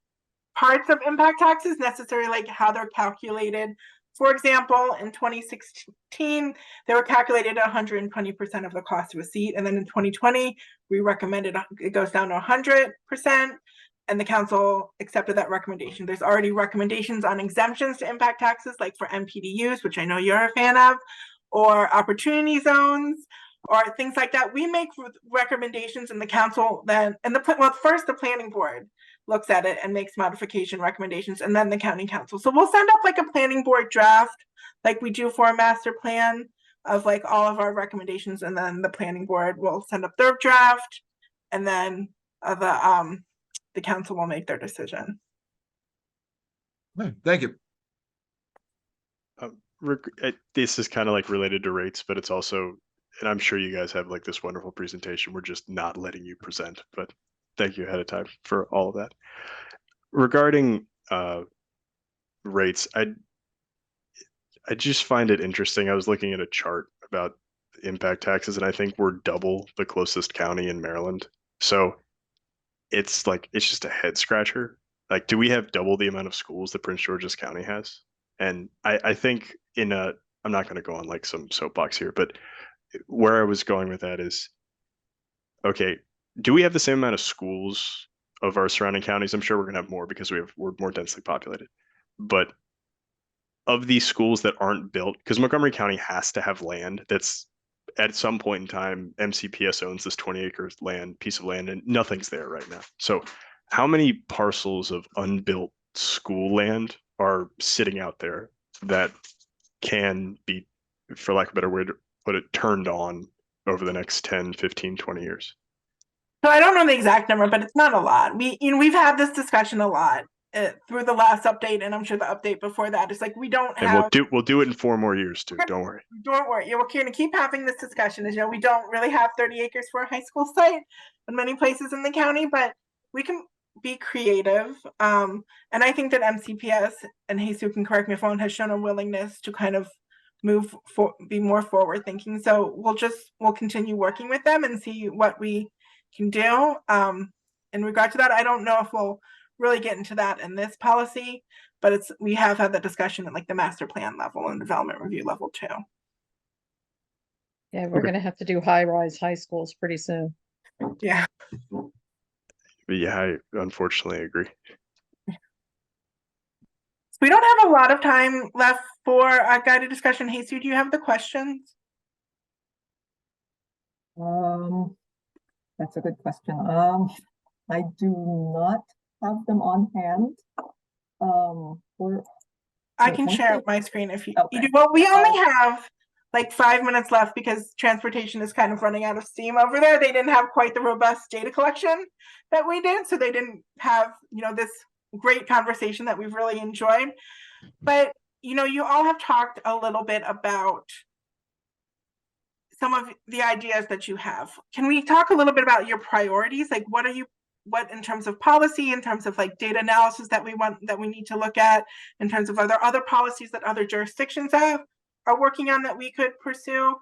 parts of impact taxes, necessarily like how they're calculated. For example, in 2016, they were calculated at 120% of the cost of a seat. And then in 2020, we recommended it goes down to 100%. And the council accepted that recommendation. There's already recommendations on exemptions to impact taxes, like for MPDUs, which I know you're a fan of, or opportunity zones, or things like that. We make recommendations, and the council then, and first the planning board looks at it and makes modification recommendations, and then the county council. So we'll send up like a planning board draft, like we do for a master plan, of like all of our recommendations, and then the planning board will send up their draft, and then the council will make their decision. Thank you. This is kind of like related to rates, but it's also, and I'm sure you guys have like this wonderful presentation. We're just not letting you present, but thank you ahead of time for all of that. Regarding rates, I just find it interesting. I was looking at a chart about impact taxes, and I think we're double the closest county in Maryland. So it's just a head scratcher. Like, do we have double the amount of schools that Prince George's County has? And I think I'm not going to go on like some soapbox here, but where I was going with that is, okay, do we have the same amount of schools of our surrounding counties? I'm sure we're going to have more because we're more densely populated. But of these schools that aren't built, because Montgomery County has to have land that's at some point in time, MCPS owns this 20-acre piece of land, and nothing's there right now. So how many parcels of unbuilt school land are sitting out there that can be, for lack of a better way to put it, turned on over the next 10, 15, 20 years? So I don't know the exact number, but it's not a lot. We've had this discussion a lot through the last update, and I'm sure the update before that. It's like we don't have. And we'll do it in 4 more years too. Don't worry. Don't worry. We're going to keep having this discussion. As you know, we don't really have 30 acres for a high school site in many places in the county, but we can be creative. And I think that MCPS, and Jesus can correct me if I'm wrong, has shown a willingness to kind of be more forward thinking. So we'll continue working with them and see what we can do. In regard to that, I don't know if we'll really get into that in this policy, but we have had that discussion at like the master plan level and development review level too. Yeah, we're gonna have to do high-rise high schools pretty soon. Yeah. But yeah, I unfortunately agree. We don't have a lot of time left for a guided discussion. Jesus, do you have the questions? That's a good question. I do not have them on hand. I can share my screen if you do. Well, we only have like 5 minutes left because transportation is kind of running out of steam over there. They didn't have quite the robust data collection that we did, so they didn't have, this great conversation that we've really enjoyed. But, you all have talked a little bit about some of the ideas that you have. Can we talk a little bit about your priorities? Like, what in terms of policy, in terms of like data analysis that we need to look at, in terms of are there other policies that other jurisdictions are working on that we could pursue?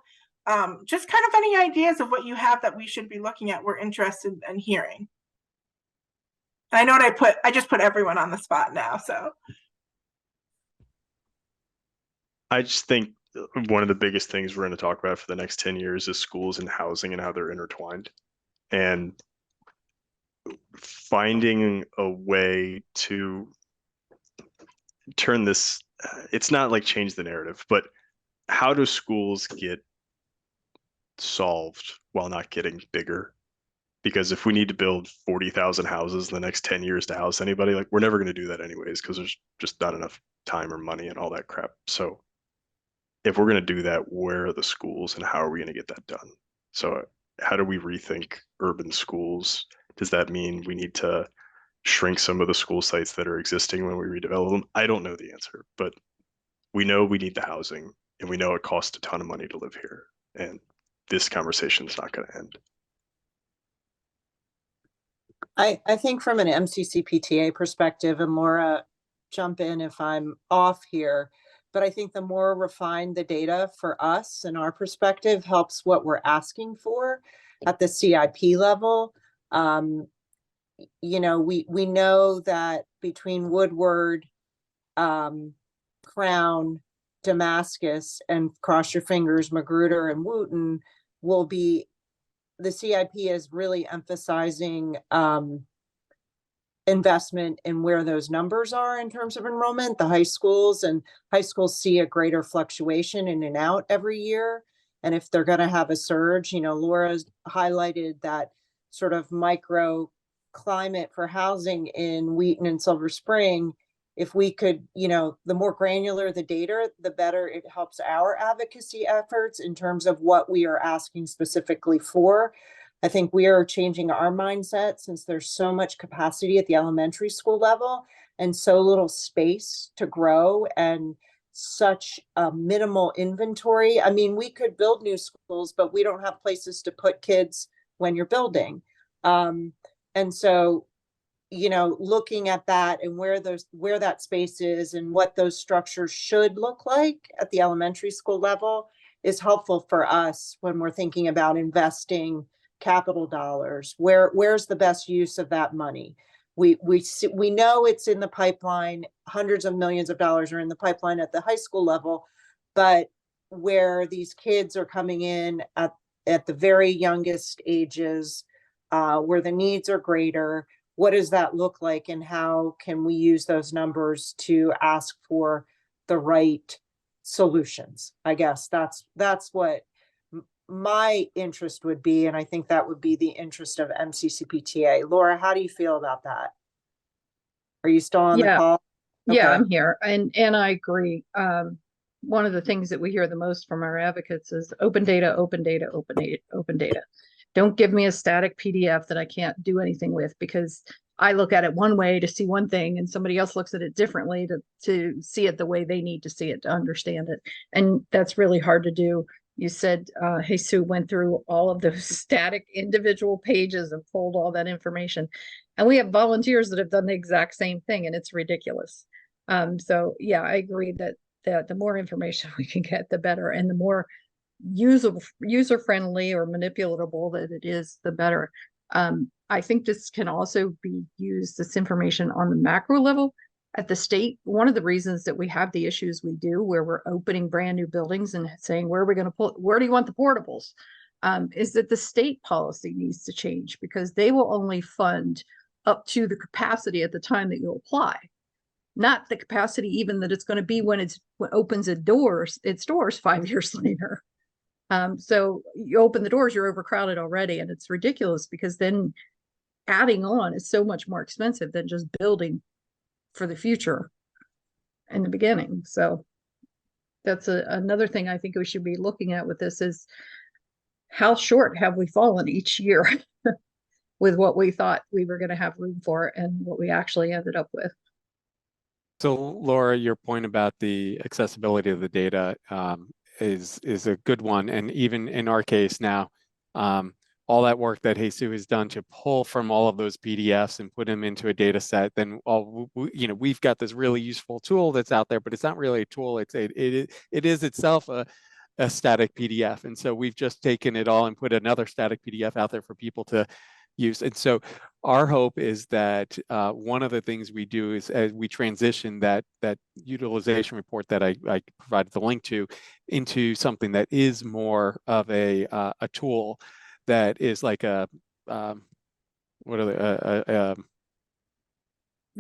Just kind of any ideas of what you have that we should be looking at, we're interested in hearing. I know I just put everyone on the spot now, so. I just think one of the biggest things we're going to talk about for the next 10 years is schools and housing and how they're intertwined. And finding a way to turn this, it's not like change the narrative, but how do schools get solved while not getting bigger? Because if we need to build 40,000 houses in the next 10 years to house anybody, like we're never going to do that anyways, because there's just not enough time or money and all that crap. So if we're going to do that, where are the schools and how are we going to get that done? So how do we rethink urban schools? Does that mean we need to shrink some of the school sites that are existing when we redevelop them? I don't know the answer, but we know we need the housing and we know it costs a ton of money to live here. And this conversation is not going to end. I think from an MCCPTA perspective, and Laura, jump in if I'm off here, but I think the more refined the data for us and our perspective helps what we're asking for at the CIP level. You know, we know that between Woodward, Crown, Damascus, and cross your fingers, Magruder and Wooten will be, the CIP is really emphasizing investment in where those numbers are in terms of enrollment. The high schools see a greater fluctuation in and out every year. And if they're going to have a surge, you know, Laura's highlighted that sort of micro climate for housing in Wheaton and Silver Spring. If we could, you know, the more granular the data, the better it helps our advocacy efforts in terms of what we are asking specifically for. I think we are changing our mindset since there's so much capacity at the elementary school level and so little space to grow and such a minimal inventory. I mean, we could build new schools, but we don't have places to put kids when you're building. And so, you know, looking at that and where that space is and what those structures should look like at the elementary school level is helpful for us when we're thinking about investing capital dollars. Where's the best use of that money? We know it's in the pipeline. Hundreds of millions of dollars are in the pipeline at the high school level, but where these kids are coming in at the very youngest ages, where the needs are greater, what does that look like, and how can we use those numbers to ask for the right solutions? I guess that's what my interest would be, and I think that would be the interest of MCCPTA. Laura, how do you feel about that? Are you still on the call? Yeah, Okay. I'm here, and I agree. One of the things that we hear the most from our advocates is open data, open data, open data, open data. Don't give me a static PDF that I can't do anything with, because I look at it one way to see one thing and somebody else looks at it differently to see it the way they need to see it, to understand it. And that's really hard to do. You said Jesus went through all of those static individual pages and pulled all that information. And we have volunteers that have done the exact same thing, and it's ridiculous. So yeah, I agree that the more information we can get, the better, and the more user friendly or manipulatable that it is, the better. I think this can also be used, this information, on the macro level at the state. One of the reasons that we have the issues we do, where we're opening brand new buildings and saying, where are we going to put, where do you want the portables, is that the state policy needs to change, because they will only fund up to the capacity at the time that you apply, not the capacity even that it's going to be when it opens its doors 5 years later. So you open the doors, you're overcrowded already, and it's ridiculous, because then adding on is so much more expensive than just building for the future in the beginning. So that's another thing I think we should be looking at with this, is how short have we fallen each year with what we thought we were going to have room for and what we actually ended up with. So Laura, your point about the accessibility of the data is a good one. And even in our case now, all that work that Jesus has done to pull from all of those PDFs and put them into a data set, then we've got this really useful tool that's out there, but it's not really a tool. It is itself a static PDF. And so we've just taken it all and put another static PDF out there for people to use. And so our hope is that one of the things we do is, as we transition that utilization report that I provided the link to into something that is more of a tool that is like a like a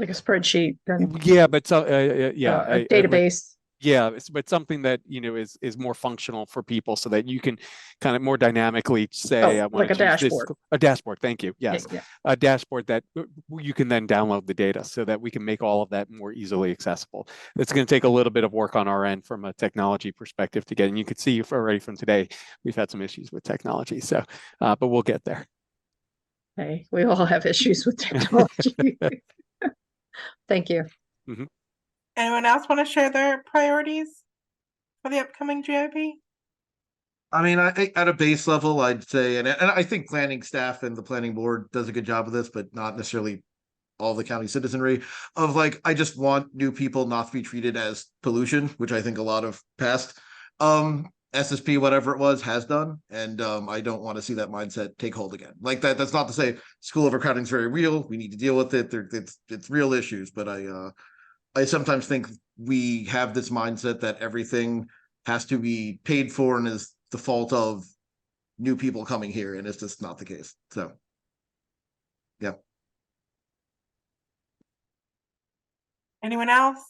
spreadsheet. Yeah, but so a database. Yeah, but something that is more functional for people, so that you can kind of more dynamically say, I want like a dashboard. A dashboard, thank you. Yes, yeah. A dashboard that you can then download the data, so that we can make all of that more easily accessible. It's going to take a little bit of work on our end from a technology perspective to get, and you can see already from today we've had some issues with technology. So, but we'll get there. Hey, we all have issues with technology. Thank you. Mm-hmm. Anyone else want to share their priorities for the upcoming GIP? I mean, at a base level, I'd say, and I think planning staff and the planning board does a good job of this, but not necessarily all the county citizenry, of like, I just want new people not to be treated as pollution, which I think a lot of past SSP, whatever it was, has done. And I don't want to see that mindset take hold again. Like that's not to say school overcrowding is very real. We need to deal with it. It's real issues, but I sometimes think we have this mindset that everything has to be paid for and is the fault of new people coming here, and it's just not the case. So, yeah. Anyone else?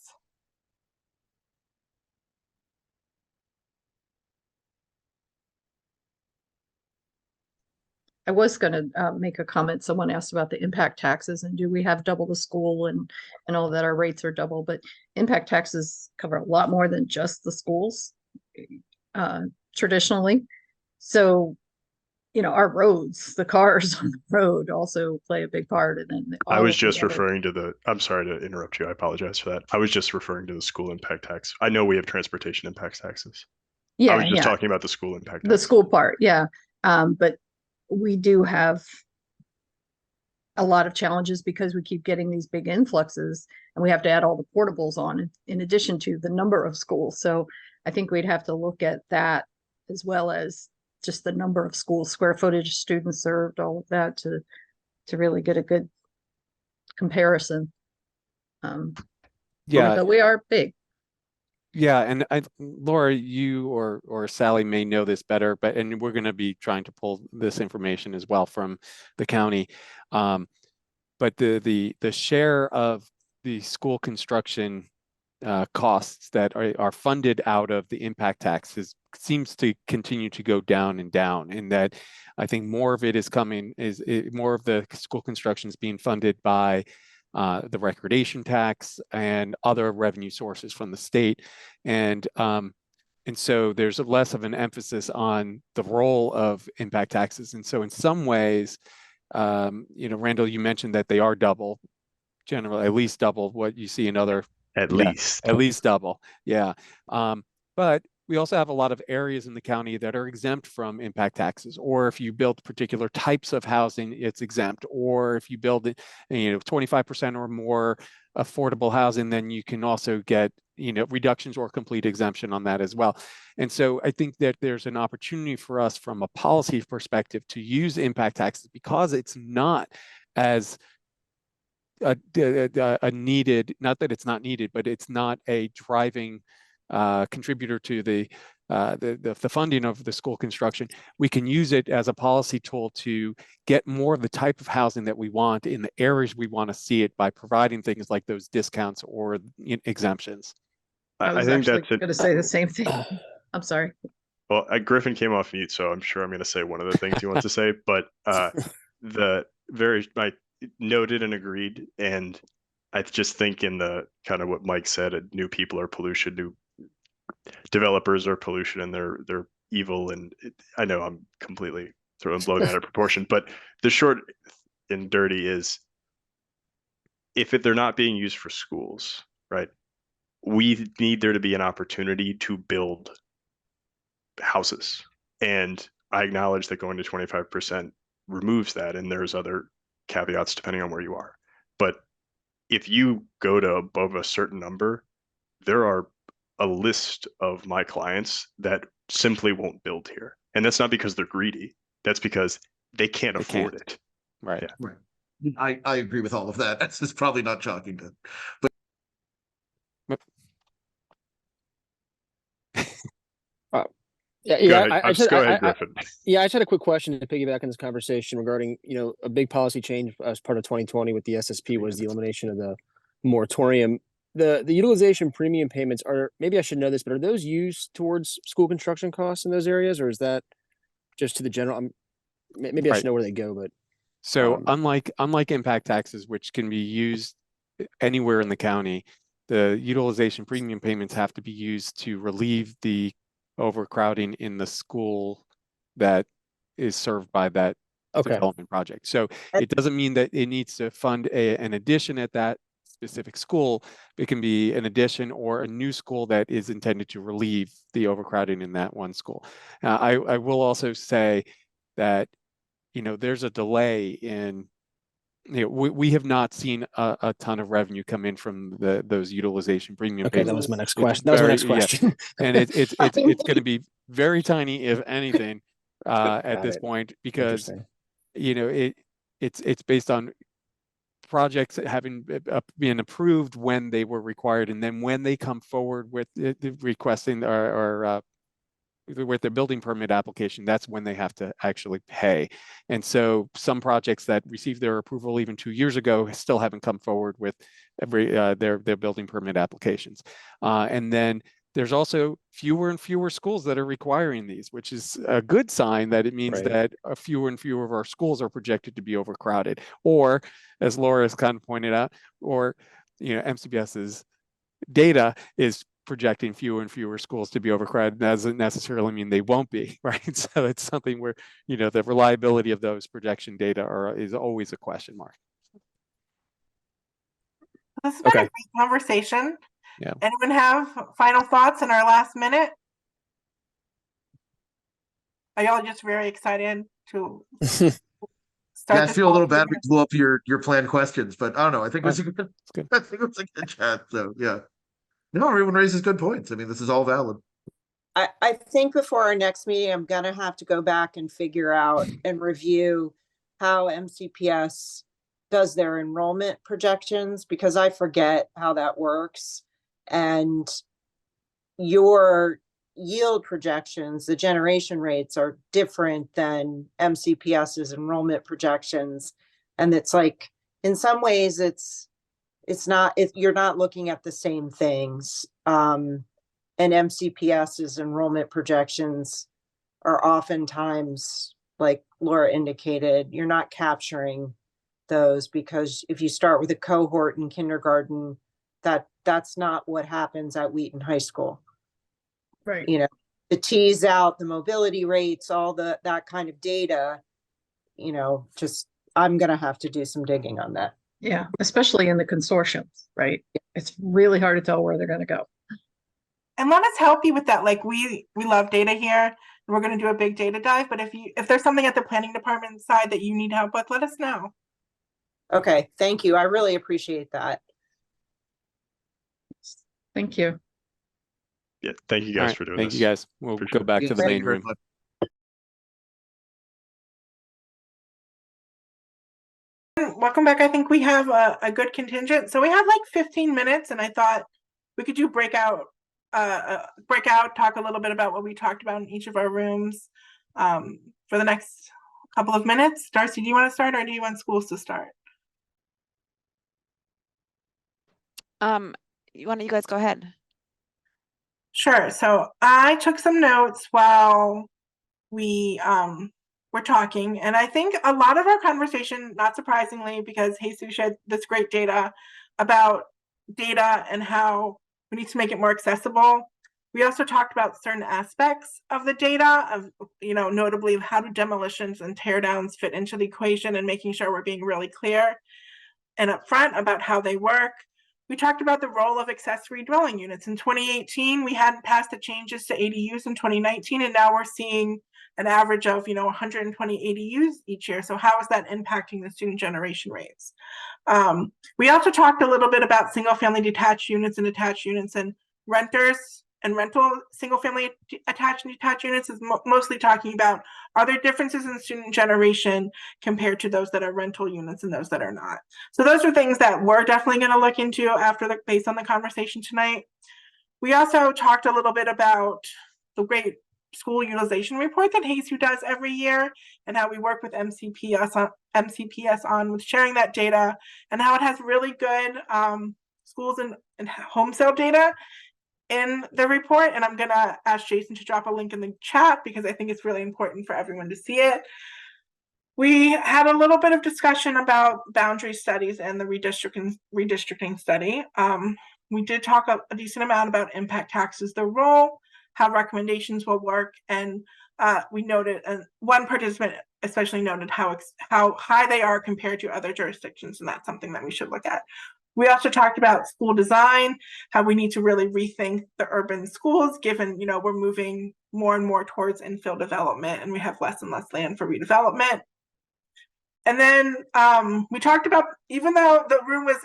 I was going to make a comment. Someone asked about the impact taxes and do we have double the school and all that our rates are double, but impact taxes cover a lot more than just the schools traditionally. So, you know, our roads, the cars on the road also play a big part. And then I was just referring to the, I'm sorry to interrupt you. I apologize for that. I was just referring to the school impact tax. I know we have transportation impact taxes. Yeah, I was just talking about the school impact tax. The school part, yeah. But we do have a lot of challenges because we keep getting these big influxes and we have to add all the portables on in addition to the number of schools. So I think we'd have to look at that as well as just the number of schools, square footage, students served, all of that to really get a good comparison. Yeah, but we are big. Yeah, and Laura, you or Sally may know this better, and we're going to be trying to pull this information as well from the county. But the share of the school construction costs that are funded out of the impact taxes seems to continue to go down and down. And that I think more of it is coming more of the school construction is being funded by the recordation tax and other revenue sources from the state. And so there's less of an emphasis on the role of impact taxes. And so in some ways, you know, Randall, you mentioned that they are double, generally, at least double what you see in other. At least double. Yeah. But we also have a lot of areas in the county that are exempt from impact taxes, or if you build particular types of housing, it's exempt, or if you build it, 25% or more affordable housing, then you can also get, reductions or complete exemption on that as well. And so I think that there's an opportunity for us from a policy perspective to use impact taxes because it's not as a needed, not that it's not needed, but it's not a driving contributor to the funding of the school construction. We can use it as a policy tool to get more of the type of housing that we want in the areas we want to see it by providing things like those discounts or exemptions. I think that's going to say the same thing. I'm sorry. Well, Griffin came off mute, so I'm sure I'm going to say one of the things he wants to say, but I noted and agreed. And I just think in the kind of what Mike said, new people are pollution, new developers are pollution, and they're evil. And I know I'm completely blown out of proportion, but the short and dirty is if they're not being used for schools, right? We need there to be an opportunity to build houses. And I acknowledge that going to 25% removes that, and there's other caveats depending on where you are. But if you go to above a certain number, there are a list of my clients that simply won't build here. And that's not because they're greedy. That's because they can't afford it. Right. Yeah. Right. I agree with all of that. That's just probably not shocking to, but I just go ahead, Griffin. I just had a quick question to piggyback on this conversation regarding, a big policy change as part of 2020 with the SSP was the elimination of the moratorium. The utilization premium payments are, maybe I should know this, but are those used towards school construction costs in those areas, or is that just to the general? Maybe I should know where they go, but. So unlike impact taxes, which can be used anywhere in the county, the utilization premium payments have to be used to relieve the overcrowding in the school that is served by that development project. So it doesn't mean that it needs to fund an addition at that specific school. It can be an addition or a new school that is intended to relieve the overcrowding in that one school. I will also say that, there's a delay in, we have not seen a ton of revenue come in from those utilization premium Okay, payments. that was my next It's question. That was my very- next question. Yeah. And it's going to be very tiny, if anything, at Got this it. point, because Interesting. it's based on projects having been approved when they were required, and then when they come forward with requesting or with their building permit application, that's when they have to actually pay. And so some projects that received their approval even 2 years ago still haven't come forward with their building permit applications. And then there's also fewer and fewer schools that are requiring these, which is a good sign that it means that fewer and fewer of our schools are projected to be overcrowded. Or, as Laura has kind of pointed out, or MCPS's data is projecting fewer and fewer schools to be overcrowded. That doesn't necessarily mean they won't be, right? So it's something where, the reliability of those projection data is always a question mark. This has been a great conversation. Yeah. Anyone have final thoughts in our last minute? Are y'all just very excited to start? Yeah, I this feel a little bad policy? we blew up your planned questions, but I don't know. I think it was a good. I think it was a good chat. So yeah, no, everyone raises good points. I mean, this is all valid. I think before our next meeting, I'm gonna have to go back and figure out and review how MCPS does their enrollment projections, because I forget how that works. And your yield projections, the generation rates are different than MCPS's enrollment projections. And it's like, in some ways you're not looking at the same things. And MCPS's enrollment projections are oftentimes, like Laura indicated, you're not capturing those, because if you start with a cohort in kindergarten, that's not what happens at Wheaton High School. Right. To tease out the mobility rates, all that kind of data, just, I'm going to have to do some digging on that. Yeah, especially in the consortiums, right? It's really hard to tell where they're going to go. And let us help you with that. Like we love data here, and we're going to do a big data dive. But if there's something at the planning department side that you need help with, let us know. Okay, thank you. I really appreciate that. Thank you. Yeah, thank you guys for doing Thank this. you guys. We'll go back to the main room. Welcome back. I think we have a good contingent. So we have like 15 minutes, and I thought we could do breakout, talk a little bit about what we talked about in each of our rooms for the next couple of minutes. Darcy, do you want to start, or do you want schools to start? You guys go ahead? Sure. So I took some notes while we were talking, and I think a lot of our conversation, not surprisingly, because Jesus shared this great data about data and how we need to make it more accessible. We also talked about certain aspects of the data, of notably how do demolitions and tear downs fit into the equation, and making sure we're being really clear and upfront about how they work. We talked about the role of accessory dwelling units. In 2018, we hadn't passed the changes to ADUs in 2019, and now we're seeing an average of 120 ADUs each year. So how is that impacting the student generation rates? We also talked a little bit about single-family detached units and attached units, and renters and rental single-family attached and detached units is mostly talking about, are there differences in student generation compared to those that are rental units and those that are not? So those are things that we're definitely going to look into based on the conversation tonight. We also talked a little bit about the great school utilization report that Jesus does every year, and how we work with MCPS on with sharing that data, and how it has really good schools and home sale data in the report. And I'm going to ask Jason to drop a link in the chat, because I think it's really important for everyone to see it. We had a little bit of discussion about boundary studies and the redistricting study. We did talk a decent amount about impact taxes, the role, how recommendations will work, and we noted, and one participant especially noted how high they are compared to other jurisdictions, and that's something that we should look at. We also talked about school design, how we need to really rethink the urban schools, given, we're moving more and more towards infill development and we have less and less land for redevelopment. And then we talked about, even though the room was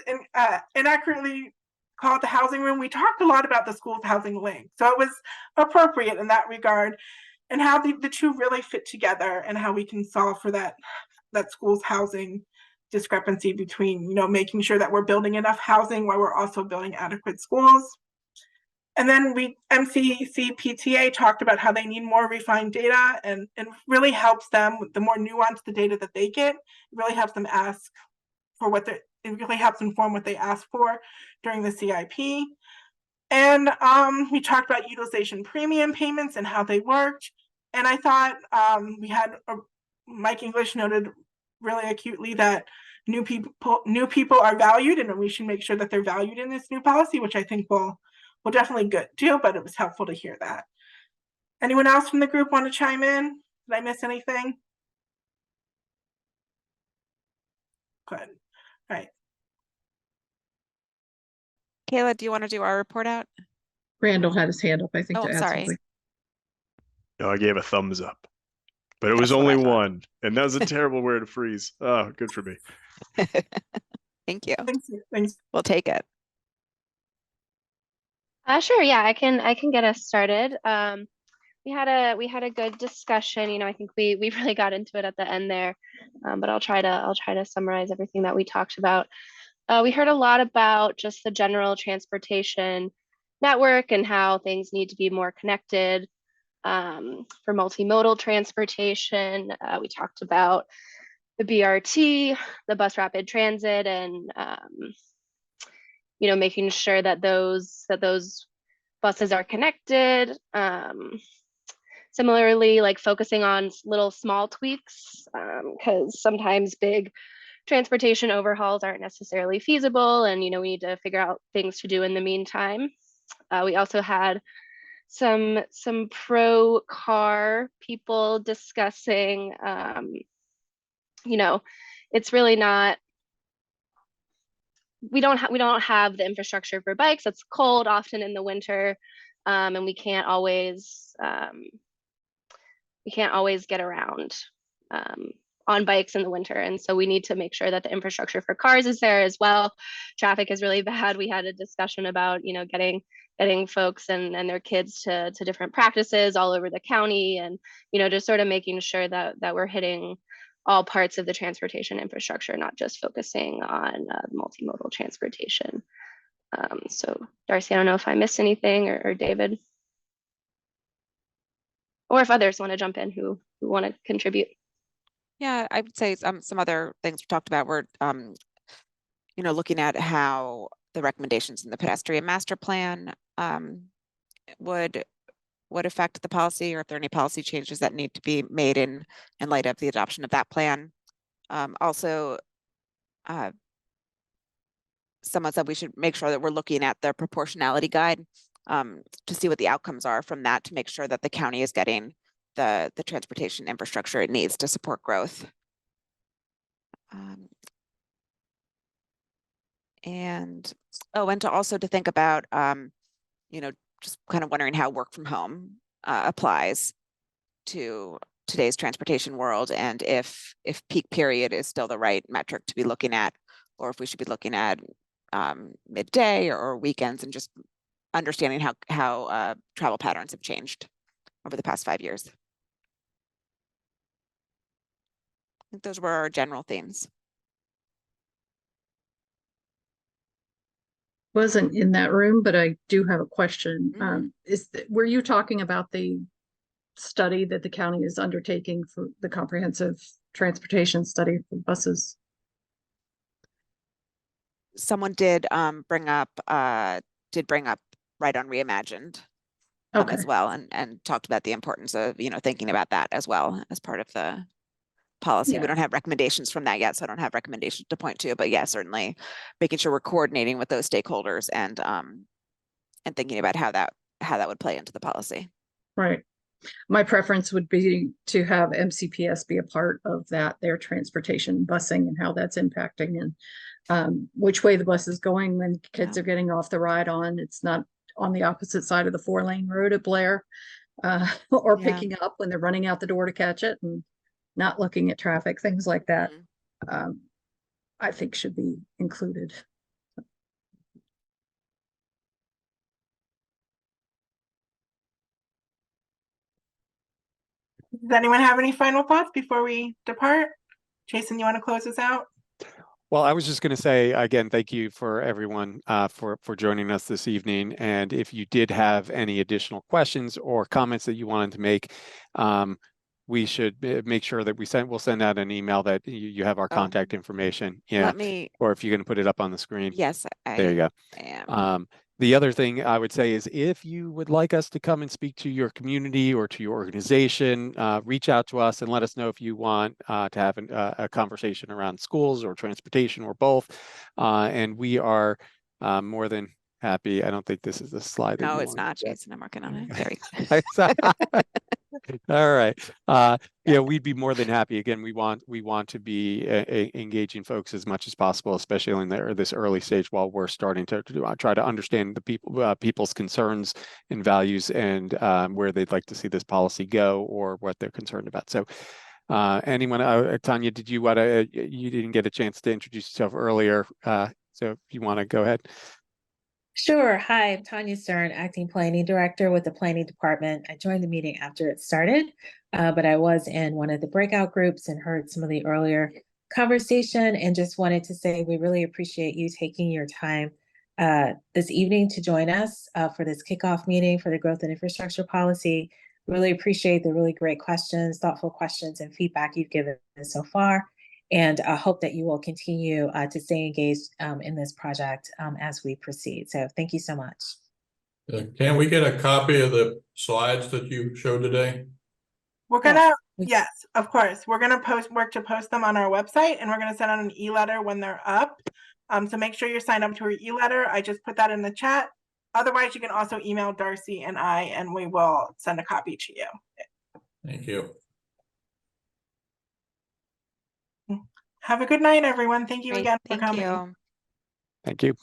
inaccurately called the housing room, we talked a lot about the school's housing link. So it was appropriate in that regard, and how the two really fit together and how we can solve for that school's housing discrepancy between, making sure that we're building enough housing while we're also building adequate schools. And then MCC PTA talked about how they need more refined data, and really helps them, the more nuanced the data that they get, it really helps them ask for it really helps inform what they ask for during the CIP. And we talked about utilization premium payments and how they worked. And I thought we had Mike English noted really acutely that new people are valued, and we should make sure that they're valued in this new policy, which I think will definitely do, but it was helpful to hear that. Anyone else from the group want to chime in? Did I miss anything? Good. All right. Kayla, do you want to do our report out? Randall had his hand up, I think, Oh, to add sorry. something. No, I gave a thumbs up, but it was only one, and that was a terrible word to freeze. Oh, good for me. Thank you. Thanks. We'll take it. Sure. Yeah, I can get us started. We had a good discussion. I think we really got into it at the end there, but I'll try to summarize everything that we talked about. We heard a lot about just the general transportation network and how things need to be more connected for multimodal transportation. We talked about the BRT, the bus rapid transit, and making sure that those buses are connected. Similarly, like focusing on little small tweaks, because sometimes big transportation overhauls aren't necessarily feasible, and we need to figure out things to do in the meantime. We also had some pro car people discussing, it's really not, we don't have the infrastructure for bikes. It's cold often in the winter, and we can't always get around on bikes in the winter. And so we need to make sure that the infrastructure for cars is there as well. Traffic is really bad. We had a discussion about, getting folks and their kids to different practices all over the county, and, just sort of making sure that we're hitting all parts of the transportation infrastructure, not just focusing on multimodal transportation. So Darcy, I don't know if I missed anything, or David, or if others want to jump in who want to contribute. Yeah, I would say some other things we talked about were, looking at how the recommendations in the pedestrian master plan would affect the policy, or if there are any policy changes that need to be made in light of the adoption of that plan. Also, someone said we should make sure that we're looking at the proportionality guide to see what the outcomes are from that, to make sure that the county is getting the transportation infrastructure it needs to support growth. And to also to think about, just kind of wondering how work from home applies to today's transportation world, and if peak period is still the right metric to be looking at, or if we should be looking at midday or weekends, and just understanding how travel patterns have changed over the past 5 years. I think those were our general themes. Wasn't in that room, but I do have a question. Were you talking about the study that the county is undertaking for the comprehensive transportation study for buses? Someone did bring up Right on Reimagined as well, and talked about the importance of thinking about that as well as part of the policy. We don't have recommendations from that yet, so I don't have recommendations to point to, but yeah, certainly making sure we're coordinating with those stakeholders and thinking about how that would play into the policy. Right. My preference would be to have MCPS be a part of that, their transportation busing and how that's impacting and which way the bus is going when kids are getting off the ride on. It's not on the opposite side of the 4-lane road at Blair, or picking up when they're running out the door to catch it and not looking at traffic, things like that. I think should be included. Does anyone have any final thoughts before we depart? Jason, you want to close us out? Well, I was just going to say again, thank you for everyone for joining us this evening. And if you did have any additional questions or comments that you wanted to make, we should make sure that we'll send out an email that you have our contact information. Yeah. Let me. Or if you're going to put it up on the screen. Yes, there you go. Am. The other thing I would say is if you would like us to come and speak to your community or to your organization, reach out to us and let us know if you want to have a conversation around schools or transportation or both. And we are more than happy. I don't think this is the slide. No, it's not, Jason. I'm working on it. There you go. All right. Yeah, we'd be more than happy. Again, we want to be engaging folks as much as possible, especially in this early stage while we're starting to try to understand the people's concerns and values and where they'd like to see this policy go or what they're concerned about. So anyone, Tanya, did you want to, you didn't get a chance to introduce yourself earlier. So if you want to go ahead. Sure. Hi, I'm Tanya Stern, Acting Planning Director with the Planning Department. I joined the meeting after it started, but I was in one of the breakout groups and heard some of the earlier conversation and just wanted to say we really appreciate you taking your time this evening to join us for this kickoff meeting for the growth and infrastructure policy. Really appreciate the really great questions, thoughtful questions and feedback you've given so far. And I hope that you will continue to stay engaged in this project as we proceed. So thank you so much. Can we get a copy of the slides that you showed today? We're gonna, yes, of course. We're gonna work to post them on our website, and we're gonna send out an e-letter when they're up. So make sure you're signed up to our e-letter. I just put that in the chat. Otherwise, you can also email Darcy and I, and we will send a copy to you. Thank you. Have a good night, everyone. Thank you again for Thank coming. you. Thank you.